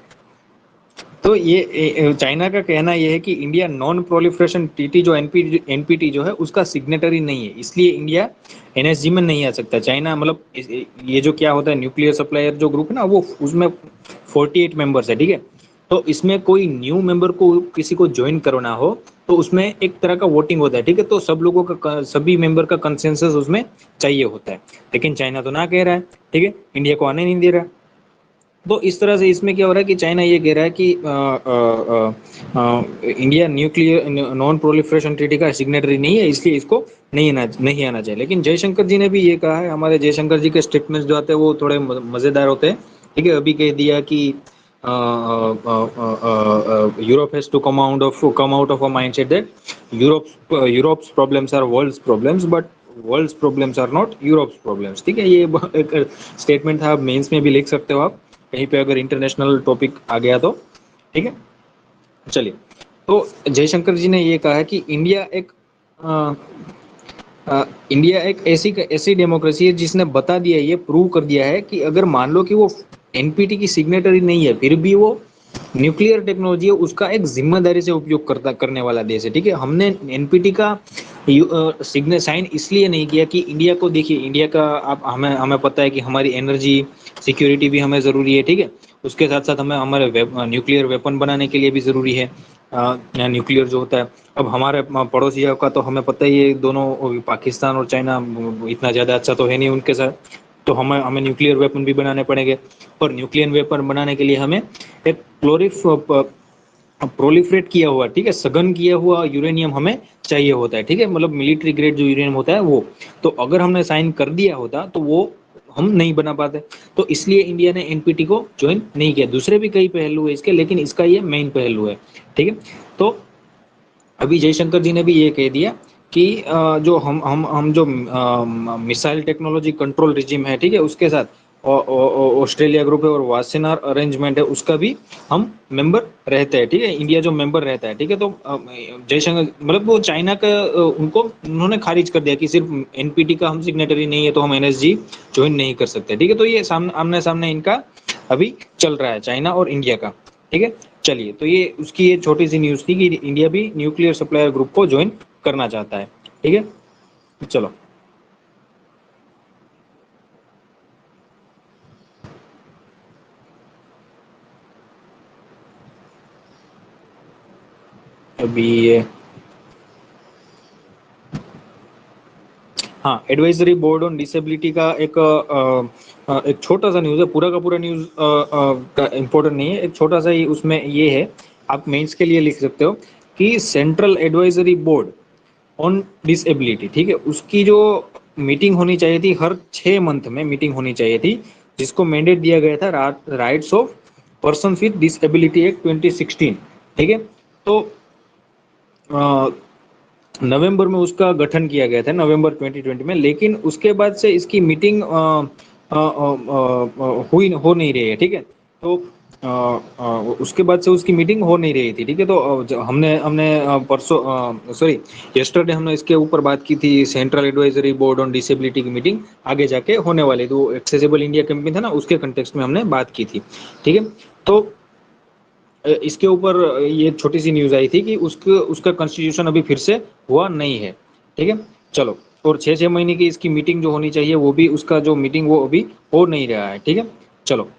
तो ये चाइना का कहना ये है कि इंडिया नॉन प्रोलिफरेशन टीटी जो एनपीटी जो है उसका सिग्नेटरी नहीं है, इसलिए इंडिया एनएसजी में नहीं आ सकता। चाइना मतलब ये जो क्या होता है न्यूक्लियर सप्लायर जो ग्रुप है ना, वो उसमें 48 मेंबर्स है, ठीक है। तो इसमें कोई न्यू मेंबर को किसी को ज्वाइन करना हो तो उसमें एक तरह का वोटिंग होता है, ठीक है। तो सब लोगों का सभी मेंबर का कंसेंसस उसमें चाहिए होता है। लेकिन चाइना तो ना कह रहा है, ठीक है, इंडिया को आने नहीं दे रहा। तो इस तरह से इसमें क्या हो रहा है कि चाइना ये कह रहा है कि India nuclear non proliferation treaty का सिग्नेटरी नहीं है, इसलिए इसको नहीं आना चाहिए। लेकिन जयशंकर जी ने भी ये कहा है, हमारे जयशंकर जी के स्टेटमेंट्स जो आते हैं वो थोड़े मजेदार होते हैं। ठीक है, अभी कह दिया कि Europe has to come out of a mindset that Europe's problems are world's problems, but world's problems are not Europe's problems. ठीक है, ये एक स्टेटमेंट था, मेंस में भी लिख सकते हो आप कहीं पे अगर इंटरनेशनल टॉपिक आ गया तो। ठीक है, चलिए। तो जयशंकर जी ने ये कहा है कि अ, इंडिया एक ऐसी डेमोक्रेसी है जिसने बता दिया, ये प्रूव कर दिया है कि अगर मान लो कि वो एनपीटी की सिग्नेटरी नहीं है फिर भी वो न्यूक्लियर टेक्नोलॉजी है उसका एक जिम्मेदारी से उपयोग करने वाला देश है। ठीक है, हमने एनपीटी का सिग्ने साइन इसलिए नहीं किया कि इंडिया को देखिए, इंडिया का आप हमें हमें पता है कि हमारी एनर्जी सिक्योरिटी भी हमें ज़रूरी है, ठीक है। उसके साथ साथ हमें हमारे न्यूक्लियर वेपन बनाने के लिए भी ज़रूरी है न्यूक्लियर जो होता है। अब हमारे पड़ोसियों का तो हमें पता ही है, दोनों पाकिस्तान और चाइना इतना ज़्यादा अच्छा तो है नहीं उनके साथ। तो हमें हमें न्यूक्लियर वेपन भी बनाने पड़ेंगे। और न्यूक्लियर वेपन बनाने के लिए हमें एक क्लोरिफ प्रोलिफरेट किया हुआ, ठीक है, सघन किया हुआ यूरेनियम हमें चाहिए होता है। ठीक है, मतलब मिलिट्री ग्रेड जो यूरेनियम होता है वो। तो अगर हमने साइन कर दिया होता तो वो हम नहीं बना पाते। तो इसलिए इंडिया ने एनपीटी को ज्वाइन नहीं किया। दूसरे भी कई पहलू है इसके, लेकिन इसका ये मेन पहलू है। ठीक है। तो अभी जयशंकर जी ने भी ये कह दिया कि जो हम जो मिसाइल टेक्नोलॉजी कंट्रोल रिजिम है, ठीक है, उसके साथ ऑस्ट्रेलिया ग्रुप है और वासेनार अरेंजमेंट है उसका भी हम मेंबर रहते हैं। ठीक है, इंडिया जो मेंबर रहता है, ठीक है। तो जयशंकर मतलब वो चाइना का उनको उन्होंने खारिज कर दिया कि सिर्फ एनपीटी का हम सिग्नेटरी नहीं है तो हम एनएसजी ज्वाइन नहीं कर सकते। ठीक है, तो ये सामने आमने सामने इनका अभी चल रहा है, चाइना और इंडिया का। ठीक है, चलिए। तो ये उसकी ये छोटी सी न्यूज़ थी कि इंडिया भी न्यूक्लियर सप्लायर ग्रुप को ज्वाइन करना चाहता है। ठीक है, चलो। अभी ये हाँ, एडवाइजरी बोर्ड ऑन डिसेबिलिटी का एक छोटा सा न्यूज़ है, पूरा का पूरा न्यूज़ का इम्पोर्टेंट नहीं है, एक छोटा सा ही उसमें ये है। आप मेंस के लिए लिख सकते हो कि central advisory board on disability, ठीक है, उसकी जो मीटिंग होनी चाहिए थी, हर 6 मंथ में मीटिंग होनी चाहिए थी, जिसको मैंडेट दिया गया था rights of person with disability act 2016। ठीक है। तो नवंबर में उसका गठन किया गया था, नवंबर 2020 में। लेकिन उसके बाद से इसकी मीटिंग हुई हो नहीं रही है। ठीक है। तो उसके बाद से उसकी मीटिंग हो नहीं रही थी। ठीक है। तो हमने हमने परसों सॉरी यस्टरडे हमने इसके ऊपर बात की थी, central advisory board on disability की मीटिंग आगे जाके होने वाली, तो एक्सेसिबल इंडिया कैंपेन था ना, उसके कंटेक्स्ट में हमने बात की थी। ठीक है। तो इसके ऊपर ये छोटी सी न्यूज़ आई थी कि उसके उसका कॉन्स्टिट्यूशन अभी फिर से हुआ नहीं है। ठीक है, चलो। और 6 6 महीने की इसकी मीटिंग जो होनी चाहिए वो भी उसका जो मीटिंग वो अभी हो नहीं रहा है। ठीक है, चलो।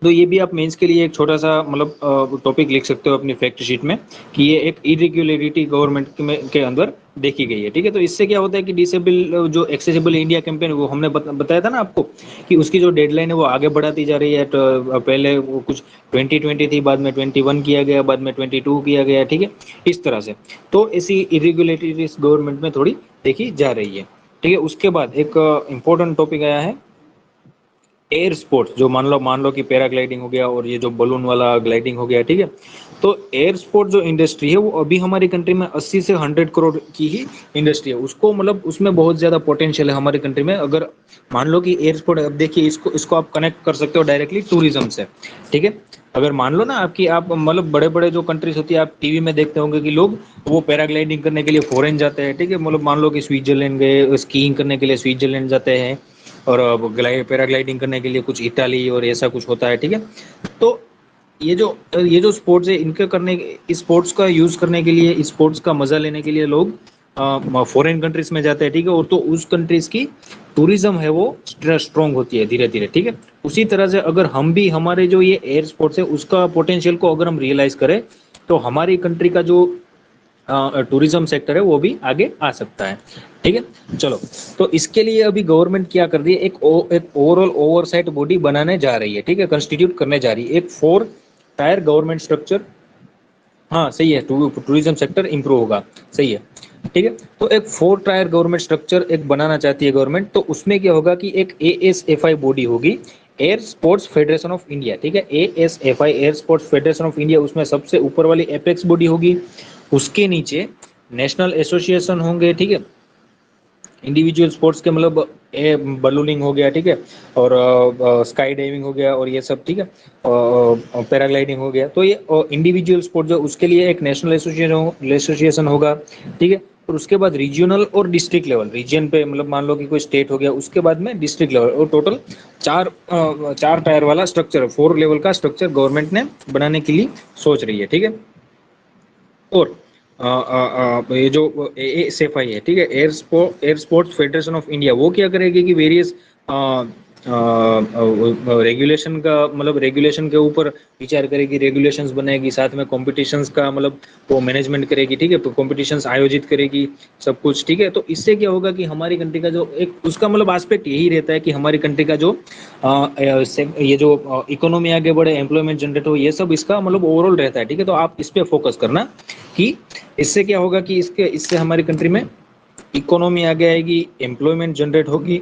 तो ये भी आप मेंस के लिए एक छोटा सा मतलब टॉपिक लिख सकते हो अपनी फैक्ट शीट में कि ये एक इरेग्युलरिटी गवर्नमेंट में के अंदर देखी गई है। ठीक है, तो इससे क्या होता है कि डिसेबल जो एक्सेसिबल इंडिया कैंपेन वो हमने बताया था ना आपको कि उसकी जो डेडलाइन है वो आगे बढ़ाती जा रही है। तो पहले वो कुछ 2020 थी, बाद में 21 किया गया, बाद में 22 किया गया। ठीक है, इस तरह से तो ऐसी इरेग्युलरिटीज गवर्नमेंट में थोड़ी देखी जा रही है। ठीक है, उसके बाद एक इम्पोर्टेंट टॉपिक आया है एयर स्पोर्ट्स, जो मान लो कि पैराग्लाइडिंग हो गया और ये जो बलून वाला ग्लाइडिंग हो गया। ठीक है, तो एयर स्पोर्ट जो इंडस्ट्री है वो अभी हमारी कंट्री में 80 से 100 करोड़ की ही इंडस्ट्री है। उसको मतलब उसमें बहुत ज्यादा पोटेंशियल है हमारी कंट्री में। अगर मान लो कि एयर स्पोर्ट, अब देखिए इसको इसको आप कनेक्ट कर सकते हो डायरेक्टली टूरिज्म से। ठीक है, अगर मान लो ना आपकी आप मतलब बड़े बड़े जो कंट्रीज होती है, आप टीवी में देखते होंगे कि लोग वो पैराग्लाइडिंग करने के लिए फॉरेन जाते हैं। ठीक है, मतलब मान लो कि स्विट्जरलैंड गए, स्कीइंग करने के लिए स्विट्जरलैंड जाते हैं, और पैराग्लाइडिंग करने के लिए कुछ इटाली और ऐसा कुछ होता है। ठीक है, तो ये जो स्पोर्ट्स है इनके करने, इस स्पोर्ट्स का यूज करने के लिए, इस स्पोर्ट्स का मजा लेने के लिए लोग फॉरेन कंट्रीज में जाते हैं। ठीक है, और तो उस कंट्रीज की टूरिज्म है वो स्ट्रांग होती है धीरे धीरे। ठीक है, उसी तरह से अगर हम भी हमारे जो ये एयर स्पोर्ट्स है उसका पोटेंशियल को अगर हम रियलाइज करें तो हमारी कंट्री का जो टूरिज्म सेक्टर है वो भी आगे आ सकता है। ठीक है, चलो, तो इसके लिए अभी गवर्नमेंट क्या कर रही है, एक ओवरऑल ओवरसाइट बॉडी बनाने जा रही है। ठीक है, कंस्टिट्यूट करने जा रही है एक 4 टायर गवर्नमेंट स्ट्रक्चर। हाँ सही है, टूरिज्म सेक्टर इंप्रूव होगा, सही है। ठीक है, तो एक 4 टायर गवर्नमेंट स्ट्रक्चर एक बनाना चाहती है गवर्नमेंट। तो उसमें क्या होगा कि एक ASFI बॉडी होगी, air sports federation of India. ठीक है, ASFI air sports federation of India, उसमें सबसे ऊपर वाली एपेक्स बॉडी होगी। उसके नीचे नेशनल एसोसिएशन होंगे। ठीक है, इंडिविजुअल स्पोर्ट्स के मतलब बलूनिंग हो गया। ठीक है, और स्काई डाइविंग हो गया और ये सब। ठीक है, पैराग्लाइडिंग हो गया। तो ये इंडिविजुअल स्पोर्ट जो उसके लिए एक नेशनल एसोसिएशन होगा। ठीक है, और उसके बाद रीजनल और डिस्ट्रिक्ट लेवल, रीजन पे मतलब मान लो कि कोई स्टेट हो गया, उसके बाद में डिस्ट्रिक्ट लेवल, और टोटल 4 टायर वाला स्ट्रक्चर, 4 लेवल का स्ट्रक्चर गवर्नमेंट ने बनाने के लिए सोच रही है। ठीक है, और ये जो ASFI है, ठीक है, air sports federation of India, वो क्या करेगी कि वेरियस रेगुलेशन का मतलब रेगुलेशन के ऊपर विचार करेगी, रेगुलेशंस बनाएगी, साथ में कॉम्पिटिशन्स का मतलब वो मैनेजमेंट करेगी। ठीक है, तो कॉम्पिटिशन्स आयोजित करेगी सब कुछ। ठीक है, तो इससे क्या होगा कि हमारी कंट्री का जो एक उसका मतलब एस्पेक्ट यही रहता है कि हमारी कंट्री का जो ये जो इकोनॉमी आगे बढ़े, एम्प्लॉयमेंट जनरेट हो, ये सब इसका मतलब ओवरऑल रहता है। ठीक है, तो आप इस पे फोकस करना कि इससे क्या होगा कि इससे हमारी कंट्री में इकोनॉमी आगे आएगी, एम्प्लॉयमेंट जनरेट होगी।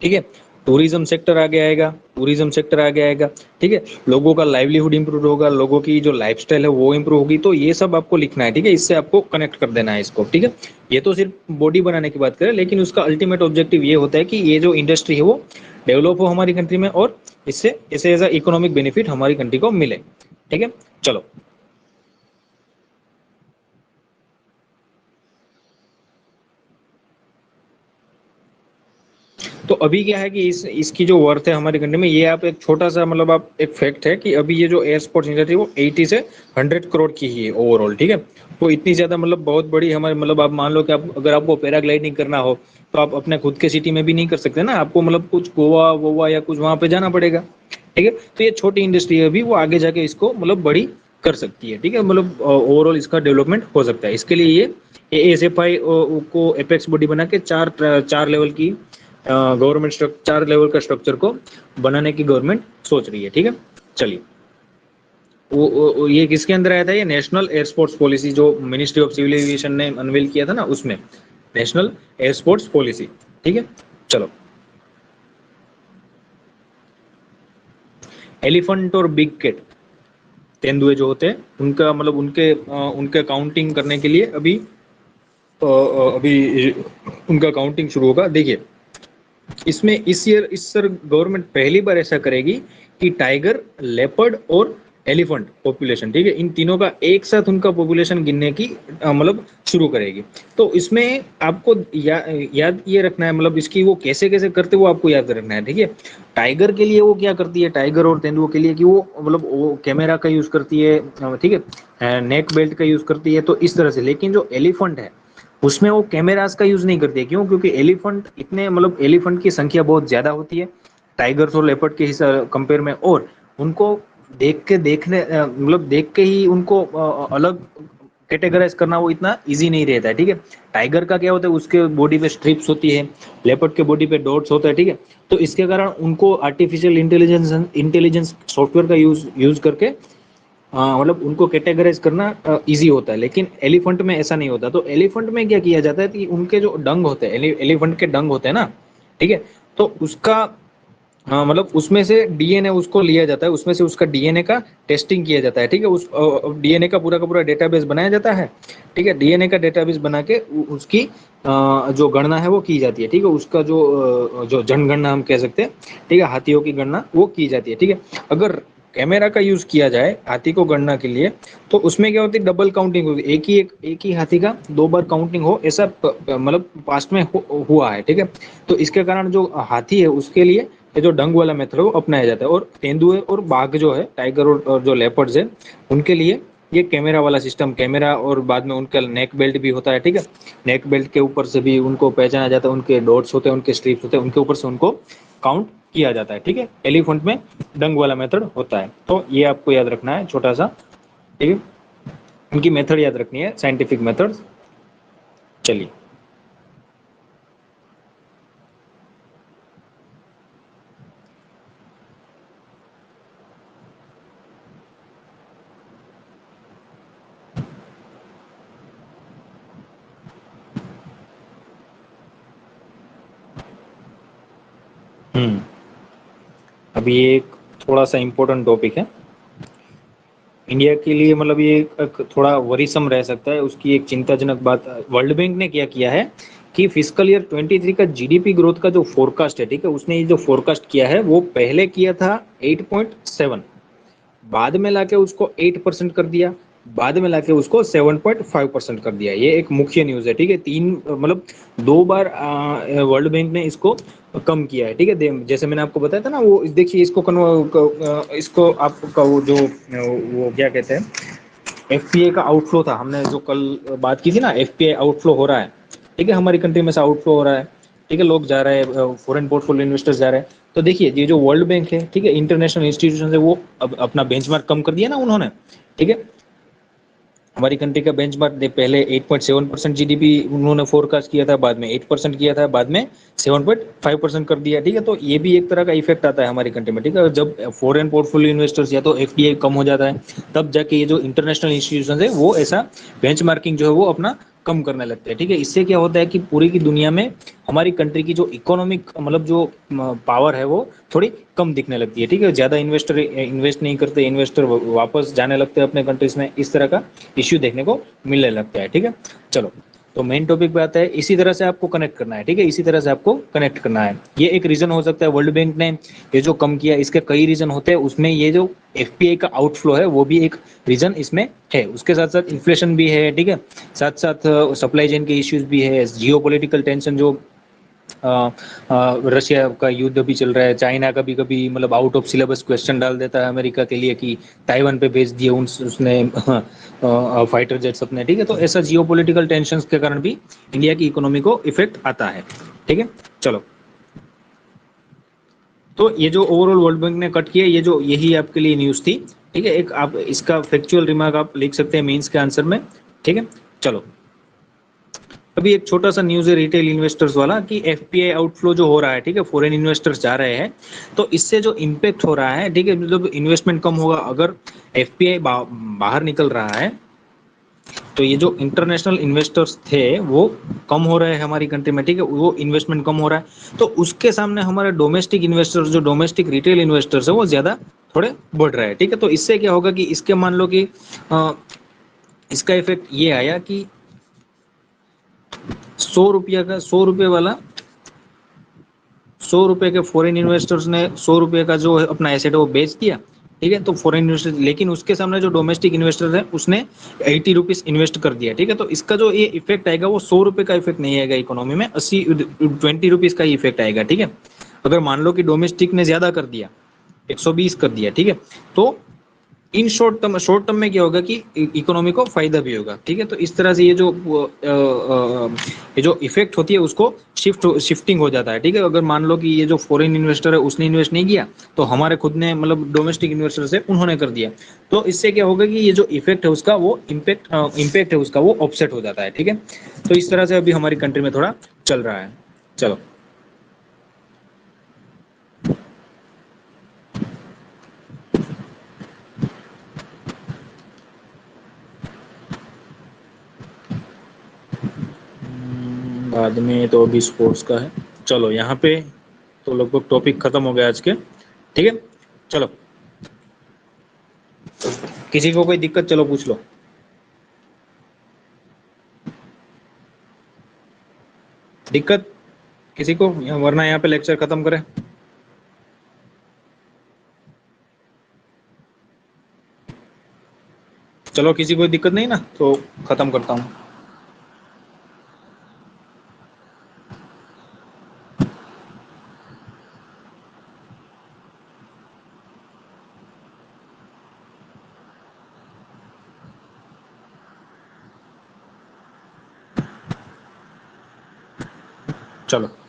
ठीक है, टूरिज्म सेक्टर आगे आएगा, टूरिज्म सेक्टर आगे आएगा। ठीक है, लोगों का लाइवलीहुड इंप्रूव होगा, लोगों की जो लाइफस्टाइल है वो इंप्रूव होगी। तो ये सब आपको लिखना है। ठीक है, इससे आपको कनेक्ट कर देना है इसको। ठीक है, ये तो सिर्फ बॉडी बनाने की बात करें, लेकिन उसका अल्टीमेट ऑब्जेक्टिव ये होता है कि ये जो इंडस्ट्री है वो डेवलप हो हमारी कंट्री में, और इससे ऐसे एज इकोनॉमिक बेनिफिट हमारी कंट्री को मिले। ठीक है, चलो, तो अभी क्या है कि इसकी जो वर्थ है हमारी कंट्री में, ये आप एक छोटा सा मतलब आप एक फैक्ट है कि अभी ये जो एयर स्पोर्ट्स इंडस्ट्री वो 80 से 100 करोड़ की ही है ओवरऑल। ठीक है, तो इतनी ज्यादा मतलब बहुत बड़ी हमारे मतलब आप मान लो कि आप अगर आपको पैराग्लाइडिंग करना हो तो आप अपने खुद के सिटी में भी नहीं कर सकते ना, आपको मतलब कुछ गोवा वोवा या कुछ वहां पे जाना पड़ेगा। ठीक है, तो ये छोटी इंडस्ट्री है अभी, वो आगे जाके इसको मतलब बड़ी कर सकती है। ठीक है, मतलब ओवरऑल इसका डेवलपमेंट हो सकता है। इसके लिए ये ASFI को एपेक्स बॉडी बना के चार लेवल की गवर्नमेंट 4 लेवल का स्ट्रक्चर को बनाने की गवर्नमेंट सोच रही है। ठीक है, चलिए, ये किसके अंदर आया था, ये नेशनल एयर स्पोर्ट्स पॉलिसी जो मिनिस्ट्री ऑफ सिविल एविएशन ने अनवेल किया था ना, उसमें नेशनल एयर स्पोर्ट्स पॉलिसी। ठीक है, चलो, एलिफेंट और बिग कैट, तेंदुए जो होते हैं उनका मतलब उनके काउंटिंग करने के लिए अभी उनका काउंटिंग शुरू होगा। देखिए, इसमें इस सर गवर्नमेंट पहली बार ऐसा करेगी कि टाइगर, लेपर्ड और एलिफेंट पॉपुलेशन, ठीक है, इन तीनों का एक साथ उनका पॉपुलेशन गिनने की मतलब शुरू करेगी। तो इसमें आपको याद ये रखना है, मतलब इसकी वो कैसे कैसे करते वो आपको याद रखना है। ठीक है, टाइगर के लिए वो क्या करती है, टाइगर और तेंदुओं के लिए कि वो मतलब वो कैमरा का यूज करती है। ठीक है, नेक बेल्ट का यूज करती है, तो इस तरह से। लेकिन जो एलिफेंट है उसमें वो कैमरास का यूज नहीं करती है। क्यों? क्योंकि एलिफेंट इतने मतलब एलिफेंट की संख्या बहुत ज्यादा होती है, टाइगर्स और लेपर्ड के हिसाब कंपेयर में, और उनको देख के ही उनको अलग कैटेगराइज करना वो इतना इजी नहीं रहता है, ठीक है। टाइगर का क्या होता है, उसके बॉडी पे स्ट्रिप्स होती है, लेपर्ड के बॉडी पे डॉट्स होता है, ठीक है। तो इसके कारण उनको आर्टिफिशियल इंटेलिजेंस सॉफ्टवेयर का यूज करके मतलब उनको कैटेगराइज करना इजी होता है। लेकिन एलिफेंट में ऐसा नहीं होता। तो एलिफेंट में क्या किया जाता है कि उनके जो डंग होते हैं, एलिफेंट के डंग होते हैं ना, ठीक है, तो उसका हाँ, मतलब उसमें से डीएनए उसको लिया जाता है, उसमें से उसका डीएनए का टेस्टिंग किया जाता है, ठीक है। उस डीएनए का पूरा डेटाबेस बनाया जाता है, ठीक है। डीएनए का डेटाबेस बना के उसकी जो गणना है वो की जाती है, ठीक है। उसका जो जनगणना हम कह सकते हैं, ठीक है, हाथियों की गणना वो की जाती है, ठीक है। अगर कैमरा का यूज किया जाए हाथी को गणना के लिए, तो उसमें क्या होती है, डबल काउंटिंग होगी। एक ही हाथी का दो बार काउंटिंग हो, ऐसा मतलब पास्ट में हुआ है, ठीक है। तो इसके कारण जो हाथी है उसके लिए ये जो डंग वाला मेथड है वो अपनाया जाता है। और तेंदुए और बाघ जो है, टाइगर और जो लेपर्ड्स है, उनके लिए ये कैमरा वाला सिस्टम, कैमरा, और बाद में उनका नेक बेल्ट भी होता है, ठीक है। नेक बेल्ट के ऊपर से भी उनको पहचाना जाता है, उनके डॉट्स होते हैं, उनके स्ट्रिप्स होते हैं, उनके ऊपर से उनको काउंट किया जाता है, ठीक है। एलिफेंट में डंग वाला मेथड होता है। तो ये आपको याद रखना है छोटा सा, ठीक है। इनकी मेथड याद रखनी है, साइंटिफिक मेथड। चलिए। हम्म। अभी ये एक थोड़ा सा इम्पोर्टेंट टॉपिक है इंडिया के लिए, मतलब ये एक थोड़ा वरीसम रह सकता है। उसकी एक चिंताजनक बात वर्ल्ड बैंक ने क्या किया है कि फिस्कल ईयर 23 का जीडीपी ग्रोथ का जो फोरकास्ट है, ठीक है, उसने ये जो फोरकास्ट किया है वो पहले किया था 8.7, बाद में लाके उसको 8% कर दिया, बाद में लाके उसको 7.5% कर दिया। ये एक मुख्य न्यूज है, ठीक है। तीन मतलब दो बार वर्ल्ड बैंक ने इसको कम किया है, ठीक है। जैसे मैंने आपको बताया था ना, वो देखिए इसको इसको आपका वो जो वो क्या कहते हैं, एफपीआई का आउटफ्लो था, हमने जो कल बात की थी ना, एफपीआई आउटफ्लो हो रहा है, ठीक है, हमारी कंट्री में से आउटफ्लो हो रहा है, ठीक है। लोग जा रहे हैं, फॉरेन पोर्टफोलियो इन्वेस्टर्स जा रहे हैं। तो देखिए ये जो वर्ल्ड बैंक है, ठीक है, इंटरनेशनल इंस्टीट्यूशन है, वो अब अपना बेंचमार्क कम कर दिया ना उन्होंने, ठीक है। हमारी कंट्री का बेंचमार्क पहले 8.7% जीडीपी उन्होंने फोरकास्ट किया था, बाद में 8% किया था, बाद में 7.5% कर दिया, ठीक है। तो ये भी एक तरह का इफेक्ट आता है हमारी कंट्री में, ठीक है। जब फॉरेन पोर्टफोलियो इन्वेस्टर्स या तो एफडीआई कम हो जाता है, तब जाके ये जो इंटरनेशनल इंस्टीट्यूशन है वो ऐसा बेंचमार्किंग जो है वो अपना कम करने लगते हैं, ठीक है। इससे क्या होता है कि पूरी की दुनिया में हमारी कंट्री की जो इकोनॉमिक मतलब जो पावर है वो थोड़ी कम दिखने लगती है, ठीक है। ज्यादा इन्वेस्टर इन्वेस्ट नहीं करते, इन्वेस्टर वापस जाने लगते हैं अपने कंट्रीज में, इस तरह का इश्यू देखने को मिलने लगता है, ठीक है। चलो, तो मेन टॉपिक पे आता है। इसी तरह से आपको कनेक्ट करना है, ठीक है, इसी तरह से आपको कनेक्ट करना है। ये एक रीजन हो सकता है वर्ल्ड बैंक ने ये जो कम किया, इसके कई रीजन होते हैं, उसमें ये जो एफपीआई का आउटफ्लो है वो भी एक रीजन इसमें है। उसके साथ साथ इन्फ्लेशन भी है, ठीक है, साथ साथ सप्लाई चेन के इश्यूज भी है, जियो पोलिटिकल टेंशन, जो रशिया का युद्ध भी चल रहा है, चाइना का भी कभी मतलब आउट ऑफ सिलेबस क्वेश्चन डाल देता है अमेरिका के लिए कि ताइवान पे भेज दिए उसने फाइटर जेट्स अपने, ठीक है। तो ऐसा जियो पोलिटिकल टेंशन के कारण भी इंडिया की इकोनॉमी को इफेक्ट आता है, ठीक है। चलो, तो ये जो ओवरऑल वर्ल्ड बैंक ने कट किया, ये जो यही आपके लिए न्यूज थी, ठीक है। एक आप इसका फैक्चुअल रिमार्क आप लिख सकते हैं मेंस के आंसर में, ठीक है। चलो, अभी एक छोटा सा न्यूज है रिटेल इन्वेस्टर्स वाला कि एफपीआई आउटफ्लो जो हो रहा है, ठीक है, फॉरेन इन्वेस्टर्स जा रहे हैं, तो इससे जो इम्पैक्ट हो रहा है, ठीक है, मतलब इन्वेस्टमेंट कम होगा। अगर एफपीआई बाहर निकल रहा है, तो ये जो इंटरनेशनल इन्वेस्टर्स थे वो कम हो रहे हैं हमारी कंट्री में, ठीक है, वो इन्वेस्टमेंट कम हो रहा है। तो उसके सामने हमारे डोमेस्टिक इन्वेस्टर्स, जो डोमेस्टिक रिटेल इन्वेस्टर्स है, वो ज्यादा थोड़े बढ़ रहे हैं, ठीक है। तो इससे क्या होगा कि इसके मान लो कि इसका इफेक्ट ये आया कि 100 रुपया का, 100 रुपये वाला, 100 रुपये के फॉरेन इन्वेस्टर्स ने 100 रुपये का जो है अपना एसेट है वो बेच दिया, ठीक है। तो फॉरेन इन्वेस्टर, लेकिन उसके सामने जो डोमेस्टिक इन्वेस्टर है उसने 80 रुपीज इन्वेस्ट कर दिया, ठीक है। तो इसका जो ये इफेक्ट आएगा वो 100 रुपये का इफेक्ट नहीं आएगा इकोनॉमी में, 20 रुपीज का ही इफेक्ट आएगा, ठीक है। अगर मान लो कि डोमेस्टिक ने ज्यादा कर दिया, 120 कर दिया, ठीक है, तो शॉर्ट टर्म में क्या होगा कि इकोनॉमी को फायदा भी होगा, ठीक है। तो इस तरह से ये जो इफेक्ट होती है उसको शिफ्टिंग हो जाता है, ठीक है। अगर मान लो कि ये जो फॉरेन इन्वेस्टर है उसने इन्वेस्ट नहीं किया, तो हमारे खुद ने मतलब डोमेस्टिक इन्वेस्टर से उन्होंने कर दिया, तो इससे क्या होगा कि ये जो इफेक्ट है उसका वो इम्पैक्ट है उसका वो ऑफसेट हो जाता है, ठीक है। तो इस तरह से अभी हमारी कंट्री में थोड़ा चल रहा है। चलो, बाद में तो अभी स्पोर्ट्स का है। चलो यहाँ पे तो लगभग टॉपिक खत्म हो गया आज के, ठीक है। चलो, किसी को कोई दिक्कत चलो पूछ लो। दिक्कत किसी को, वरना यहाँ पे लेक्चर खत्म करें। चलो, किसी को दिक्कत नहीं ना, तो खत्म करता हूँ। चलो।